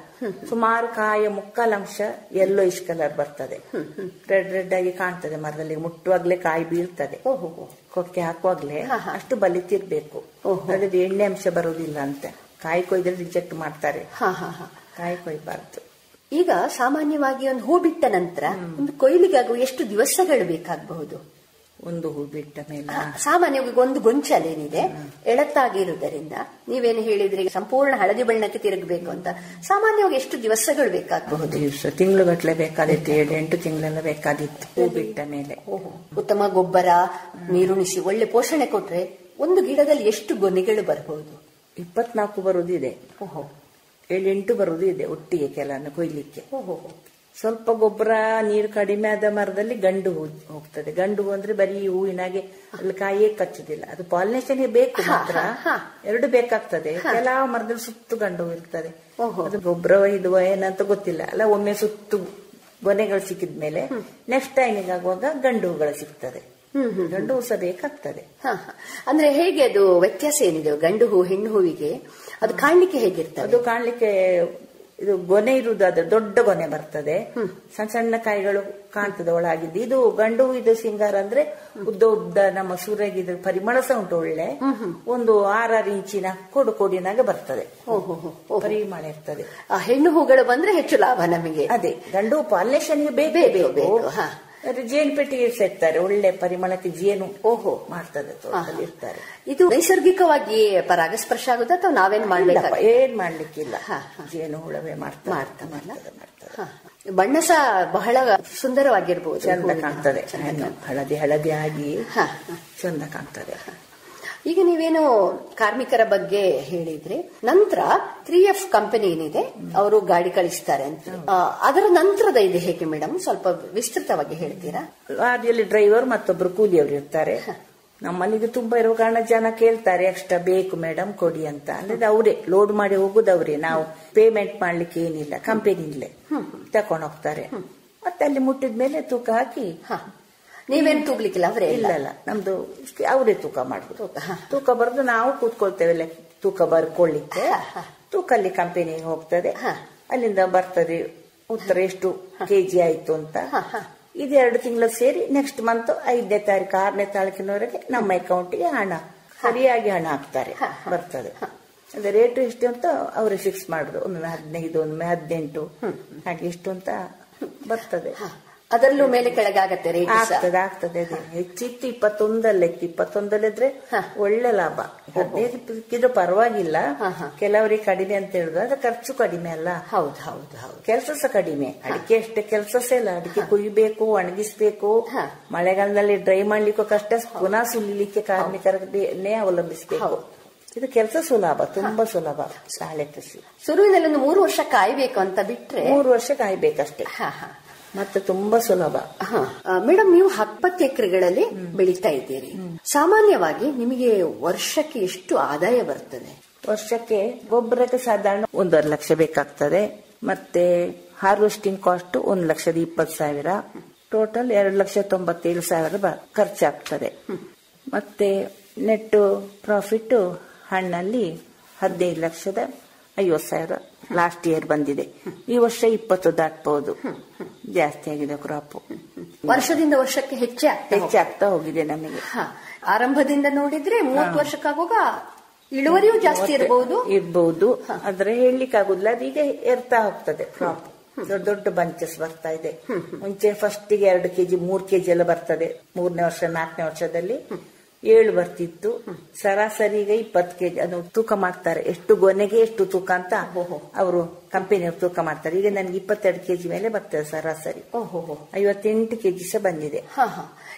ಸುಮಾರು ಕಾಯ 3/4 ಅಂಶ ಎಲ್ಲೋ ಇಶ್ ಕಲರ್ ಬರ್ತದೆ. ರೆಡ್ ಆಗಿ ಕಾಣ್ತದೆ ಮರದಲ್ಲಿ. ಮುಟ್ಟುವಾಗ್ಲೇ ಕಾಯಿ ಬೀಳ್ತದೆ, ಕೊಕ್ಕೆ ಹಾಕುವಾಗ್ಲೇ ಅಷ್ಟು ಬಲಿತಿರ್ಬೇಕು. ಅದ್ರದ್ದು ಎಣ್ಣೆ ಅಂಶ ಬರುವುದಿಲ್ಲ ಅಂತ. ಕಾಯಿ ಕೊಯ್ದ್ರೆ ರಿಜೆಕ್ಟ್ ಮಾಡ್ತಾರೆ, ಕಾಯಿ ಕೊಯ್ಬಾರ್ದು. ಈಗ ಸಾಮಾನ್ಯವಾಗಿ ಒಂದು ಹೂ ಬಿಟ್ಟ ನಂತರ ಒಂದು ಕೊಯ್ಲಿಗಾಗುವ ಎಷ್ಟು ದಿವಸಗಳು ಬೇಕಾಗಬಹುದು? ಒಂದು ಹೂ ಬಿಟ್ಟ ಮೇಲೆ ಸಾಮಾನ್ಯವಾಗಿ ಒಂದು ಗೊಂಚಲೇನಿದೆ ಎಳತ್ತಾಗಿರುವುದರಿಂದ ನೀವೇನು ಹೇಳಿದ್ರೆ ಸಂಪೂರ್ಣ ಹಳದಿ ಬಣ್ಣಕ್ಕೆ ತಿರುಗಬೇಕು ಅಂತ, ಸಾಮಾನ್ಯವಾಗಿ ಎಷ್ಟು ದಿವಸಗಳು ಬೇಕಾಗಬಹುದು? ತಿಂಗಳುಗಟ್ಟಲೆ ಬೇಕಾದಿತ್ತು, 7-8 ತಿಂಗಳೆಲ್ಲ ಬೇಕಾದಿತ್ತು ಹೂ ಬಿಟ್ಟ ಮೇಲೆ. ಉತ್ತಮ ಗೊಬ್ಬರ ನೀರುಣಿಸಿ ಒಳ್ಳೆ ಪೋಷಣೆ ಕೊಟ್ರೆ ಒಂದು ಗಿಡದಲ್ಲಿ ಎಷ್ಟು ಗೊನೆಗಳು ಬರಬಹುದು? 24 ಬರುವುದಿದೆ, 7-8 ಬರುವುದು ಇದೆ ಒಟ್ಟಿಗೆ ಕೆಲವನ್ನು ಕೊಯ್ಲಿಕ್ಕೆ. ಸ್ವಲ್ಪ ಗೊಬ್ಬರ ನೀರು ಕಡಿಮೆ ಆದ ಮರದಲ್ಲಿ ಗಂಡು ಹೂ ಹೋಗ್ತದೆ. ಗಂಡು ಹೂ ಅಂದ್ರೆ ಬರೀ ಹೂವಿನಾಗೆ ಅಲ್ಲಿ ಕಾಯಿಯೇ ಕಚ್ಚುದಿಲ್ಲ, ಅದು ಪಾಲಿನೇಷನ್ಗೆ ಬೇಕು ಮಾತ್ರ. 2 ಬೇಕಾಗ್ತದೆ. ಕೆಲವು ಮರದಲ್ಲಿ ಸುತ್ತು ಗಂಡು ಹೂ ಇರ್ತದೆ. ಅದು ಗೊಬ್ಬರ ಇದುವ ಏನಂತ ಗೊತ್ತಿಲ್ಲ ಅಲ್ಲ. ಒಮ್ಮೆ ಸುತ್ತು ಗೊನೆಗಳು ಸಿಕ್ಕಿದ್ಮೇಲೆ ನೆಕ್ಸ್ಟ್ ಟೈಮಿಗೆ ಆಗುವಾಗ ಗಂಡು ಹೂಗಳು ಸಿಗ್ತದೆ. ಗಂಡು ಹೂ ಸಹ ಬೇಕಾಗ್ತದೆ. ಅಂದ್ರೆ ಹೇಗೆ ಅದು ವ್ಯತ್ಯಾಸ ಏನಿದೆ ಗಂಡು ಹೂ ಹೆಣ್ಣು ಹೂವಿಗೆ? ಅದು ಕಾಣ್ಲಿಕ್ಕೆ ಹೇಗಿರ್ತದೆ? ಅದು ಕಾಣ್ಲಿಕ್ಕೆ ಇದು ಗೊನೆ ಇರುವುದು, ಅದು ದೊಡ್ಡ ಗೊನೆ ಬರ್ತದೆ, ಸಣ್ಣ ಸಣ್ಣ ಕಾಯಿಗಳು ಕಾಣ್ತದೆ ಒಳಗಿದ್ದು. ಇದು ಗಂಡು ಇದು ಸಿಂಗಾರ ಅಂದ್ರೆ ಉದ್ದ ಉದ್ದ ನಮ್ಮ ಸೂರ್ಯಗಿದ ಪರಿಮಳ ಸಹ ಉಂಟು ಒಳ್ಳೆ. ಒಂದು 6 ಇಂಚಿನ ಕೊಡಿನಾಗ ಬರ್ತದೆ, ಪರಿಮಳ ಇರ್ತದೆ. ಆ ಹೆಣ್ಣು ಹೂಗಳು ಬಂದ್ರೆ ಹೆಚ್ಚು ಲಾಭ ನಮಗೆ. ಅದೇ ಗಂಡು ಪಾಲಿನೇಷನ್ಗೆ ಬೇಕೇ ಬೇಕು. ಜೇನು ಪೆಟ್ಟಿಗೆ ಸೇರ್ತಾರೆ, ಒಳ್ಳೆ ಪರಿಮಳಕ್ಕೆ ಜೇನು ಮಾಡ್ತದೆ, ಇರ್ತಾರೆ. ಇದು ನೈಸರ್ಗಿಕವಾಗಿ ಪರಾಗಸ್ಪರ್ಶ ಆಗುತ್ತೆ ಅಥವಾ ನಾವೇನ್ ಮಾಡ್ಬೇಕು? ಏನ್ ಮಾಡ್ಲಿಕ್ಕಿಲ್ಲ, ಜೇನು ಹುಳವೇ ಮಾಡ್ತದೆ. ಬಣ್ಣ ಸಹ ಬಹಳ ಸುಂದರವಾಗಿರ್ಬೋದು, ಚಂದ ಕಾಣ್ತದೆ. ಹಳದಿ ಆಗಿ ಚಂದ ಕಾಣ್ತದೆ. ಈಗ ನೀವೇನು ಕಾರ್ಮಿಕರ ಬಗ್ಗೆ ಹೇಳಿದ್ರೆ, ನಂತರ 3F ಕಂಪನಿ ಏನಿದೆ ಅವರು ಗಾಡಿ ಕಳಿಸ್ತಾರೆ ಅಂತ, ಅದರ ನಂತರದ ಇದೆ ಹೇಗೆ ಮೇಡಮ್? ಸ್ವಲ್ಪ ವಿಸ್ತೃತವಾಗಿ ಹೇಳ್ತೀರಾ? ಲಾರಿಯಲ್ಲಿ ಡ್ರೈವರ್ ಮತ್ತೊಬ್ರು ಕೂಲಿಯವರು ಇರ್ತಾರೆ. ನಮ್ಮಲ್ಲಿಗೆ ತುಂಬಾ ಇರುವ ಕಾರಣ ಜನ ಕೇಳ್ತಾರೆ, ಎಕ್ಸ್ಟ್ರಾ ಬೇಕು ಮೇಡಮ್ ಕೊಡಿ ಅಂತ. ಅಂದ್ರೆ ಅವರೇ ಲೋಡ್ ಮಾಡಿ ಹೋಗುದವ್ರೆ, ನಾವು ಪೇಮೆಂಟ್ ಮಾಡ್ಲಿಕ್ಕೆ ಏನಿಲ್ಲ, ಕಂಪನಿಲೇ ತಕೊಂಡು ಹೋಗ್ತಾರೆ. ಮತ್ತೆ ಅಲ್ಲಿ ಮುಟ್ಟಿದ್ಮೇಲೆ ತೂಕ ಹಾಕಿ. ನೀವೇನು ತೂಗ್ಲಿಕ್ಕಿಲ್ಲ? ಅವರೇ ಇಲ್ಲ, ನಮ್ದು ಅವರೇ ತೂಕ ಮಾಡುದು. ತೂಕ ಬರೆದು ನಾವು ಕೂತ್ಕೊಳ್ತೇವೆ ತೂಕ ಬರ್ಕೊಳ್ಳಿಕ್ಕೆ. ತೂಕ ಅಲ್ಲಿ ಕಂಪನಿಗೆ ಹೋಗ್ತದೆ, ಅಲ್ಲಿಂದ ಬರ್ತದೆ ಉತ್ತರ ಎಷ್ಟು ಕೆಜಿ ಆಯ್ತು ಅಂತ. ಇದು 2 ತಿಂಗಳು ಸೇರಿ ನೆಕ್ಸ್ಟ್ ಮಂತ್ 5ನೇ ತಾರೀಕು 6ನೇ ತಾರೀಕಿನವರೆಗೆ ನಮ್ಮ ಅಕೌಂಟ್ಗೆ ಹಣ ಸರಿಯಾಗಿ ಹಣ ಹಾಕ್ತಾರೆ, ಬರ್ತದೆ. ಅಂದ್ರೆ ರೇಟ್ ಎಷ್ಟು ಅಂತ ಅವರೇ ಫಿಕ್ಸ್ ಮಾಡುದು. ಒಮ್ಮೆ 15, ಒಮ್ಮೆ 18, ಹಾಗೆ ಎಷ್ಟು ಅಂತ ಬರ್ತದೆ. ಅದರಲ್ಲೂ ಮೇಲೆ ಕೆಳಗೆ ಆಗತ್ತೆ ರೇಟ್? ಆಗ್ತದೆ ಹೆಚ್ಚಿತ್ತು 21 ಒಳ್ಳೆ ಲಾಭ. 15 ಪರವಾಗಿಲ್ಲ, ಕೆಲವರಿಗೆ ಕಡಿಮೆ ಅಂತ ಹೇಳಿದ್ರು. ಅದು ಖರ್ಚು ಕಡಿಮೆ ಅಲ್ಲ. ಹೌದು. ಕೆಲಸ ಸಹ ಕಡಿಮೆ. ಅಡಿಕೆ ಅಷ್ಟೇ ಕೆಲಸ ಇಲ್ಲ. ಅಡಿಕೆ ಕುಯ್ಬೇಕು, ಒಣಗಿಸ್ಬೇಕು, ಮಳೆಗಾಲದಲ್ಲಿ ಡ್ರೈ ಮಾಡ್ಲಿಕ್ಕೂ ಕಷ್ಟ, ಪುನಃ ಸುಲಿಲಿಕ್ಕೆ ಕಾರ್ಮಿಕರನ್ನೇ ಅವಲಂಬಿಸಬೇಕು. ಇದು ಕೆಲಸ ಸುಲಭ, ತುಂಬಾ ಸುಲಭ ತಾಳೆ ಕೃಷಿ. ಶುರುವಿನಲ್ಲಿ ಒಂದು 3 ವರ್ಷ ಕಾಯ್ಬೇಕು ಅಂತ ಬಿಟ್ರೆ 3 ವರ್ಷ ಕಾಯ್ಬೇಕಷ್ಟೇ, ಮತ್ತೆ ತುಂಬಾ ಸುಲಭ. ಮೇಡಮ್, ನೀವು 20 ಎಕರೆಗಳಲ್ಲಿ ಬೆಳೀತಾ ಇದ್ದೀರಿ. ಸಾಮಾನ್ಯವಾಗಿ ನಿಮಗೆ ವರ್ಷಕ್ಕೆ ಎಷ್ಟು ಆದಾಯ ಬರ್ತದೆ? ವರ್ಷಕ್ಕೆ ಗೊಬ್ಬರಕ್ಕೆ ಸಾಧಾರಣ 1.5 ಲಕ್ಷ ಬೇಕಾಗ್ತದೆ. ಮತ್ತೆ ಹಾರ್ವೆಸ್ಟಿಂಗ್ ಕಾಸ್ಟ್ 1,20,000, ಟೋಟಲ್ 2,97,000 ಖರ್ಚಾಗ್ತದೆ. ಮತ್ತೆ ನೆಟ್ ಪ್ರಾಫಿಟ್ ಹಣ್ಣಲ್ಲಿ 15,50,000 ಲಾಸ್ಟ್ ಇಯರ್ ಬಂದಿದೆ. ಈ ವರ್ಷ 20 ದಾಟಬಹುದು. ಜಾಸ್ತಿ ಆಗಿದೆ ಕ್ರಾಪ್. ವರ್ಷದಿಂದ ವರ್ಷಕ್ಕೆ ಹೆಚ್ಚಾಗ್ತಾ ಹೋಗಿದೆ ನಮಗೆ. ಆರಂಭದಿಂದ ನೋಡಿದ್ರೆ 30 ವರ್ಷಕ್ಕಾಗುವಾಗ ಇಳುವರಿಯೂ ಜಾಸ್ತಿ ಇರಬಹುದು. ಆದ್ರೆ ಹೇಳಲಿಕ್ಕೆ ಆಗುದಿಲ್ಲ. ಅದೀಗ ಏರ್ತಾ ಹೋಗ್ತದೆ ಕ್ರಾಪ್. ದೊಡ್ಡ ಬಂಚಸ್ ಬರ್ತಾ ಇದೆ. ಮುಂಚೆ ಫಸ್ಟಿಗೆ 2 kg 3 kg ಎಲ್ಲ ಬರ್ತದೆ. 3ನೇ ವರ್ಷ 4ನೇ ವರ್ಷದಲ್ಲಿ 7 ಬರ್ತಿತ್ತು. ಸರಾಸರಿ ಈಗ 20 kg. ಅದು ತೂಕ ಮಾಡ್ತಾರೆ, ಎಷ್ಟು ಗೊನೆಗೆ ಎಷ್ಟು ತೂಕ ಅಂತ ಅವರು ಕಂಪನಿಯವರು ತೂಕ ಮಾಡ್ತಾರೆ. ಈಗ ನನಗೆ 22 kg ಮೇಲೆ ಬರ್ತದೆ ಸರಾಸರಿ. 58 kg ಸಹ ಬಂದಿದೆ.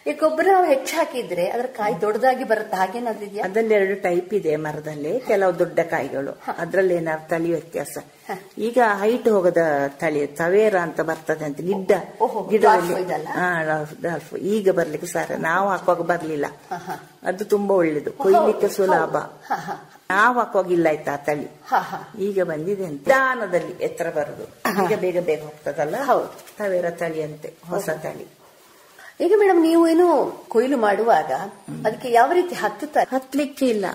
ಈ ಗೊಬ್ಬರ ಹೆಚ್ಚು ಹಾಕಿದ್ರೆ ಅದ್ರ ಕಾಯಿ ದೊಡ್ಡದಾಗಿ ಬರುತ್ತೆ, ಹಾಗೇನಾದ್ರೂ ಇದೆಯಾ? ಅದ್ರಲ್ಲಿ 2 ಟೈಪ್ ಇದೆ ಮರದಲ್ಲಿ. ಕೆಲವು ದೊಡ್ಡ ಕಾಯಿಗಳು, ಅದ್ರಲ್ಲಿ ಏನಾದ್ರು ತಳಿ ವ್ಯತ್ಯಾಸ. ಈಗ ಹೈಟ್ ಹೋಗದ ತಳಿ ತವೇರ ಅಂತ ಬರ್ತದೆ ಅಂತ ಗಿಡದಲ್ಲಿ. ಈಗ ಬರ್ಲಿಕ್ಕೆ ಸಾರ ನಾವು ಹಾಕುವಾಗ ಬರ್ಲಿಲ್ಲ. ಅದು ತುಂಬಾ ಒಳ್ಳೇದು, ಕೊಯ್ಲಿಕ್ಕೆ ಸುಲಭ. ನಾವು ಹಾಕುವಾಗಿಲ್ಲ ಆಯ್ತಾ ಆ ತಳಿ. ಈಗ ಬಂದಿದೆ ಅಂತ ನಿಧಾನದಲ್ಲಿ ಎತ್ತರ ಬರುದು. ಈಗ ಬೇಗ ಹೋಗ್ತದಲ್ಲ. ತವೇರ ತಳಿ ಅಂತೆ, ಹೊಸ ತಳಿ. ಈಗ ಮೇಡಮ್, ನೀವು ಏನು ಕೊಯ್ಲು ಮಾಡುವಾಗ ಅದಕ್ಕೆ ಯಾವ ರೀತಿ ಹತ್ಲಿಕ್ಕೆ ಇಲ್ಲ,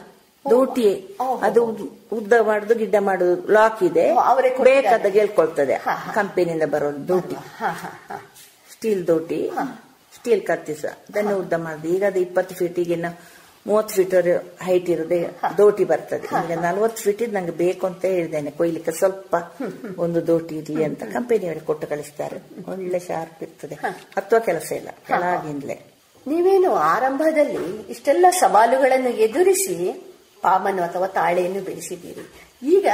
ದೋಟಿಯೇ. ಅದು ಉದ್ದ ಮಾಡುದು, ಗಿಡ್ಡ ಮಾಡುದು, ಲಾಕ್ ಇದೆ. ಬೇಕಾದ ಗೆಲ್ಕೊಳ್ತದೆ. ಕಂಪನಿಯಿಂದ ಬರೋದು ದೋಟಿ, ಸ್ಟೀಲ್ ದೋಟಿ, ಸ್ಟೀಲ್ ಕತ್ತಿಸ, ಅದನ್ನೇ ಉದ್ದ ಮಾಡುದು. ಈಗ ಅದು 20 ಫೀಟಿಗೆ 30 ಫೀಟ್ ಹೈಟ್ ಇರೋದೇ ದೋಟಿ ಬರ್ತದೆ. ಈಗ 40 ಫೀಟ್ ನಂಗೆ ಬೇಕು ಅಂತ ಹೇಳಿದ್ದೇನೆ ಕೊಯ್ಲಿಕ್ಕೆ. ಸ್ವಲ್ಪ ಒಂದು ದೋಟಿ ಇರ್ಲಿ ಅಂತ ಕಂಪನಿಯವರು ಕೊಟ್ಟು ಕಳಿಸ್ತಾರೆ. ಒಳ್ಳೆ ಶಾರ್ಪ್ ಇರ್ತದೆ, ಹತ್ತುವ ಕೆಲಸ ಇಲ್ಲ ಕೆಳಗಿಂದಲೇ. ನೀವೇನು ಆರಂಭದಲ್ಲಿ ಇಷ್ಟೆಲ್ಲ ಸವಾಲುಗಳನ್ನು ಎದುರಿಸಿ ಪಾಮನ್ನು ಅಥವಾ ತಾಳೆಯನ್ನು ಬೆಳೆಸಿದ್ದೀರಿ. ಈಗ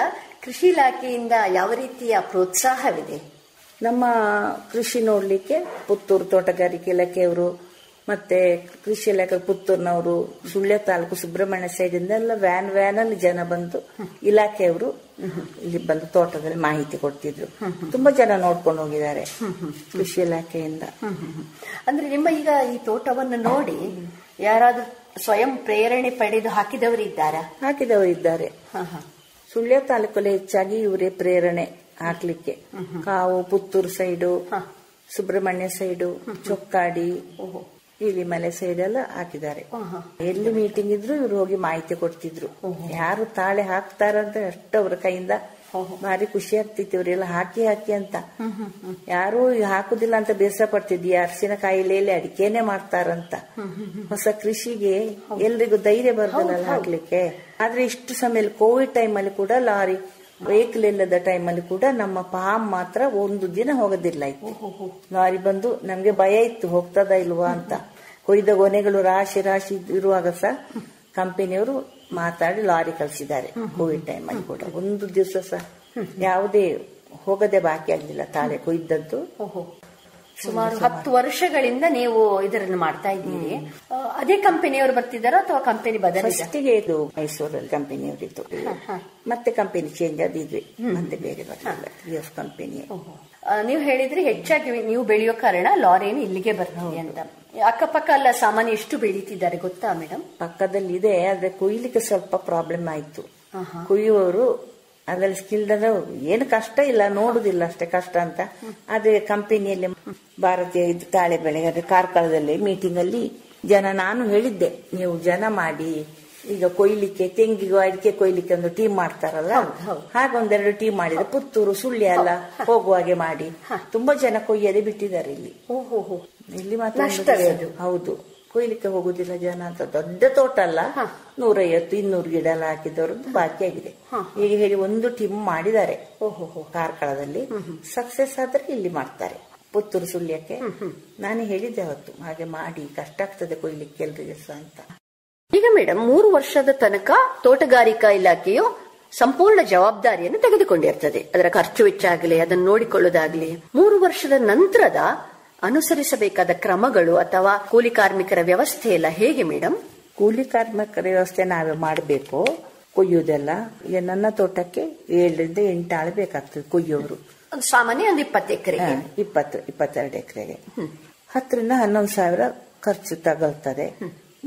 ಕೃಷಿ ಇಲಾಖೆಯಿಂದ ಯಾವ ರೀತಿಯ ಪ್ರೋತ್ಸಾಹವಿದೆ? ನಮ್ಮ ಕೃಷಿ ನೋಡ್ಲಿಕ್ಕೆ ಪುತ್ತೂರು ತೋಟಗಾರಿಕೆ ಇಲಾಖೆಯವರು, ಮತ್ತೆ ಕೃಷಿ ಇಲಾಖೆ ಪುತ್ತೂರಿನವರು, ಸುಳ್ಯ ತಾಲೂಕು ಸುಬ್ರಹ್ಮಣ್ಯ ಸೈಡ್ ಇಂದ ಎಲ್ಲ ವ್ಯಾನ್ ಅಲ್ಲಿ ಜನ ಬಂದು ಇಲಾಖೆಯವರು ಇಲ್ಲಿ ಬಂದು ತೋಟದಲ್ಲಿ ಮಾಹಿತಿ ಕೊಡ್ತಿದ್ರು. ತುಂಬಾ ಜನ ನೋಡ್ಕೊಂಡು ಹೋಗಿದ್ದಾರೆ ಕೃಷಿ ಇಲಾಖೆಯಿಂದ. ಅಂದ್ರೆ ನಿಮ್ಮ ಈಗ ಈ ತೋಟವನ್ನು ನೋಡಿ ಯಾರಾದ್ರೂ ಸ್ವಯಂ ಪ್ರೇರಣೆ ಪಡೆದು ಹಾಕಿದವರಿದ್ದಾರೆ. ಸುಳ್ಯ ತಾಲೂಕಲ್ಲಿ ಹೆಚ್ಚಾಗಿ ಇವರೇ ಪ್ರೇರಣೆ ಹಾಕ್ಲಿಕ್ಕೆ. Kavu, Puttur side, Subrahmanya side, Chokkadi, Ilimale side ಎಲ್ಲ ಹಾಕಿದ್ದಾರೆ. ಎಲ್ಲಿ ಮೀಟಿಂಗ್ ಇದ್ರು ಇವ್ರು ಹೋಗಿ ಮಾಹಿತಿ ಕೊಡ್ತಿದ್ರು. ಯಾರು ತಾಳೆ ಹಾಕ್ತಾರಂತ ಅಷ್ಟು ಅವ್ರ ಕೈಯಿಂದ ಭಾರಿ ಖುಷಿ ಆಗ್ತಿತ್ತು. ಇವರೆಲ್ಲ ಹಾಕಿ ಅಂತ. ಯಾರು ಹಾಕುದಿಲ್ಲ ಅಂತ ಬೇಸರ ಪಡ್ತಿದ್ವಿ. ಅರಸಿನ ಕಾಯಿಲೆಯಲ್ಲಿ ಅಡಿಕೆನೆ ಮಾಡ್ತಾರಂತ. ಹೊಸ ಕೃಷಿಗೆ ಎಲ್ರಿಗೂ ಧೈರ್ಯ ಬರ್ತದಲ್ಲ ಹಾಕ್ಲಿಕ್ಕೆ. ಆದ್ರೆ ಇಷ್ಟು ಸಮಯ ಕೋವಿಡ್ ಟೈಮಲ್ಲಿ ಕೂಡ ಲಾರಿ ವೆಹಿಕಲ್ ಇಲ್ಲದ ಟೈಮಲ್ಲಿ ಕೂಡ ನಮ್ಮ ಪಾಮ್ ಮಾತ್ರ ಒಂದು ದಿನ ಹೋಗೋದಿಲ್ಲ ಇತ್ತು. ಲಾರಿ ಬಂದು ನಮ್ಗೆ ಭಯ ಇತ್ತು, ಹೋಗ್ತದ ಇಲ್ವಾ ಅಂತ. ಕೊಯ್ದ ಗೊನೆಗಳು ರಾಶಿ ಇರುವಾಗ ಸಹ ಕಂಪನಿಯವರು ಮಾತಾಡಿ ಲಾರಿ ಕಳಿಸಿದ್ದಾರೆ. ಕೋವಿಡ್ ಟೈಮಲ್ಲಿ ಕೂಡ ಒಂದು ದಿವಸ ಸಹ ಯಾವುದೇ ಹೋಗದೆ ಬಾಕಿ ಆಗಲಿಲ್ಲ ತಾಳೆ ಕೊಯ್ದದ್ದು. ಸುಮಾರು 10 ವರ್ಷಗಳಿಂದ ನೀವು ಇದನ್ನು ಮಾಡ್ತಾ ಇದ್ದೀರಿ. ಅದೇ ಕಂಪನಿಯವರು ಬರ್ತಿದ್ದಾರೋ ಅಥವಾ ಕಂಪನಿ ಫಸ್ಟಿಗೆ ಇದು ಮೈಸೂರಲ್ಲಿ ಕಂಪನಿಯವರಿತ್ತು, ಮತ್ತೆ ಕಂಪನಿ ಚೇಂಜ್ ಆದಿದ್ವಿ, ಮತ್ತೆ ಬೇರೆ ಬರಲಿಲ್ಲ ಕಂಪನಿ. ನೀವು ಹೇಳಿದ್ರೆ ಹೆಚ್ಚಾಗಿ ನೀವು ಬೆಳೆಯೋ ಕಾರಣ ಲಾರಿಯನ್ನು ಇಲ್ಲಿಗೆ ಬರ್ತೀವಿ ಅಂತ. ಅಕ್ಕಪಕ್ಕ ಅಲ್ಲ ಸಾಮಾನ್ಯ ಎಷ್ಟು ಬೆಳೀತಿದ್ದಾರೆ ಗೊತ್ತಾ ಮೇಡಮ್? ಪಕ್ಕದಲ್ಲಿ ಇದೆ, ಆದ್ರೆ ಕೊಯ್ಲಿಕ್ಕೆ ಸ್ವಲ್ಪ ಪ್ರಾಬ್ಲಮ್ ಆಯ್ತು. ಕೊಯ್ಯುವವರು ಅದ್ರಲ್ಲಿ ಸ್ಕಿಲ್ಡ್ ಅಂದ್ರೆ ಏನು ಕಷ್ಟ ಇಲ್ಲ, ನೋಡುದಿಲ್ಲ ಅಷ್ಟೇ ಕಷ್ಟ ಅಂತ. ಆದ್ರೆ ಕಂಪನಿಯಲ್ಲಿ ಭಾರತೀಯ ತಾಳೆ ಬೆಳೆ ಕಾರ್ಕಳದಲ್ಲಿ ಮೀಟಿಂಗ್ ಅಲ್ಲಿ ನಾನು ಹೇಳಿದ್ದೆ, ನೀವು ಜನ ಮಾಡಿ ಈಗ ಕೊಯ್ಲಿಕ್ಕೆ ತೆಂಗಿಗೂ ಅಡಿಕೆ ಕೊಯ್ಲಿಕ್ಕೆ ಒಂದು ಟೀಮ್ ಮಾಡ್ತಾರಲ್ಲ, ಹಾಗೊಂದೆರಡು ಟೀಮ್ ಮಾಡಿದ್ರೆ ಪುತ್ತೂರು ಸುಳ್ಯ ಎಲ್ಲ ಹೋಗುವಾಗೆ ಮಾಡಿ ತುಂಬಾ ಜನ ಕೊಯ್ಯದೆ ಬಿಟ್ಟಿದ್ದಾರೆ ಇಲ್ಲಿ. ಇಲ್ಲಿ ಮಾತ್ರ ಹೌದು, ಕೊಯ್ಲಿಕ್ಕೆ ಹೋಗುದಿಲ್ಲ ಜನ ಅಂತ. ದೊಡ್ಡ ತೋಟ ಅಲ್ಲ, 150-200 ಗಿಡ ಎಲ್ಲ ಹಾಕಿದವರು ಬಾಕಿ ಆಗಿದೆ. ಈಗ ಹೇಳಿ ಒಂದು ಟೀಮ್ ಮಾಡಿದ್ದಾರೆ ಕಾರ್ಕಳದಲ್ಲಿ. ಸಕ್ಸಸ್ ಆದ್ರೆ ಇಲ್ಲಿ ಮಾಡ್ತಾರೆ. ಪುತ್ತೂರು ಸುಳ್ಯಕ್ಕೆ. ನಾನು ಹೇಳಿದ್ದೆ ಅವತ್ತು ಹಾಗೆ ಮಾಡಿ, ಕಷ್ಟ ಆಗ್ತದೆ ಕೊಯ್ಲಿಕ್ಕೆ ಎಲ್ರಿಗೆ ಸಹ ಅಂತ. ಈಗ ಮೇಡಮ್ 3 ವರ್ಷದ ತನಕ ತೋಟಗಾರಿಕಾ ಇಲಾಖೆಯು ಸಂಪೂರ್ಣ ಜವಾಬ್ದಾರಿಯನ್ನು ತೆಗೆದುಕೊಂಡಿರ್ತದೆ. ಅದರ ಖರ್ಚು ವೆಚ್ಚ ಆಗಲಿ, ಅದನ್ನು ನೋಡಿಕೊಳ್ಳುವುದಾಗ್ಲಿ. 3 ವರ್ಷದ ನಂತರದ ಅನುಸರಿಸಬೇಕಾದ ಕ್ರಮಗಳು ಅಥವಾ ಕೂಲಿ ಕಾರ್ಮಿಕರ ವ್ಯವಸ್ಥೆ ಎಲ್ಲ ಹೇಗೆ ಮೇಡಮ್? ಕೂಲಿ ಕಾರ್ಮಿಕರ ವ್ಯವಸ್ಥೆ ನಾವೇ ಮಾಡಬೇಕು. ಕೊಯ್ಯುವುದೆಲ್ಲ ಈಗ ನನ್ನ ತೋಟಕ್ಕೆ 7 ರಿಂದ 8 ಆಳು ಬೇಕಾಗ್ತದೆ ಕೊಯ್ಯೋರು. ಸಾಮಾನ್ಯ ಒಂದು 20 ಎಕರೆಗೆ 22 ಎಕರೆಗೆ 10 ರಿಂದ 11 ಸಾವಿರ ಖರ್ಚು ತಗೊಳ್ತದೆ.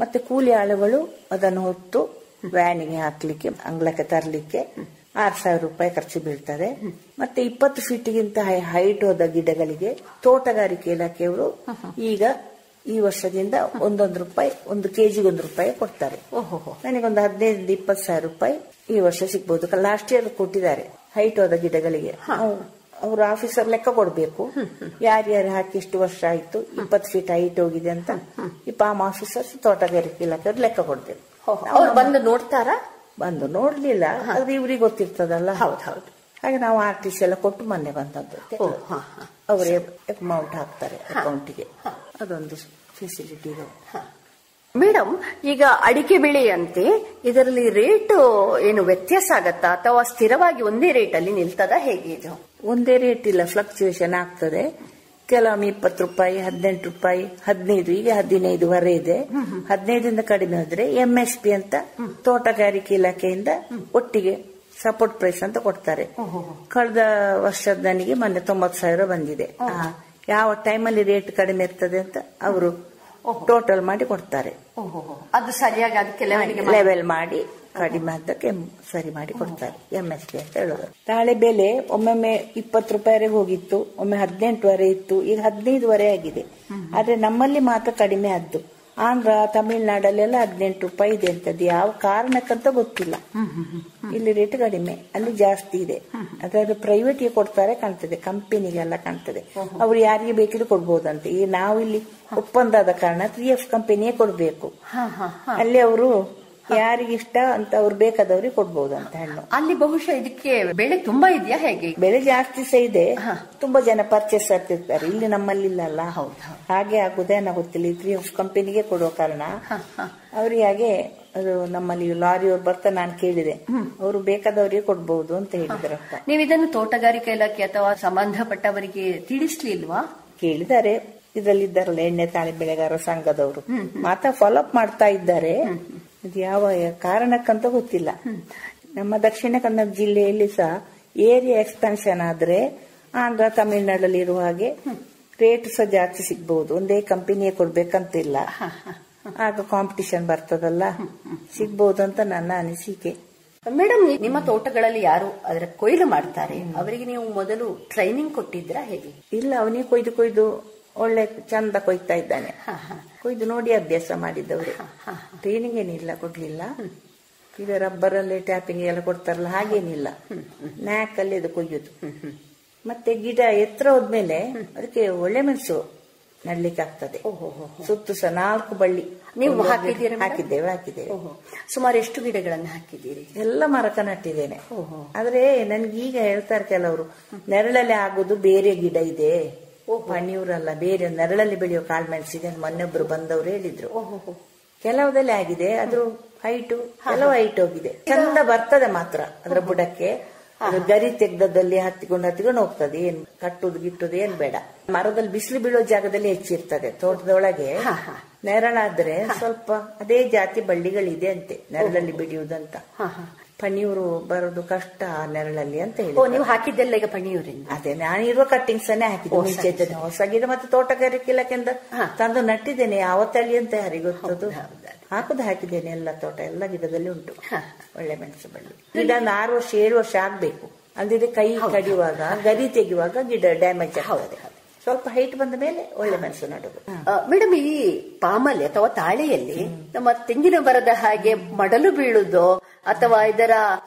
ಮತ್ತೆ ಕೂಲಿ ಆಳುಗಳು ಅದನ್ನು ಹೊತ್ತು ವ್ಯಾನಿಗೆ ಹಾಕ್ಲಿಕ್ಕೆ, ಅಂಗಳಕ್ಕೆ ತರಲಿಕ್ಕೆ 6,000 ರೂಪಾಯಿ ಖರ್ಚು ಬೀಳ್ತದೆ. ಮತ್ತೆ 20 ಫೀಟ್ಗಿಂತ ಹೈಟ್ ಹೋದ ಗಿಡಗಳಿಗೆ ತೋಟಗಾರಿಕೆ ಇಲಾಖೆಯವರು ಈಗ ಈ ವರ್ಷದಿಂದ 1 ರೂಪಾಯಿ, 1 ಕೆಜಿಗೆ 1 ರೂಪಾಯಿ ಕೊಡ್ತಾರೆ. ನನಗೊಂದು 15-20 ಸಾವಿರ ರೂಪಾಯಿ ಈ ವರ್ಷ ಸಿಗ್ಬಹುದು. ಲಾಸ್ಟ್ ಇಯರ್ ಕೊಟ್ಟಿದ್ದಾರೆ ಹೈಟ್ ಹೋದ ಗಿಡಗಳಿಗೆ. ಅವ್ರ ಆಫೀಸರ್ ಲೆಕ್ಕ ಕೊಡ್ಬೇಕು, ಯಾರ್ಯಾರು ಹಾಕಿ ಎಷ್ಟು ವರ್ಷ ಆಯ್ತು, 20 ಫೀಟ್ ಹೈಟ್ ಹೋಗಿದೆ ಅಂತ. ಈ ಪಾಮ್ ಆಫೀಸರ್ಸ್ ತೋಟಗಾರಿಕೆ ಇಲಾಖೆಯವ್ರು ಲೆಕ್ಕ ಕೊಡ್ಬೇಕು. ಅವ್ರು ಬಂದು ನೋಡ್ತಾರ? ಬಂದು ನೋಡ್ಲಿಲ್ಲ, ಅದು ಇವ್ರಿಗೆ ಗೊತ್ತಿರ್ತದಲ್ಲ. ಹೌದು. ಹಾಗೆ ನಾವು ಆರ್ಟಿಸಿ ಎಲ್ಲ ಕೊಟ್ಟು ಮೊನ್ನೆ ಬಂದದ್ದು. ಅವರೇ ಅಮೌಂಟ್ ಹಾಕ್ತಾರೆ ಅಕೌಂಟಿಗೆ. ಅದೊಂದು ಫೆಸಿಲಿಟಿ ಇದೆ. ಮೇಡಮ್, ಈಗ ಅಡಿಕೆ ಬೆಳೆಯಂತೆ ಇದರಲ್ಲಿ ರೇಟ್ ಏನು ವ್ಯತ್ಯಾಸ ಆಗತ್ತಾ ಅಥವಾ ಸ್ಥಿರವಾಗಿ ಒಂದೇ ರೇಟ್ ಅಲ್ಲಿ ನಿಲ್ತದ, ಹೇಗೆ ಇದು? ಒಂದೇ ರೇಟ್ ಇಲ್ಲ, ಫ್ಲಕ್ಚುಯೇಷನ್ ಆಗ್ತದೆ. ಕೆಲವೊಮ್ಮೆ 20 ರೂಪಾಯಿ, 18 ರೂಪಾಯಿ, 15, ಈಗ 15ವರೆ ಇದೆ. 15ರಿಂದ ಕಡಿಮೆ ಹೋದ್ರೆ MSP ಅಂತ ತೋಟಗಾರಿಕೆ ಇಲಾಖೆಯಿಂದ ಒಟ್ಟಿಗೆ ಸಪೋರ್ಟ್ ಪ್ರೈಸ್ ಅಂತ ಕೊಡ್ತಾರೆ. ಕಳೆದ ವರ್ಷದ ನನಗೆ ಮೊನ್ನೆ 90,000 ಬಂದಿದೆ. ಯಾವ ಟೈಮಲ್ಲಿ ರೇಟ್ ಕಡಿಮೆ ಇರ್ತದೆ ಅಂತ ಅವರು ಟೋಟಲ್ ಮಾಡಿ ಕೊಡ್ತಾರೆ. ಅದು ಸರಿಯಾಗಿ ಅದಕ್ಕೆ ಲೆವೆಲ್ ಮಾಡಿ ಕಡಿಮೆ ಅದಕ್ಕೆ ಸರಿ ಮಾಡಿ ಕೊಡ್ತಾರೆ. MSP ಅಂತ ಹೇಳೋದು. ತಾಳೆ ಬೆಲೆ ಒಮ್ಮೊಮ್ಮೆ 20 ರೂಪಾಯಿವರೆಗೆ ಹೋಗಿತ್ತು, ಒಮ್ಮೆ 18ವರೆ ಇತ್ತು, ಈಗ 15ವರೆ ಆಗಿದೆ. ಆದ್ರೆ ನಮ್ಮಲ್ಲಿ ಮಾತ್ರ ಕಡಿಮೆ ಆದ್ದು. ಆಂಧ್ರ, ತಮಿಳುನಾಡಲ್ಲೆಲ್ಲ 18 ರೂಪಾಯಿ ಇದೆ ಅಂತದ್ದು. ಯಾವ ಕಾರಣಕ್ಕಂತ ಗೊತ್ತಿಲ್ಲ. ಇಲ್ಲಿ ರೇಟ್ ಕಡಿಮೆ, ಅಲ್ಲಿ ಜಾಸ್ತಿ ಇದೆ. ಅದಾದ್ರೆ ಪ್ರೈವೇಟ್ ಗೆ ಕೊಡ್ತಾರೆ ಕಾಣ್ತದೆ, ಕಂಪನಿಗೆಲ್ಲ ಕಾಣ್ತದೆ. ಅವ್ರು ಯಾರಿಗೆ ಬೇಕಿದ್ರು ಕೊಡ್ಬೋದಂತೆ. ಈಗ ನಾವು ಇಲ್ಲಿ ಒಪ್ಪಂದ ಆದ ಕಾರಣ 3F ಕಂಪನಿಯೇ ಕೊಡ್ಬೇಕು. ಅಲ್ಲಿ ಅವರು ಯಾರಿಗಿಷ್ಟ ಅಂತ ಅವ್ರು ಬೇಕಾದವ್ರಿಗೆ ಕೊಡ್ಬಹುದು ಅಂತ ಹಣ್ಣು. ಅಲ್ಲಿ ಬಹುಶಃ ಇದಕ್ಕೆ ಬೆಳೆ ತುಂಬಾ ಇದೆಯಾ, ಹೇಗೆ? ಬೆಳೆ ಜಾಸ್ತಿ ಸಹ ಇದೆ, ತುಂಬಾ ಜನ ಪರ್ಚೇಸ್ ಆಗ್ತಿರ್ತಾರೆ. ಇಲ್ಲಿ ನಮ್ಮಲ್ಲಿ ಇಲ್ಲ. ಹಾಗೆ ಆಗುದೇನೋ ಗೊತ್ತಿಲ್ಲ. 3F ಕಂಪನಿಗೆ ಕೊಡುವ ಕಾರಣ ಅವ್ರಿಗೆ ಹಾಗೆ ಅದು ನಮ್ಮಲ್ಲಿ ಲಾರಿಯವ್ರು ಬರ್ತಾ ನಾನು ಕೇಳಿದೆ, ಅವರು ಬೇಕಾದವರಿಗೆ ಕೊಡ್ಬಹುದು ಅಂತ ಹೇಳಿದ್ರಪ್ಪ. ನೀವು ಇದನ್ನು ತೋಟಗಾರಿಕೆ ಇಲಾಖೆ ಅಥವಾ ಸಂಬಂಧಪಟ್ಟವರಿಗೆ ತಿಳಿಸ್ಲಿಲ್ವಾ? ಕೇಳಿದ್ದಾರೆ, ಇದರಲ್ಲಿದ್ದಾರಲ್ಲ ಎಣ್ಣೆ ತಾಳೆ ಬೆಳೆಗಾರರ ಸಂಘದವರು ಫಾಲೋ ಅಪ್ ಮಾಡ್ತಾ ಇದ್ದಾರೆ. ಇದು ಯಾವ ಕಾರಣಕ್ಕಂತ ಗೊತ್ತಿಲ್ಲ. ನಮ್ಮ ದಕ್ಷಿಣ ಕನ್ನಡ ಜಿಲ್ಲೆಯಲ್ಲಿ ಸಹ ಏರಿಯಾ ಎಕ್ಸ್ಪಾನ್ಷನ್ ಆದ್ರೆ ಆಂಧ್ರ, ತಮಿಳುನಾಡಲ್ಲಿ ಇರುವ ಹಾಗೆ ರೇಟ್ ಸಹ ಜಾಸ್ತಿ ಸಿಗ್ಬಹುದು. ಒಂದೇ ಕಂಪನಿಯೇ ಕೊಡ್ಬೇಕಂತಿಲ್ಲ. ಆಗ ಕಾಂಪಿಟಿಷನ್ ಬರ್ತದಲ್ಲ, ಸಿಗ್ಬಹುದು ಅಂತ ನನ್ನ ಅನಿಸಿಕೆ. ಮೇಡಮ್, ನಿಮ್ಮ ತೋಟಗಳಲ್ಲಿ ಯಾರು ಅದರ ಕೊಯ್ಲು ಮಾಡ್ತಾರೆ ಅವರಿಗೆ ನೀವು ಮೊದಲು ಟ್ರೈನಿಂಗ್ ಕೊಟ್ಟಿದ್ರಾ, ಹೇಗೆ? ಇಲ್ಲ, ಅವನಿಗೆ ಕೊಯ್ದು ಒಳ್ಳೆ ಚಂದ ಕೊಯ್ತಾ ಇದ್ದಾನೆ. ಕೊಯ್ದು ನೋಡಿ ಅಭ್ಯಾಸ ಮಾಡಿದ್ದವ್ರೆ. ಟ್ರೈನಿಂಗ್ ಏನಿಲ್ಲ, ಕೊಡ್ಲಿಲ್ಲ. ಈಗ ರಬ್ಬರ್ ಅಲ್ಲಿ ಟ್ಯಾಪಿಂಗ್ ಎಲ್ಲ ಕೊಡ್ತಾರಲ್ಲ, ಹಾಗೇನಿಲ್ಲ. ನ್ಯಾಕ್ ಅಲ್ಲಿ ಅದು ಕೊಯ್ಯುದು. ಮತ್ತೆ ಗಿಡ ಎತ್ತರ ಹೋದ್ಮೇಲೆ ಅದಕ್ಕೆ ಒಳ್ಳೆ ಮೆಣಸು ನಡ್ಲಿಕ್ಕೆ ಆಗ್ತದೆ. ಸುತ್ತು ಸಹ 4 ಬಳ್ಳಿ ನೀವು ಹಾಕಿದ್ದೇವೆ. ಸುಮಾರು ಎಷ್ಟು ಗಿಡಗಳನ್ನು ಹಾಕಿದ್ದೀರಿ? ಎಲ್ಲ ಮರಕ ನಟ್ಟಿದ್ದೇನೆ. ಆದ್ರೆ ನನ್ಗೀಗ ಹೇಳ್ತಾರೆ ಕೆಲವರು, ನೆರಳಲ್ಲಿ ಆಗುದು ಬೇರೆ ಗಿಡ ಇದೆ, ಪಣಿಯೂರಲ್ಲ, ಬೇರೆ ನೆರಳಲ್ಲಿ ಬೆಳೆಯೋ ಕಾಳ್ಮೆಣಸಿದೆ. ಮೊನ್ನೆೊಬ್ರು ಬಂದವರು ಹೇಳಿದ್ರು. ಕೆಲವದಲ್ಲಿ ಆಗಿದೆ, ಅದ್ರ ಹೈಟು ಕೆಲವು ಹೈಟ್ ಹೋಗಿದೆ. ಚಂದ ಬರ್ತದೆ ಮಾತ್ರ ಅದರ ಬುಡಕ್ಕೆ. ಅದು ಗರಿ ತೆಗ್ದದಲ್ಲಿ ಹತ್ತಿಕೊಂಡು ಹೋಗ್ತದೆ. ಏನ್ ಕಟ್ಟುದು ಗಿಟ್ಟುದು ಏನ್ ಬೇಡ. ಮರದಲ್ಲಿ ಬಿಸಿಲು ಬೀಳೋ ಜಾಗದಲ್ಲಿ ಹೆಚ್ಚಿರ್ತದೆ. ತೋಟದೊಳಗೆ ನೆರಳಾದ್ರೆ ಸ್ವಲ್ಪ ಅದೇ ಜಾತಿ ಬಳ್ಳಿಗಳಿದೆ ಅಂತೆ ನೆರಳಲ್ಲಿ ಬೆಳೆಯುವುದಂತ. ಪಣಿಯೂರು ಬರೋದು ಕಷ್ಟ ನೆರಳಲ್ಲಿ ಅಂತ ಹೇಳಿ. ನೀವು ಹಾಕಿದ್ದೆಲ್ಲ ಈಗ ಪಣಿಯೂರಿಂದ? ಅದೇ ನಾನಿರುವ ಕಟ್ಟಿಂಗ್ಸ್ ಅನ್ನೇ ಹಾಕಿದ್ದೆ. ಹೊಸ ಗಿಡ ಮತ್ತೆ ತೋಟಗಾರಿಕೆ ಇಲಾಖೆಯಿಂದ ತಂದು ನಟ್ಟಿದ್ದೇನೆ. ಯಾವ ತಳಿ ಅಂತ ಯಾರಿಗೆ ಗೊತ್ತದು. ಹಾಕಿದ್ದೇನೆ. ಎಲ್ಲ ತೋಟ ಎಲ್ಲ ಗಿಡದಲ್ಲಿ ಉಂಟು ಒಳ್ಳೆ ಮೆಣಸು ಬಳ್ಳಿ. ಗಿಡ 6 ವರ್ಷ 7 ವರ್ಷ ಆಗ್ಬೇಕು. ಅಂದ್ರೆ ಕೈ ಕಡಿಯುವಾಗ ಗರಿ ತೆಗೆಯುವಾಗ ಗಿಡ ಡ್ಯಾಮೇಜ್ ಆಗ್ತದೆ. ಸ್ವಲ್ಪ ಹೈಟ್ ಬಂದ ಮೇಲೆ ಒಳ್ಳೆ ಮೆಣಸು ನಡುವುದು. ಮೇಡಮ್, ಈ ಪಾಮಲ್ಲಿ ಅಥವಾ ತಾಳೆಯಲ್ಲಿ ನಮ್ಮ ತೆಂಗಿನ ಮರದ ಹಾಗೆ ಮಡಲು ಬೀಳುದು ಅಥವಾ ಇದರ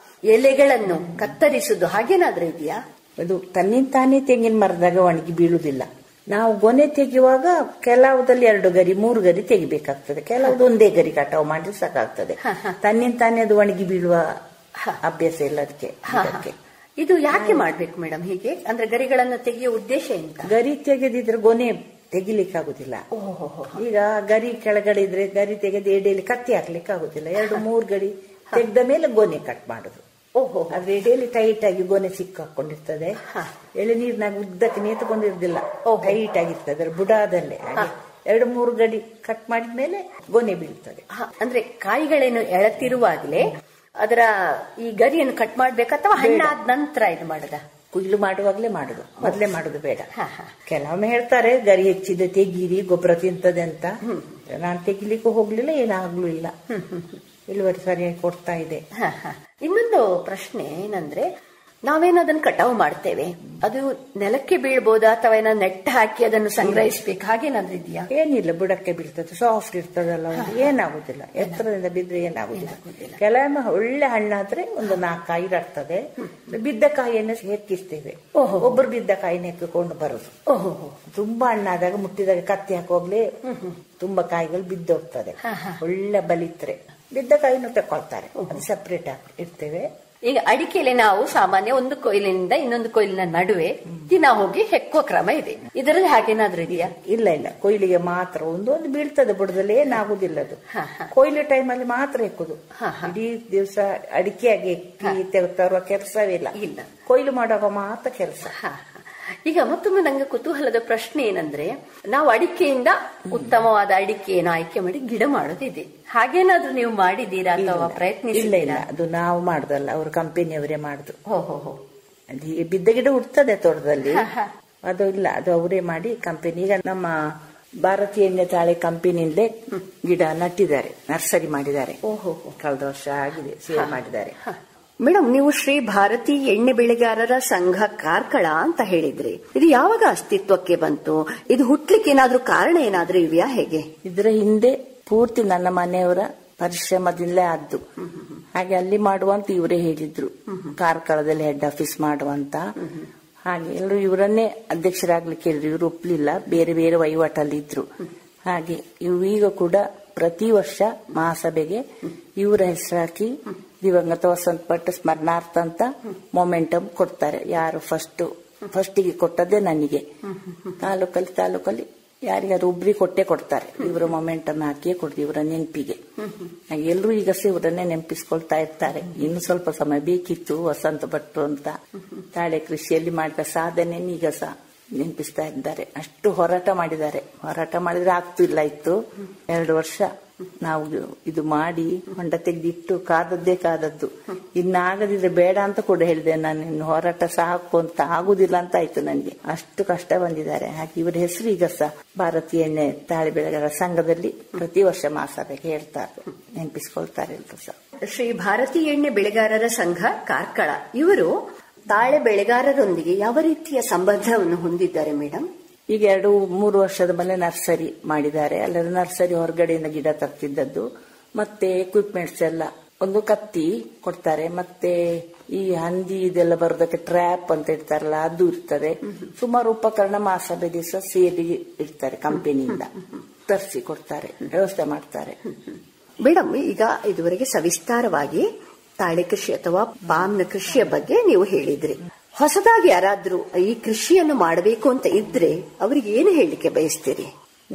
ಎಲೆಗಳನ್ನು ಕತ್ತರಿಸುದು ಹಾಗೇನಾದ್ರೂ ಇದೆಯಾ? ಅದು ತನ್ನಿಂತಾನೇ ತೆಂಗಿನ ಮರದಾಗ ಒಣಗಿ ಬೀಳುವುದಿಲ್ಲ. ನಾವು ಗೊನೆ ತೆಗೆಯುವಾಗ ಕೆಲವುದಲ್ಲಿ 2 ಗರಿ 3 ಗರಿ ತೆಗಿಬೇಕಾಗ್ತದೆ. ಕೆಲವುದು ಒಂದೇ ಗರಿ ಕಟಾವು ಮಾಡಿ ಸಾಕಾಗ್ತದೆ. ತನ್ನಿಂತಾನೇ ಅದು ಒಣಗಿ ಬೀಳುವ ಅಭ್ಯಾಸ ಇಲ್ಲ ಅದಕ್ಕೆ. ಇದು ಯಾಕೆ ಮಾಡ್ಬೇಕು ಮೇಡಮ್ ಹೀಗೆ? ಅಂದ್ರೆ ಗರಿಗಳನ್ನು ತೆಗೆಯುವ ಉದ್ದೇಶ ಎಂತ? ಗರಿ ತೆಗೆದಿದ್ರೆ ಗೊನೆ ತೆಗಿಲಿಕ್ಕೆ ಆಗುದಿಲ್ಲ. ಈಗ ಗರಿ ಕೆಳಗಡೆ ಇದ್ರೆ ಗರಿ ತೆಗೆದು ಎಡೆಯಲ್ಲಿ ಕತ್ತಿ ಹಾಕ್ಲಿಕ್ಕೆ ಆಗುದಿಲ್ಲ. 2-3 ಗಡಿ ತೆಗೆದ ಮೇಲೆ ಗೊನೆ ಕಟ್ ಮಾಡುದು. ಅದ್ರ ಎಡೆಯಲ್ಲಿ ಟೈಟ್ ಆಗಿ ಗೊನೆ ಸಿಕ್ಕಾಕೊಂಡಿರ್ತದೆ. ಎಳೆನೀರ್ನಾಗ ಉದ್ದಕ್ಕೆ ನೇತುಕೊಂಡಿರುದಿಲ್ಲ, ಟೈಟ್ ಆಗಿರ್ತದೆ ಬುಡಾದಲ್ಲೇ. 2-3 ಗಡಿ ಕಟ್ ಮಾಡಿದ್ಮೇಲೆ ಗೊನೆ ಬೀಳ್ತದೆ. ಅಂದ್ರೆ ಕಾಯಿಗಳೇನು ಎಳತಿರುವಾಗಲೇ ಅದರ ಈ ಗರಿಯನ್ನು ಕಟ್ ಮಾಡ್ಬೇಕು ಅಥವಾ ಹಣ್ಣಾದ ನಂತರ ಇದು ಮಾಡದ? ಕುಯ್ಲು ಮಾಡುವಾಗ್ಲೇ ಮಾಡುದು, ಮೊದ್ಲೇ ಮಾಡುದು ಬೇಡ. ಕೆಲವೊಮ್ಮೆ ಹೇಳ್ತಾರೆ ಗರಿ ಹೆಚ್ಚಿದೆ ತೆಗೀರಿ, ಗೊಬ್ಬರ ತಿಂತದೆ ಅಂತ. ನಾನ್ ತೆಗಿಲಿಕ್ಕೂ ಹೋಗ್ಲಿಲ್ಲ, ಏನಾಗ್ಲೂ ಇಲ್ಲ, ಇಳುವರಿ ಸರಿಯಾಗಿ ಕೊಡ್ತಾ ಇದೆ. ಇನ್ನೊಂದು ಪ್ರಶ್ನೆ ಏನಂದ್ರೆ, ನಾವೇನು ಅದನ್ನು ಕಟಾವು ಮಾಡ್ತೇವೆ, ಅದು ನೆಲಕ್ಕೆ ಬೀಳ್ಬೋದಾ ಅಥವಾ ಏನೋ ನೆಟ್ ಹಾಕಿ ಅದನ್ನು ಸಂಗ್ರಹಿಸ್ಬೇಕು, ಹಾಗೇನಾದ್ರೂ ಇದೆಯಾ? ಏನಿಲ್ಲ, ಬುಡಕ್ಕೆ ಬೀಳ್ತದೆ, ಸಾಫ್ಟ್ ಇರ್ತದಲ್ಲ, ಏನಾಗುದಿಲ್ಲ. ಎತ್ತರದಿಂದ ಬಿದ್ರೆ ಏನಾಗುದಿಲ್ಲ. ಕೆಲವೊಮ್ಮೆ ಒಳ್ಳೆ ಹಣ್ಣಾದ್ರೆ ಒಂದು 4 ಕಾಯಿ ಇರ್ತದೆ. ಬಿದ್ದ ಕಾಯಿಯನ್ನು ಹೆಕ್ಕಿಸ್ತೇವೆ, ಒಬ್ಬರು ಬಿದ್ದ ಕಾಯಿನ ಹೆಕ್ಕಿಕೊಂಡು ಬರುದು. ತುಂಬಾ ಹಣ್ಣಾದಾಗ ಮುಟ್ಟಿದಾಗ ಕತ್ತಿ ಹಾಕೋಗ್ಲೇ ತುಂಬಾ ಕಾಯಿಗಳು ಬಿದ್ದೋಗ್ತದೆ. ಒಳ್ಳೆ ಬಲಿತ್ರೆ ಬಿದ್ದ ಕಾಯಿನೂ ತಕೊಳ್ತಾರೆ, ಅದು ಸೆಪರೇಟ್ ಆಗಿ ಇರ್ತೇವೆ. ಈಗ ಅಡಿಕೆಯಲ್ಲಿ ನಾವು ಸಾಮಾನ್ಯ ಒಂದು ಕೊಯ್ಲಿನಿಂದ ಇನ್ನೊಂದು ಕೊಯ್ಲಿನ ನಡುವೆ ದಿನ ಹೋಗಿ ಹೆಕ್ಕುವ ಕ್ರಮ ಇದೆ, ಇದರಲ್ಲಿ ಹಾಗೇನಾದ್ರೂ ಇದೆಯಾ? ಇಲ್ಲ, ಕೊಯ್ಲಿಗೆ ಮಾತ್ರ ಒಂದೊಂದು ಬೀಳ್ತದೆ ಬುಡದಲ್ಲಿ, ಏನಾಗುದಿಲ್ಲ ಅದು. ಕೊಯ್ಲು ಟೈಮಲ್ಲಿ ಮಾತ್ರ ಹೆಕ್ಕುದು. ಇಡೀ ದಿವಸ ಅಡಿಕೆಯಾಗಿ ತರುವ ಕೆಲಸವೇ ಇಲ್ಲ, ಕೊಯ್ಲು ಮಾಡುವಾಗ ಮಾತ್ರ ಕೆಲಸ. ಈಗ ಮತ್ತೊಮ್ಮೆ ನಂಗೆ ಕುತೂಹಲದ ಪ್ರಶ್ನೆ ಏನಂದ್ರೆ, ನಾವು ಅಡಿಕೆಯಿಂದ ಉತ್ತಮವಾದ ಅಡಿಕೆಯನ್ನು ಆಯ್ಕೆ ಮಾಡಿ ಗಿಡ ಮಾಡೋದಿದೆ, ಹಾಗೇನಾದ್ರೂ ನೀವು ಮಾಡಿದೀರಾ ಅಥವಾ ಪ್ರಯತ್ನಿಸಿಲ್ಲ? ಇಲ್ಲ, ಅದು ನಾವು ಮಾಡುದಲ್ಲ, ಅವರು ಕಂಪನಿಯವರೇ ಮಾಡುದು. ಅಲ್ಲಿ ಬಿದ್ದ ಗಿಡ ಹುಡ್ತದೆ ತೋಟದಲ್ಲಿ, ಅದು ಇಲ್ಲ, ಅದು ಅವರೇ ಮಾಡಿ ಕಂಪನಿ. ಈಗ ನಮ್ಮ ಭಾರತೀಯ ಎಣ್ಣೆ ತಾಳೆ ಕಂಪನಿಯಿಂದಲೇ ಗಿಡ ನಟ್ಟಿದ್ದಾರೆ, ನರ್ಸರಿ ಮಾಡಿದ್ದಾರೆ. ಕಳೆದ ವರ್ಷ ಆಗಿದೆ, ಸೇವೆ ಮಾಡಿದ್ದಾರೆ. ಮೇಡಮ್, ನೀವು ಶ್ರೀ ಭಾರತಿ ಎಣ್ಣೆ ಬೆಳೆಗಾರರ ಸಂಘ ಕಾರ್ಕಳ ಅಂತ ಹೇಳಿದ್ರಿ, ಇದು ಯಾವಾಗ ಅಸ್ತಿತ್ವಕ್ಕೆ ಬಂತು? ಇದು ಹುಟ್ಲಿಕ್ಕೆ ಏನಾದ್ರೂ ಕಾರಣ ಏನಾದ್ರೂ ಇವ್ಯಾ, ಹೇಗೆ? ಇದರ ಹಿಂದೆ ಪೂರ್ತಿ ನನ್ನ ಮನೆಯವರ ಪರಿಶ್ರಮದಿಂದಲೇ ಆದ್ದು. ಹಾಗೆ ಅಲ್ಲಿ ಮಾಡುವಂತ ಇವರೇ ಹೇಳಿದ್ರು, ಕಾರ್ಕಳದಲ್ಲಿ ಹೆಡ್ ಆಫೀಸ್ ಮಾಡುವಂತ. ಹಾಗೆ ಎಲ್ಲರೂ ಇವರನ್ನೇ ಅಧ್ಯಕ್ಷರಾಗ್ಲಿಕ್ಕೆ ಹೇಳಿದ್ರು. ಇವರು ಒಪ್ಲಿಲ್ಲ, ಬೇರೆ ಬೇರೆ ವಹಿವಾಟಲ್ಲಿ ಇದ್ರು. ಹಾಗೆ ಇವು ಈಗ ಕೂಡ ಪ್ರತಿ ವರ್ಷ ಮಹಾಸಭೆಗೆ ಇವರ ಹೆಸರು ಹಾಕಿ ದಿವಂಗತ ವಸಂತ ಭಟ್ ಸ್ಮರಣಾರ್ಥ ಅಂತ ಮೊಮೆಂಟಮ್ ಕೊಡ್ತಾರೆ. ಯಾರು ಫಸ್ಟಿಗೆ ಕೊಟ್ಟದ್ದೇ ನನಗೆ. ತಾಲೂಕಲ್ಲಿ ಯಾರಿಗಾರು ಒಬ್ರಿಗೆ ಕೊಡ್ತಾರೆ. ಇವರ ಮೊಮೆಂಟಮ್ ಹಾಕಿಯೇ ಕೊಡ್ತೀವಿ, ಇವರ ನೆನಪಿಗೆ. ಎಲ್ಲರೂ ಈಗ ಇವರನ್ನೇ ನೆನಪಿಸ್ಕೊಳ್ತಾ ಇರ್ತಾರೆ. ಇನ್ನು ಸ್ವಲ್ಪ ಸಮಯ ಬೇಕಿತ್ತು ವಸಂತ ಭಟ್ರು ಅಂತ. ತಾಳೆ ಕೃಷಿಯಲ್ಲಿ ಮಾಡಿದ ಸಾಧನೆ ಈಗ ಸಹ ನೆನಪಿಸ್ತಾ ಇದ್ದಾರೆ. ಅಷ್ಟು ಹೋರಾಟ ಮಾಡಿದ್ರೆ ಆಗ್ತಿಲ್ಲ ಇತ್ತು. 2 ವರ್ಷ ನಾವು ಇದು ಮಾಡಿ ಹೊಂಡ ತೆಗೆದಿಟ್ಟು ಕಾದದ್ದು. ಇನ್ನಾಗದಿದ್ರೆ ಬೇಡ ಅಂತ ಕೂಡ ಹೇಳಿದೆ ನಾನು. ಇನ್ನು ಹೋರಾಟ ಸಾಕು ಅಂತ ಆಗುದಿಲ್ಲ ಅಂತ ಆಯ್ತು ನನಗೆ. ಅಷ್ಟು ಕಷ್ಟ ಬಂದಿದ್ದಾರೆ. ಹಾಗೆ ಇವರ ಹೆಸರು ಈಗ ಸಹ ಭಾರತೀಯ ಎಣ್ಣೆ ತಾಳೆ ಬೆಳೆಗಾರರ ಸಂಘದಲ್ಲಿ ಪ್ರತಿ ವರ್ಷ ಮಹಾಸಭೆಗೆ ಹೇಳ್ತಾರೆ, ನೆನಪಿಸ್ಕೊಳ್ತಾರೆ ಎಲ್ರು ಸಹ. ಶ್ರೀ ಭಾರತೀಯ ಎಣ್ಣೆ ಬೆಳೆಗಾರರ ಸಂಘ ಕಾರ್ಕಳ ಇವರು ತಾಳೆ ಬೆಳೆಗಾರರೊಂದಿಗೆ ಯಾವ ರೀತಿಯ ಸಂಬಂಧವನ್ನು ಹೊಂದಿದ್ದಾರೆ ಮೇಡಮ್? ಈಗ 2-3 ವರ್ಷದ ಮೇಲೆ ನರ್ಸರಿ ಮಾಡಿದ್ದಾರೆ. ಅಲ್ಲದೆ ನರ್ಸರಿ ಹೊರಗಡೆಯಿಂದ ಗಿಡ ತರ್ತಿದ್ದದ್ದು, ಮತ್ತೆ ಎಕ್ವಿಪ್ಮೆಂಟ್ಸ್ ಎಲ್ಲ, ಒಂದು ಕತ್ತಿ ಕೊಡ್ತಾರೆ, ಮತ್ತೆ ಈ ಹಂದಿ ಇದೆಲ್ಲ ಬರೋದಕ್ಕೆ ಟ್ರ್ಯಾಪ್ ಅಂತ ಇರ್ತಾರಲ್ಲ ಅದು ಇರ್ತದೆ. ಸುಮಾರು ಉಪಕರಣ ಮಹಾಸಭೆ ದಿವಸ ಸೇರಿ ಇರ್ತಾರೆ, ಕಂಪನಿಯಿಂದ ತರಿಸಿ ಕೊಡ್ತಾರೆ, ವ್ಯವಸ್ಥೆ ಮಾಡ್ತಾರೆ. ಮೇಡಮ್, ಈಗ ಇದುವರೆಗೆ ಸವಿಸ್ತಾರವಾಗಿ ತಾಳೆ ಕೃಷಿ ಅಥವಾ ಪಾಮ್ನ ಕೃಷಿಯ ಬಗ್ಗೆ ನೀವು ಹೇಳಿದ್ರಿ. ಹೊಸದಾಗಿ ಯಾರಾದ್ರೂ ಈ ಕೃಷಿಯನ್ನು ಮಾಡಬೇಕು ಅಂತ ಇದ್ರೆ ಅವರಿಗೆ ಏನು ಹೇಳಲಿಕ್ಕೆ ಬಯಸ್ತೀರಿ?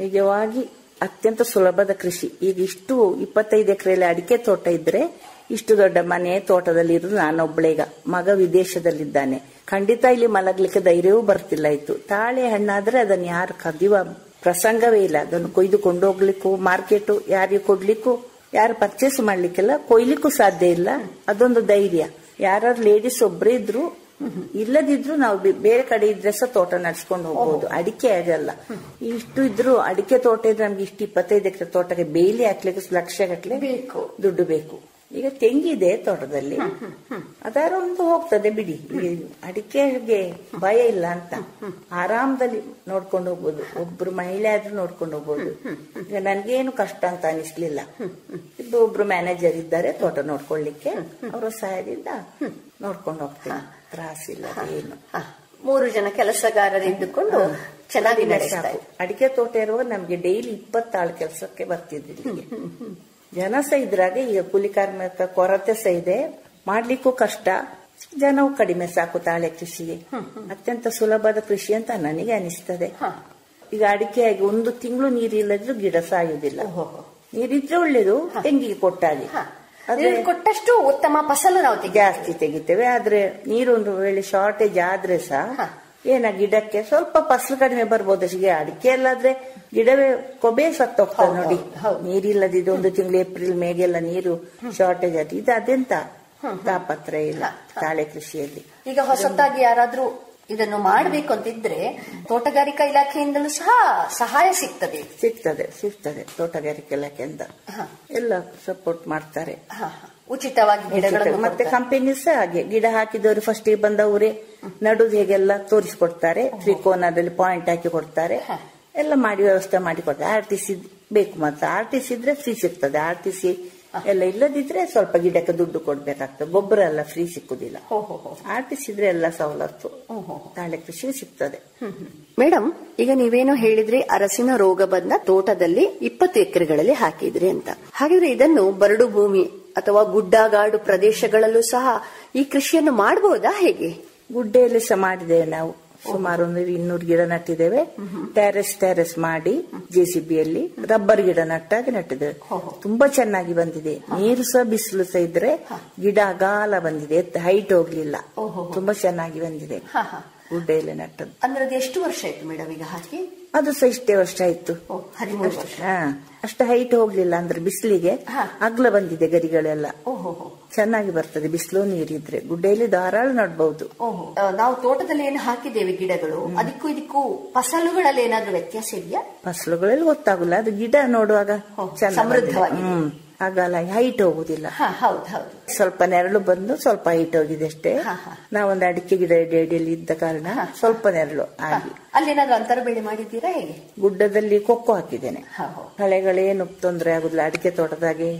ನಿಜವಾಗಿ ಅತ್ಯಂತ ಸುಲಭದ ಕೃಷಿ. ಈಗ ಇಷ್ಟು 25 ಎಕರೆಯಲ್ಲಿ ಅಡಿಕೆ ತೋಟ ಇದ್ರೆ ಇಷ್ಟು ದೊಡ್ಡ ಮನೆ ತೋಟದಲ್ಲಿ ಇರೋದು ನಾನೊಬ್ಳೆ. ಈಗ ಮಗ ವಿದೇಶದಲ್ಲಿದ್ದಾನೆ, ಖಂಡಿತ ಇಲ್ಲಿ ಮಲಗ್ಲಿಕ್ಕೆ ಧೈರ್ಯವೂ ಬರ್ತಿಲ್ಲ ಇತ್ತು. ತಾಳೆ ಹಣ್ಣಾದ್ರೆ ಅದನ್ನ ಯಾರು ಕದಿಯುವ ಪ್ರಸಂಗವೇ ಇಲ್ಲ. ಅದನ್ನು ಕೊಯ್ದು ಕೊಂಡೋಗ್ಲಿಕ್ಕೂ ಮಾರ್ಕೆಟ್ ಯಾರಿಗೆ ಕೊಡ್ಲಿಕ್ಕೂ, ಯಾರು ಪರ್ಚೇಸ್ ಮಾಡ್ಲಿಕ್ಕೆಲ್ಲ, ಕೊಯ್ಲಿಕ್ಕೂ ಸಾಧ್ಯ ಇಲ್ಲ. ಅದೊಂದು ಧೈರ್ಯ. ಯಾರು ಲೇಡೀಸ್ ಒಬ್ರೇ ಇದ್ರು ಇಲ್ಲದಿದ್ರು ನಾವು ಬೇರೆ ಕಡೆ ಇದ್ರೆ ಸಹ ತೋಟ ನಡ್ಸ್ಕೊಂಡು ಹೋಗ್ಬೋದು. ಅಡಿಕೆ ಆಗಲ್ಲ. ಇಷ್ಟು ಇದ್ರು ಅಡಿಕೆ ತೋಟ ಇದ್ರೆ ನಮ್ಗೆ ಇಷ್ಟು 25 ಎಕರೆ ತೋಟಕ್ಕೆ ಬೇಲಿ ಹಾಕ್ಲಿಕ್ಕೆ ಲಕ್ಷ ಗಟ್ಟಲೆ ದುಡ್ಡು ಬೇಕು. ಈಗ ತೆಂಗಿದೆ ತೋಟದಲ್ಲಿ, ಅದಾರ ಒಂದು ಹೋಗ್ತದೆ ಬಿಡಿ. ಅಡಿಕೆಗೆ ಭಯ ಇಲ್ಲ ಅಂತ ಆರಾಮದಲ್ಲಿ ನೋಡ್ಕೊಂಡು ಹೋಗ್ಬೋದು. ಒಬ್ರು ಮಹಿಳೆ ಆದ್ರೂ ನೋಡ್ಕೊಂಡು ಹೋಗ್ಬೋದು. ಈಗ ನನ್ಗೇನು ಕಷ್ಟ ಅಂತ ಅನಿಸ್ಲಿಲ್ಲ. ಒಬ್ರು ಮ್ಯಾನೇಜರ್ ಇದ್ದಾರೆ ತೋಟ ನೋಡ್ಕೊಳ್ಳಿಕ್ಕೆ, ಅವರ ಸಹಾಯದಿಂದ ನೋಡ್ಕೊಂಡು ಹೋಗ್ತೀನಿ. ತ್ರಾಸಿಲ್ಲ ಏನು. 3 ಜನ ಕೆಲಸಗಾರರಿದ್ದುಕೊಂಡು ಚೆನ್ನಾಗಿ ನಡೆಸ್ತಾರೆ. ಅಡಿಕೆ ತೋಟ ಇರುವಾಗ ನಮ್ಗೆ ಡೈಲಿ 20 ಆಳು ಕೆಲಸಕ್ಕೆ ಬರ್ತಿದ್ದಿಲ್ಲ. ಜನ ಸಹ ಇದ್ರಾಗ ಈಗ ಕೂಲಿ ಕಾರ್ಮಿಕ ಕೊರತೆ ಸಹ ಇದೆ, ಮಾಡ್ಲಿಕ್ಕೂ ಕಷ್ಟ. ಜನವು ಕಡಿಮೆ ಸಾಕು ತಾಳೆ ಕೃಷಿಗೆ. ಅತ್ಯಂತ ಸುಲಭದ ಕೃಷಿ ಅಂತ ನನಗೆ ಅನಿಸ್ತದೆ. ಈಗ ಅಡಿಕೆ ಆಗಿ 1 ತಿಂಗಳು ನೀರಿಲ್ಲದ್ರೂ ಗಿಡ ಸಾಯುವುದಿಲ್ಲ. ನೀರಿದ್ರೆ ಒಳ್ಳೇದು, ತೆಂಗಿಗೆ ಕೊಟ್ಟಾಗಿ ಕೊಟ್ಟಷ್ಟು ಉತ್ತಮ ಫಸಲು ನಾವು ಜಾಸ್ತಿ ತೆಗಿತೇವೆ. ಆದ್ರೆ ನೀರೊಂದು ವೇಳೆ ಶಾರ್ಟೇಜ್ ಆದ್ರೆ ಸಹ ಗಿಡಕ್ಕೆ ಸ್ವಲ್ಪ ಫಸಲು ಕಡಿಮೆ ಬರ್ಬೋದು. ಅಡಿಕೆ ಅಲ್ಲಾದ್ರೆ ಗಿಡವೇ ಕೊಬೆ ಸತ್ತೋಗ್ತದೆ ನೋಡಿ. ನೀರಿಲ್ಲದಿದ್ದು 1 ತಿಂಗಳು ಏಪ್ರಿಲ್ ಮೇಗೆಲ್ಲ ನೀರು ಶಾರ್ಟೇಜ್ ಆದ್ರೆ ಇದು ಅದೆಂತ ತಾಪತ್ರ ಇಲ್ಲ ತಾಳೆ ಕೃಷಿಯಲ್ಲಿ. ಈಗ ಹೊಸತಾಗಿ ಯಾರಾದ್ರೂ ಇದನ್ನು ಮಾಡಬೇಕು ಅಂತಿದ್ರೆ ತೋಟಗಾರಿಕಾ ಇಲಾಖೆಯಿಂದಲೂ ಸಹ ಸಹಾಯ ಸಿಗ್ತದೆ ತೋಟಗಾರಿಕಾ ಇಲಾಖೆಯಿಂದ ಎಲ್ಲ ಸಪೋರ್ಟ್ ಮಾಡ್ತಾರೆ. ಉಚಿತವಾಗಿ ಗಿಡಗಳನ್ನು ಮತ್ತೆ ಕಂಪನಿ ಸಹ ಹಾಗೆ ಗಿಡ ಹಾಕಿದವರು ಫಸ್ಟ್ ಬಂದವರೇ ನಡುದು ಹೇಗೆಲ್ಲ ತೋರಿಸಿಕೊಡ್ತಾರೆ. ತ್ರಿಕೋನದಲ್ಲಿ ಪಾಯಿಂಟ್ ಹಾಕಿ ಕೊಡ್ತಾರೆ. ಎಲ್ಲ ಮಾಡಿ ವ್ಯವಸ್ಥೆ ಮಾಡಿ ಕೊಡ್ತಾರೆ. RTC ಬೇಕು, ಮತ್ತೆ RTC ಇದ್ರೆ ಫ್ರೀ ಸಿಗ್ತದೆ. RTC ಎಲ್ಲ ಇಲ್ಲದಿದ್ರೆ ಸ್ವಲ್ಪ ಗಿಡಕ್ಕೆ ದುಡ್ಡು ಕೊಡ್ಬೇಕಾಗ್ತದೆ. ಗೊಬ್ಬರ ಎಲ್ಲ ಫ್ರೀ ಸಿಕ್ಕುದಿಲ್ಲ. RTC ಇದ್ರೆ ಎಲ್ಲ ಸವಲತ್ತು ತಾಳೆ ಕೃಷಿ ಸಿಗ್ತದೆ. ಮೇಡಮ್, ಈಗ ನೀವೇನೋ ಹೇಳಿದ್ರಿ ಅರಸಿನ ರೋಗ ಬಂದ ತೋಟದಲ್ಲಿ 20 ಎಕರೆಗಳಲ್ಲಿ ಹಾಕಿದ್ರಿ ಅಂತ. ಹಾಗಿದ್ರೆ ಇದನ್ನು ಬರಡು ಭೂಮಿ ಅಥವಾ ಗುಡ್ಡಗಾಡು ಪ್ರದೇಶಗಳಲ್ಲೂ ಸಹ ಈ ಕೃಷಿಯನ್ನು ಮಾಡಬಹುದಾ? ಹೇಗೆ? ಗುಡ್ಡೆಯಲ್ಲಿ ಸಹ ಮಾಡಿದ್ದೇವೆ ನಾವು. ಸುಮಾರು 200 ಗಿಡ ನಟ್ಟಿದ್ದೇವೆ. ಟೆರೆಸ್ ಮಾಡಿ JCBಯಲ್ಲಿ ರಬ್ಬರ್ ಗಿಡ ನಟ್ಟಿದ್ದೇವೆ. ತುಂಬಾ ಚೆನ್ನಾಗಿ ಬಂದಿದೆ. ನೀರು ಸಹ ಬಿಸಿಲು ಸಹ ಇದ್ರೆ ಗಿಡ ಅಗಾಲ ಬಂದಿದೆ, ಹೈಟ್ ಹೋಗ್ಲಿಲ್ಲ. ತುಂಬಾ ಚೆನ್ನಾಗಿ ಬಂದಿದೆ ಗುಡ್ಡೆಯಲ್ಲಿ ನಟ್ಟದ್ದು. ಅಂದ್ರೆ ಅದು ಎಷ್ಟು ವರ್ಷ ಆಯ್ತು ಮೇಡಮ್ ಈಗ ಹಾಕಿ? ಅದು ಸಹ ಇಷ್ಟೇ ವರ್ಷ ಆಯ್ತು. 13 ವರ್ಷ. ಅಷ್ಟು ಹೈಟ್ ಹೋಗ್ಲಿಲ್ಲ, ಅಂದ್ರೆ ಬಿಸಿಲಿಗೆ ಅಗ್ಲ ಬಂದಿದೆ ಗರಿಗಳೆಲ್ಲ. ಚೆನ್ನಾಗಿ ಬರ್ತದೆ ಬಿಸಿಲು ನೀರಿದ್ರೆ. ಗುಡ್ಡೆಯಲ್ಲಿ ಧಾರಾಳ ನಡ್ಬಹುದು. ನಾವು ತೋಟದಲ್ಲಿ ಏನು ಹಾಕಿದ್ದೇವೆ ಗಿಡಗಳು, ಅದಕ್ಕೂ ಇದಕ್ಕೂ ಫಸಲುಗಳಲ್ಲಿ ಏನಾದ್ರೂ ವ್ಯತ್ಯಾಸ ಇದೆಯಾ? ಫಸಲುಗಳಲ್ಲಿ ಗೊತ್ತಾಗಲ್ಲ, ಅದು ಗಿಡ ನೋಡುವಾಗ ಸಮೃದ್ಧವಾಗಿ ಆಗಲ್ಲ, ಹೈಟ್ ಹೋಗುದಿಲ್ಲ. ಸ್ವಲ್ಪ ನೆರಳು ಬಂದು ಸ್ವಲ್ಪ ಹೈಟ್ ಹೋಗಿದೆ ಅಷ್ಟೇ. ನಾವೊಂದು ಅಡಿಕೆ ಗಿಡ ಎಡೆಯಲ್ಲಿ ಇದ್ದ ಕಾರಣ ಸ್ವಲ್ಪ ನೆರಳು ಆಗಿ. ಅಲ್ಲೇನಾದ್ರೂ ಅಂತರ ಬೆಳೆ ಮಾಡಿದ್ದೀರಾ? ಹೇಗೆ? ಗುಡ್ಡದಲ್ಲಿ ಕೊಕ್ಕೋ ಹಾಕಿದ್ದೇನೆ. ಕಳೆಗಳೇನು ತೊಂದರೆ ಆಗುದಿಲ್ಲ ಅಡಿಕೆ ತೋಟದಾಗೆ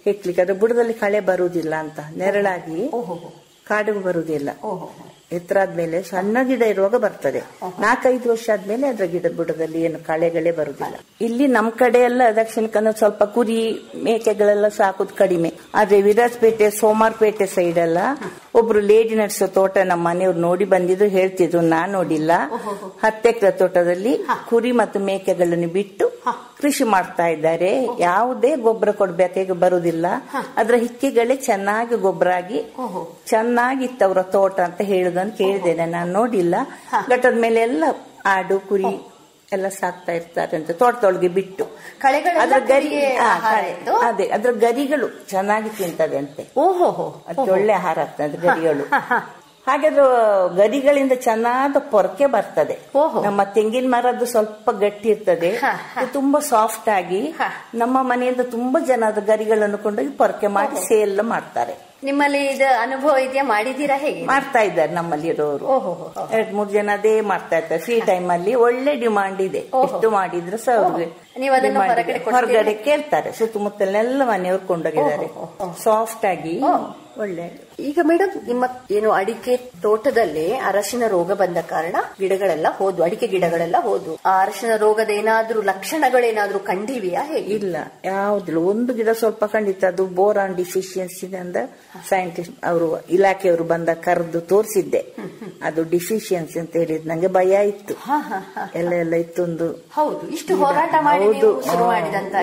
ಹೆಕ್ಲಿಕ್ಕೆ. ಅದು ಬುಡದಲ್ಲಿ ಕಳೆ ಬರುವುದಿಲ್ಲ ಅಂತ ನೆರಳಾಗಿ ಕಾಡಿಗೂ ಬರುವುದಿಲ್ಲ. ಎತ್ತರ ಆದ್ಮೇಲೆ ಸಣ್ಣ ಗಿಡ ಇರುವಾಗ ಬರ್ತದೆ. 4-5 ವರ್ಷ ಆದ್ಮೇಲೆ ಅದ್ರ ಗಿಡದ ಬುಡದಲ್ಲಿ ಏನು ಕಳೆಗಳೇ ಬರುದಿಲ್ಲ. ಇಲ್ಲಿ ನಮ್ ಕಡೆ ಎಲ್ಲ ದಕ್ಷಿಣ ಕನ್ನಡ ಸ್ವಲ್ಪ ಕುರಿ ಮೇಕೆಗಳೆಲ್ಲ ಸಾಕುದು ಕಡಿಮೆ. ಆದ್ರೆ ವಿರಾಜಪೇಟೆ ಸೋಮಾರ್ಪೇಟೆ ಸೈಡ್ ಎಲ್ಲ ಒಬ್ರು ಲೇಡಿ ನಡೆಸೋ ತೋಟ ನಮ್ಮ ಮನೆಯವ್ರು ನೋಡಿ ಬಂದಿದ್ರು, ಹೇಳ್ತಿದ್ರು, ನಾನ್ ನೋಡಿಲ್ಲ. 10 ಎಕರೆ ತೋಟದಲ್ಲಿ ಕುರಿ ಮತ್ತು ಮೇಕೆಗಳನ್ನು ಬಿಟ್ಟು ಕೃಷಿ ಮಾಡ್ತಾ ಇದ್ದಾರೆ. ಯಾವುದೇ ಗೊಬ್ಬರ ಕೊಡ್ಬೇಕಾಗ ಬರುದಿಲ್ಲ. ಅದ್ರ ಹಿಕ್ಕಿಗಳೇ ಚೆನ್ನಾಗಿ ಗೊಬ್ಬರ ಆಗಿ ಚೆನ್ನಾಗಿತ್ತವ್ರ ತೋಟ ಅಂತ ಹೇಳುದನ್ನು ಕೇಳಿದ್ದೇನೆ. ನಾನು ನೋಡಿಲ್ಲ. ಘಟ್ಟದ ಮೇಲೆ ಎಲ್ಲ ಆಡು ಕುರಿ ಎಲ್ಲ ಸಾಕ್ತಾ ಇರ್ತಾರೆ ಅಂತ ತೋಟದೊಳಗೆ ಬಿಟ್ಟು. ಅದ್ರ ಗರಿಗಳು ಚೆನ್ನಾಗಿ ತಿಂತದೆ ಅಂತೆ. ಅದಕ್ಕೆ ಒಳ್ಳೆ ಆಹಾರ ಆಗ್ತದೆ ಅದ್ರ ಗರಿಗಳು. ಹಾಗಾದ್ರೆ ಗರಿಗಳಿಂದ ಚೆನ್ನಾದ ಪೊರಕೆ ಬರ್ತದೆ. ನಮ್ಮ ತೆಂಗಿನ ಮರದ್ದು ಸ್ವಲ್ಪ ಗಟ್ಟಿ ಇರ್ತದೆ, ತುಂಬಾ ಸಾಫ್ಟ್ ಆಗಿ. ನಮ್ಮ ಮನೆಯಿಂದ ತುಂಬಾ ಜನ ಅದ ಗರಿಗಳನ್ನು ಕೊಂಡೋಗಿ ಪೊರಕೆ ಮಾಡಿ ಸೇಲ್ ಮಾಡ್ತಾರೆ. ನಿಮ್ಮಲ್ಲಿ ಇದು ಅನುಭವ ಇದೆಯಾ? ಮಾಡಿದೀರಾ? ಹೇಗೆ ಮಾಡ್ತಾ ಇದ್ದಾರೆ ನಮ್ಮಲ್ಲಿ ಇರೋರು. 2-3 ಜನ ಅದೇ ಮಾಡ್ತಾ ಇರ್ತಾರೆ. ಫ್ರೀ ಟೈಮ್ ಅಲ್ಲಿ ಒಳ್ಳೆ ಡಿಮಾಂಡ್ ಇದೆ. ಎಷ್ಟು ಮಾಡಿದ್ರು ಸಹ ಅವ್ರಿಗೆ ಹೊರಗಡೆ ಕೇಳ್ತಾರೆ. ಸುತ್ತಮುತ್ತಲೆಲ್ಲ ಮನೆಯವ್ರು ಕೊಂಡೋಗಿದ್ದಾರೆ. ಸಾಫ್ಟ್ ಆಗಿ ಒಳ್ಳೆ. ಈಗ ಮೇಡಮ್, ನಿಮ್ಮ ಏನು ಅಡಿಕೆ ತೋಟದಲ್ಲಿ ಅರಶಿನ ರೋಗ ಬಂದ ಕಾರಣ ಗಿಡಗಳೆಲ್ಲ ಹೋದ್ವು, ಅಡಿಕೆ ಗಿಡಗಳೆಲ್ಲ ಹೋದ್ವು. ಆ ಅರಶಿನ ರೋಗದ ಏನಾದ್ರೂ ಲಕ್ಷಣಗಳೇನಾದ್ರೂ ಕಂಡಿವೆಯಾ? ಹೇಗೆ? ಇಲ್ಲ, ಯಾವುದಿಲ್ಲ. ಒಂದು ಗಿಡ ಸ್ವಲ್ಪ ಖಂಡಿತ ಅದು ಬೋರಾನ್ ಡಿಫಿಷಿಯನ್ಸಿ ಅಂತ ಸೈಂಟಿಸ್ಟ್ ಅವರು ಇಲಾಖೆಯವರು ಬಂದ ಕರೆದು ತೋರಿಸಿದ್ದೆ. ಅದು ಡಿಫಿಷಿಯನ್ಸಿ ಅಂತ ಹೇಳಿದ್ ನಂಗೆ ಭಯ ಇತ್ತು. ಎಲ್ಲ ಇತ್ತು. ಇಷ್ಟು ಹೋರಾಟ ಮಾಡಿ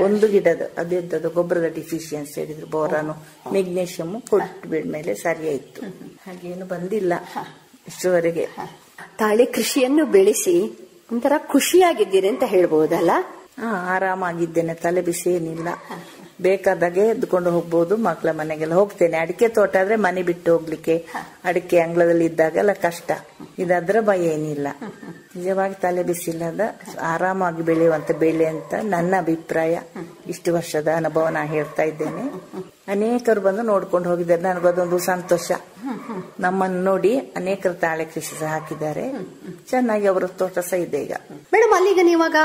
ಒಂದು ಗಿಡದ ಅದಿದ್ದದು ಗೊಬ್ಬರದ ಡಿಫಿಷಿಯನ್ಸಿ ಹೇಳಿದ್ರು. ಬೋರಾನು ಮೆಗ್ನೀಷಿಯಂ ಕೊಟ್ಟು ಬಿಡ್ಮೇಲೆ ಸರಿ ಆಯ್ತು. ಹಾಗೇನು ಬಂದಿಲ್ಲ ಇಷ್ಟುವರೆಗೆ. ತಾಳೆ ಕೃಷಿಯನ್ನು ಬೆಳೆಸಿ ಒಂಥರ ಖುಷಿಯಾಗಿದ್ದೀರಿ ಅಂತ ಹೇಳ್ಬಹುದಲ್ಲ? ಆರಾಮಾಗಿದ್ದೇನೆ. ತಲೆ ಬಿಸಿ ಏನಿಲ್ಲ. ಬೇಕಾದಾಗೆ ಎದ್ಕೊಂಡು ಹೋಗ್ಬಹುದು. ಮಕ್ಕಳ ಮನೆಗೆಲ್ಲ ಹೋಗ್ತೇನೆ. ಅಡಿಕೆ ತೋಟ ಆದ್ರೆ ಮನೆ ಬಿಟ್ಟು ಹೋಗ್ಲಿಕ್ಕೆ, ಅಡಿಕೆ ಅಂಗಳದಲ್ಲಿ ಇದ್ದಾಗೆಲ್ಲ ಕಷ್ಟ. ಇದಾದ್ರೆ ಭಯ ಏನಿಲ್ಲ. ನಿಜವಾಗಿ ತಲೆ ಬಿಸಿಲ್ಲದ ಆರಾಮಾಗಿ ಬೆಳೆಯುವಂತ ಬೆಳೆ ಅಂತ ನನ್ನ ಅಭಿಪ್ರಾಯ. ಇಷ್ಟು ವರ್ಷದ ಅನುಭವ ನಾ ಹೇಳ್ತಾ ಇದ್ದೇನೆ. ಅನೇಕರು ಬಂದು ನೋಡ್ಕೊಂಡು ಹೋಗಿದ್ದಾರೆ. ನನಗದೊಂದು ಸಂತೋಷ. ನಮ್ಮನ್ನು ನೋಡಿ ಅನೇಕರು ತಾಳೆ ಕೃಷಿ ಸಹ ಹಾಕಿದ್ದಾರೆ. ಚೆನ್ನಾಗಿ ಅವರ ತೋಟ ಸಹ ಇದೆ ಈಗ. ಮೇಡಮ್, ಅಲ್ಲಿಗ ನೀವಾಗ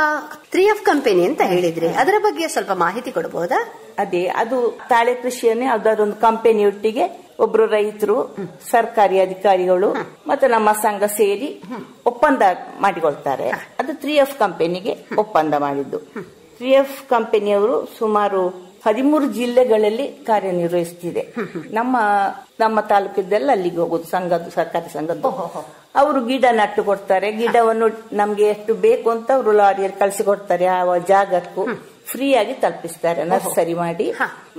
3F ಕಂಪನಿ ಅಂತ ಹೇಳಿದ್ರಿ, ಅದರ ಬಗ್ಗೆ ಸ್ವಲ್ಪ ಮಾಹಿತಿ ಕೊಡಬಹುದಾ? ಅದೇ, ಅದು ತಾಳೆ ಕೃಷಿಯನ್ನೇ ಅದರೊಂದು ಕಂಪನಿಯೊಟ್ಟಿಗೆ ಒಬ್ರು ರೈತರು, ಸರ್ಕಾರಿ ಅಧಿಕಾರಿಗಳು ಮತ್ತೆ ನಮ್ಮ ಸಂಘ ಸೇರಿ ಒಪ್ಪಂದ ಮಾಡಿಕೊಳ್ತಾರೆ. ಅದು 3F ಕಂಪನಿಗೆ ಒಪ್ಪಂದ ಮಾಡಿದ್ದು. 3F ಕಂಪನಿಯವರು ಸುಮಾರು 13 ಜಿಲ್ಲೆಗಳಲ್ಲಿ ಕಾರ್ಯನಿರ್ವಹಿಸ್ತಿದೆ. ನಮ್ಮ ತಾಲೂಕಿದ್ದೆಲ್ಲ ಅಲ್ಲಿಗೆ ಹೋಗುದು ಸರ್ಕಾರಿ ಸಂಘದ್ದು. ಅವರು ಗಿಡ ನಟ್ಟು ಕೊಡ್ತಾರೆ. ಗಿಡವನ್ನು ನಮ್ಗೆ ಎಷ್ಟು ಬೇಕು ಅಂತ ಅವರು ಲಾರಿಯಲ್ಲಿ ಕಳಿಸಿಕೊಡ್ತಾರೆ. ಆ ಜಾಗಕ್ಕೂ ಫ್ರೀ ಆಗಿ ತಲುಪಿಸ್ತಾರೆ, ನರ್ಸರಿ ಮಾಡಿ.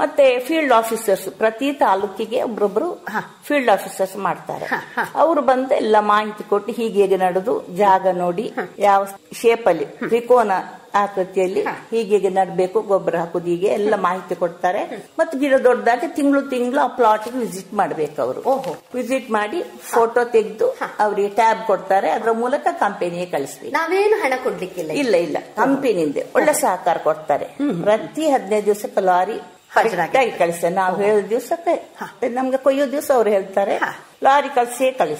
ಮತ್ತೆ ಫೀಲ್ಡ್ ಆಫೀಸರ್ಸ್, ಪ್ರತಿ ತಾಲೂಕಿಗೆ ಒಬ್ರೊಬ್ರು ಫೀಲ್ಡ್ ಆಫೀಸರ್ಸ್ ಮಾಡ್ತಾರೆ. ಅವರು ಬಂದು ಎಲ್ಲ ಮಾಹಿತಿ ಕೊಟ್ಟು ಹೀಗೆ ನಡೆದು ಜಾಗ ನೋಡಿ ಯಾವ ಶೇಪಲ್ಲಿ ತ್ರಿಕೋನ ಆಕೃತಿಯಲ್ಲಿ ಹೀಗೆ ನಡಬೇಕು, ಗೊಬ್ಬರ ಹಾಕುದು, ಹೀಗೆ ಎಲ್ಲ ಮಾಹಿತಿ ಕೊಡ್ತಾರೆ. ಮತ್ತೆ ಗಿಡ ದೊಡ್ಡದಾಗಿ ತಿಂಗಳು ಆ ಪ್ಲಾಟ್ ವಿಸಿಟ್ ಮಾಡ್ಬೇಕು. ಅವರು ವಿಸಿಟ್ ಮಾಡಿ ಫೋಟೋ ತೆಗೆದು ಅವರಿಗೆ ಟ್ಯಾಬ್ ಕೊಡ್ತಾರೆ. ಅದರ ಮೂಲಕ ಕಂಪನಿಗೆ ಕಳಿಸ್ಬೇಕು. ನಾವೇನು ಹಣ ಕೊಡ್ಲಿಕ್ಕಿಲ್ಲ. ಇಲ್ಲ ಕಂಪನಿಯಿಂದ ಒಳ್ಳೆ ಸಹಕಾರ ಕೊಡ್ತಾರೆ. ಪ್ರತಿ 15 ದಿವಸಕ್ಕೆ ಲಾರಿ ಕಳಿಸ್ತಾರೆ. ನಾವು ಹೇಳಿದ ದಿವಸಕ್ಕೆ ನಮ್ಗೆ ಕೊಯ್ಯೋ ದಿವಸ ಅವ್ರು ಹೇಳ್ತಾರೆ, ಲಾರಿ ಕಳಿಸ್ತಾರೆ.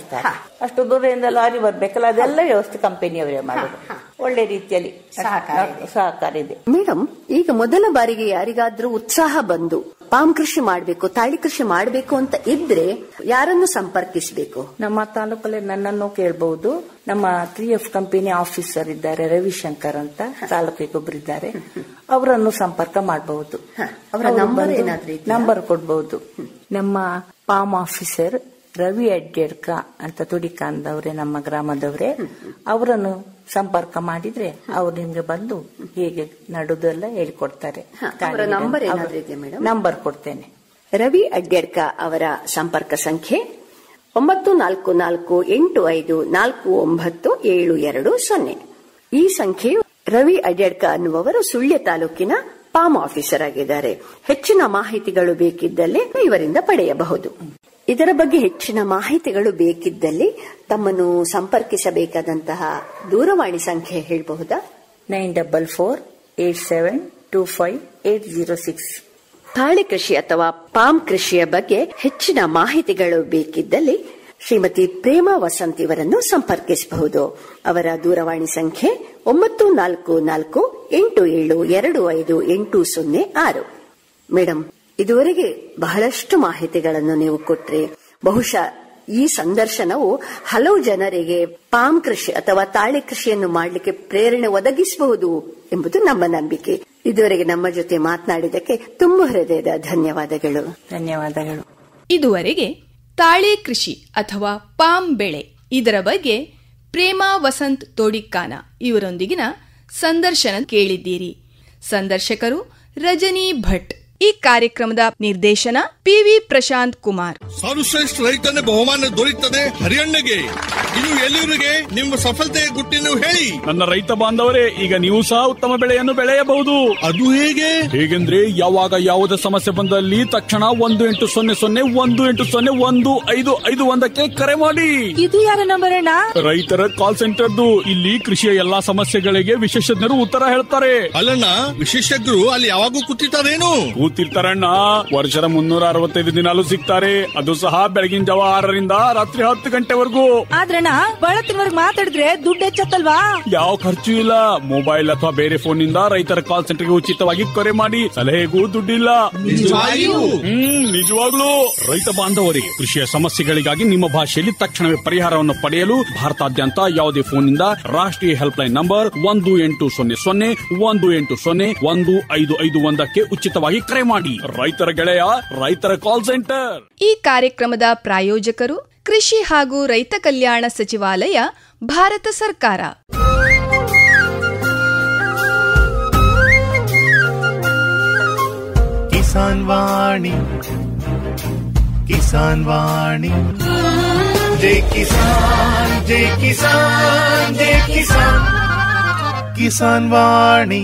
ಅಷ್ಟು ದೂರದಿಂದ ಲಾರಿ ಬರ್ಬೇಕಲ್ಲ, ಅದೆಲ್ಲ ವ್ಯವಸ್ಥೆ ಕಂಪನಿಯವರೇ ಮಾಡೋದು. ಒಳ್ಳೆ ರೀತಿಯಲ್ಲಿ ಸಹಕಾರ ಇದೆ. ಮೇಡಮ್, ಈಗ ಮೊದಲ ಬಾರಿಗೆ ಯಾರಿಗಾದ್ರೂ ಉತ್ಸಾಹ ಬಂದು ಪಾಮ್ ಕೃಷಿ ಮಾಡಬೇಕು, ತಾಳಿ ಕೃಷಿ ಮಾಡಬೇಕು ಅಂತ ಇದ್ರೆ ಯಾರನ್ನು ಸಂಪರ್ಕಿಸಬೇಕು? ನಮ್ಮ ತಾಲೂಕಲ್ಲಿ ನನ್ನನ್ನು ಕೇಳಬಹುದು. ನಮ್ಮ 3F ಕಂಪನಿ ಆಫೀಸರ್ ಇದ್ದಾರೆ, ರವಿಶಂಕರ್ ಅಂತ, ತಾಲೂಕಿಗೆ ಒಬ್ಬರಿದ್ದಾರೆ. ಅವರನ್ನು ಸಂಪರ್ಕ ಮಾಡಬಹುದು. ಅವರ ನಂಬರ್ ಕೊಡಬಹುದು. ನಮ್ಮ ಪಾಮ್ ಆಫೀಸರ್ ರವಿ ಅಡ್ಗೇಡ್ಕ ಅಂತ ತುಡಿಕಾಂದವ್ರೆ, ನಮ್ಮ ಗ್ರಾಮದವ್ರೆ. ಅವರನ್ನು ಸಂಪರ್ಕ ಮಾಡಿದ್ರೆ ಅವ್ರು ನಿಮ್ಗೆ ಬಂದು ಹೇಗೆ ನಡುದೆಲ್ಲ ಹೇಳಿಕೊಡ್ತಾರೆ. ನಂಬರ್ ಕೊಡ್ತೇನೆ. ರವಿ ಅಡ್ಗೇಡ್ಕ ಅವರ ಸಂಪರ್ಕ ಸಂಖ್ಯೆ 9448549720. ಈ ಸಂಖ್ಯೆಯು ರವಿ ಅಡ್ಗೇಡ್ಕ ಅನ್ನುವರು ಸುಳ್ಯ ತಾಲೂಕಿನ ಪಾಮ್ ಆಫೀಸರ್ ಆಗಿದ್ದಾರೆ. ಹೆಚ್ಚಿನ ಮಾಹಿತಿಗಳು ಬೇಕಿದ್ದಲ್ಲಿ ಇವರಿಂದ ಪಡೆಯಬಹುದು. ಇದರ ಬಗ್ಗೆ ಹೆಚ್ಚಿನ ಮಾಹಿತಿಗಳು ಬೇಕಿದ್ದಲ್ಲಿ ತಮ್ಮನ್ನು ಸಂಪರ್ಕಿಸಬೇಕಾದಂತಹ ದೂರವಾಣಿ ಸಂಖ್ಯೆ ಹೇಳಬಹುದಾ? 9487258806. ತಾಳಿ ಕೃಷಿ ಅಥವಾ ಪಾಮ್ ಕೃಷಿಯ ಬಗ್ಗೆ ಹೆಚ್ಚಿನ ಮಾಹಿತಿಗಳು ಬೇಕಿದ್ದಲ್ಲಿ ಶ್ರೀಮತಿ ಪ್ರೇಮಾ ವಸಂತ್ ಇವರನ್ನು ಸಂಪರ್ಕಿಸಬಹುದು. ಅವರ ದೂರವಾಣಿ ಸಂಖ್ಯೆ 9448725806. ಮೇಡಮ್, ಇದುವರೆಗೆ ಬಹಳಷ್ಟು ಮಾಹಿತಿಗಳನ್ನು ನೀವು ಕೊಟ್ರಿ. ಬಹುಶಃ ಈ ಸಂದರ್ಶನವು ಹಲವು ಜನರಿಗೆ ಪಾಮ್ ಕೃಷಿ ಅಥವಾ ತಾಳಿ ಕೃಷಿಯನ್ನು ಮಾಡಲಿಕ್ಕೆ ಪ್ರೇರಣೆ ಒದಗಿಸಬಹುದು ಎಂಬುದು ನಮ್ಮ ನಂಬಿಕೆ. ಇದುವರೆಗೆ ನಮ್ಮ ಜೊತೆ ಮಾತನಾಡಿದಕ್ಕೆ ತುಂಬಾ ಹೃದಯದ ಧನ್ಯವಾದಗಳು. ಧನ್ಯವಾದಗಳು. ಇದುವರೆಗೆ ತಾಳಿ ಕೃಷಿ ಅಥವಾ ಪಾಮ್ ಬೆಳೆ ಇದರ ಬಗ್ಗೆ ಪ್ರೇಮಾ ವಸಂತ್ ತೋಡಿಕ್ಕಾನ ಇವರೊಂದಿಗಿನ ಸಂದರ್ಶನ ಕೇಳಿದ್ದೀರಿ. ಸಂದರ್ಶಕರು ರಜನಿ ಭಟ್. ಈ ಕಾರ್ಯಕ್ರಮದ ನಿರ್ದೇಶನ ಪಿವಿ ಪ್ರಶಾಂತ್ ಕುಮಾರ್. ಸರ್ವಶ್ರೇಷ್ಠ ರೈತನ ಬಹುಮಾನ ದೊರೆಯುತ್ತದೆ ಹರಿಯಣ್ಣಗೆ. ಇನ್ನು ಎಲ್ಲಿವರೆಗೆ ನಿಮ್ಮ ಸಫಲತೆಯ ಗುಟ್ಟಿನ ಹೇಳಿ. ನನ್ನ ರೈತ ಬಾಂಧವರೇ, ಈಗ ನೀವು ಸಹ ಉತ್ತಮ ಬೆಳೆಯನ್ನು ಬೆಳೆಯಬಹುದು. ಅದು ಹೇಗೆ? ಹೇಗೆಂದ್ರೆ ಯಾವಾಗ ಯಾವುದೇ ಸಮಸ್ಯೆ ಬಂದಲ್ಲಿ ತಕ್ಷಣ 1-800-1801-551 ಕರೆ ಮಾಡಿ. ಇದು ಯಾರ ನಂಬರ್ ಅಣ್ಣ? ರೈತರ ಕಾಲ್ ಸೆಂಟರ್ದು. ಇಲ್ಲಿ ಕೃಷಿಯ ಎಲ್ಲಾ ಸಮಸ್ಯೆಗಳಿಗೆ ವಿಶೇಷಜ್ಞರು ಉತ್ತರ ಹೇಳ್ತಾರೆ. ಅಲ್ಲಣ್ಣ, ವಿಶೇಷಜ್ಞರು ಅಲ್ಲಿ ಯಾವಾಗೂ ಕೂತಿರ್ತಾರೇನು? ಕೂತಿರ್ತಾರಣ್ಣ. ವರ್ಷದ 365 ದಿನಾಲೂ ಸಿಗ್ತಾರೆ. ಅದು ಸಹ ಬೆಳಗಿನ ಜಾವ 6ರಿಂದ ರಾತ್ರಿ 10 ಗಂಟೆವರೆಗೂ. ಆದ್ರಣ್ಣ, ಬಳತ್ತಿನವರೆಗೆ ಮಾತಾಡಿದ್ರೆ ದುಡ್ಡು ಹೆಚ್ಚತ್ತಲ್ವಾ? ಯಾವ ಖರ್ಚು ಇಲ್ಲ. ಮೊಬೈಲ್ ಅಥವಾ ಬೇರೆ ಫೋನ್ ನಿಂದ ರೈತರ ಕಾಲ್ ಸೆಂಟರ್ಗೆ ಉಚಿತವಾಗಿ ಕರೆ ಮಾಡಿ. ಸಲಹೆಗೂ ದುಡ್ಡಿಲ್ಲ. ನಿಜವಾಗ್ಲೂ. ರೈತ ಬಾಂಧವರಿಗೆ ಕೃಷಿಯ ಸಮಸ್ಯೆಗಳಿಗಾಗಿ ನಿಮ್ಮ ಭಾಷೆಯಲ್ಲಿ ತಕ್ಷಣವೇ ಪರಿಹಾರವನ್ನು ಪಡೆಯಲು ಭಾರತಾದ್ಯಂತ ಯಾವುದೇ ಫೋನ್ ನಿಂದ ರಾಷ್ಟ್ರೀಯ ಹೆಲ್ಪ್ ಲೈನ್ ನಂಬರ್ 1-800-11800-1551 ಉಚಿತವಾಗಿ ಕರೆ ಮಾಡಿ. ರೈತರ ಗೆಳೆಯ, ರೈತರ ಕಾಲ್ ಸೆಂಟರ್. ಈ ಕಾರ್ಯಕ್ರಮದ ಪ್ರಾಯೋಜಕರು ಕೃಷಿ ಹಾಗೂ ರೈತ ಕಲ್ಯಾಣ ಸಚಿವಾಲಯ, ಭಾರತ ಸರ್ಕಾರ. ಕಿಸಾನ್ ವಾಣಿ, ಕಿಸಾನ್ ವಾಣಿ, ಜೈ ಕಿಸಾನ್, ಜೈ ಕಿಸಾನ್, ಜೈ ಕಿಸಾನ್, ಕಿಸಾನ್ ವಾಣಿ.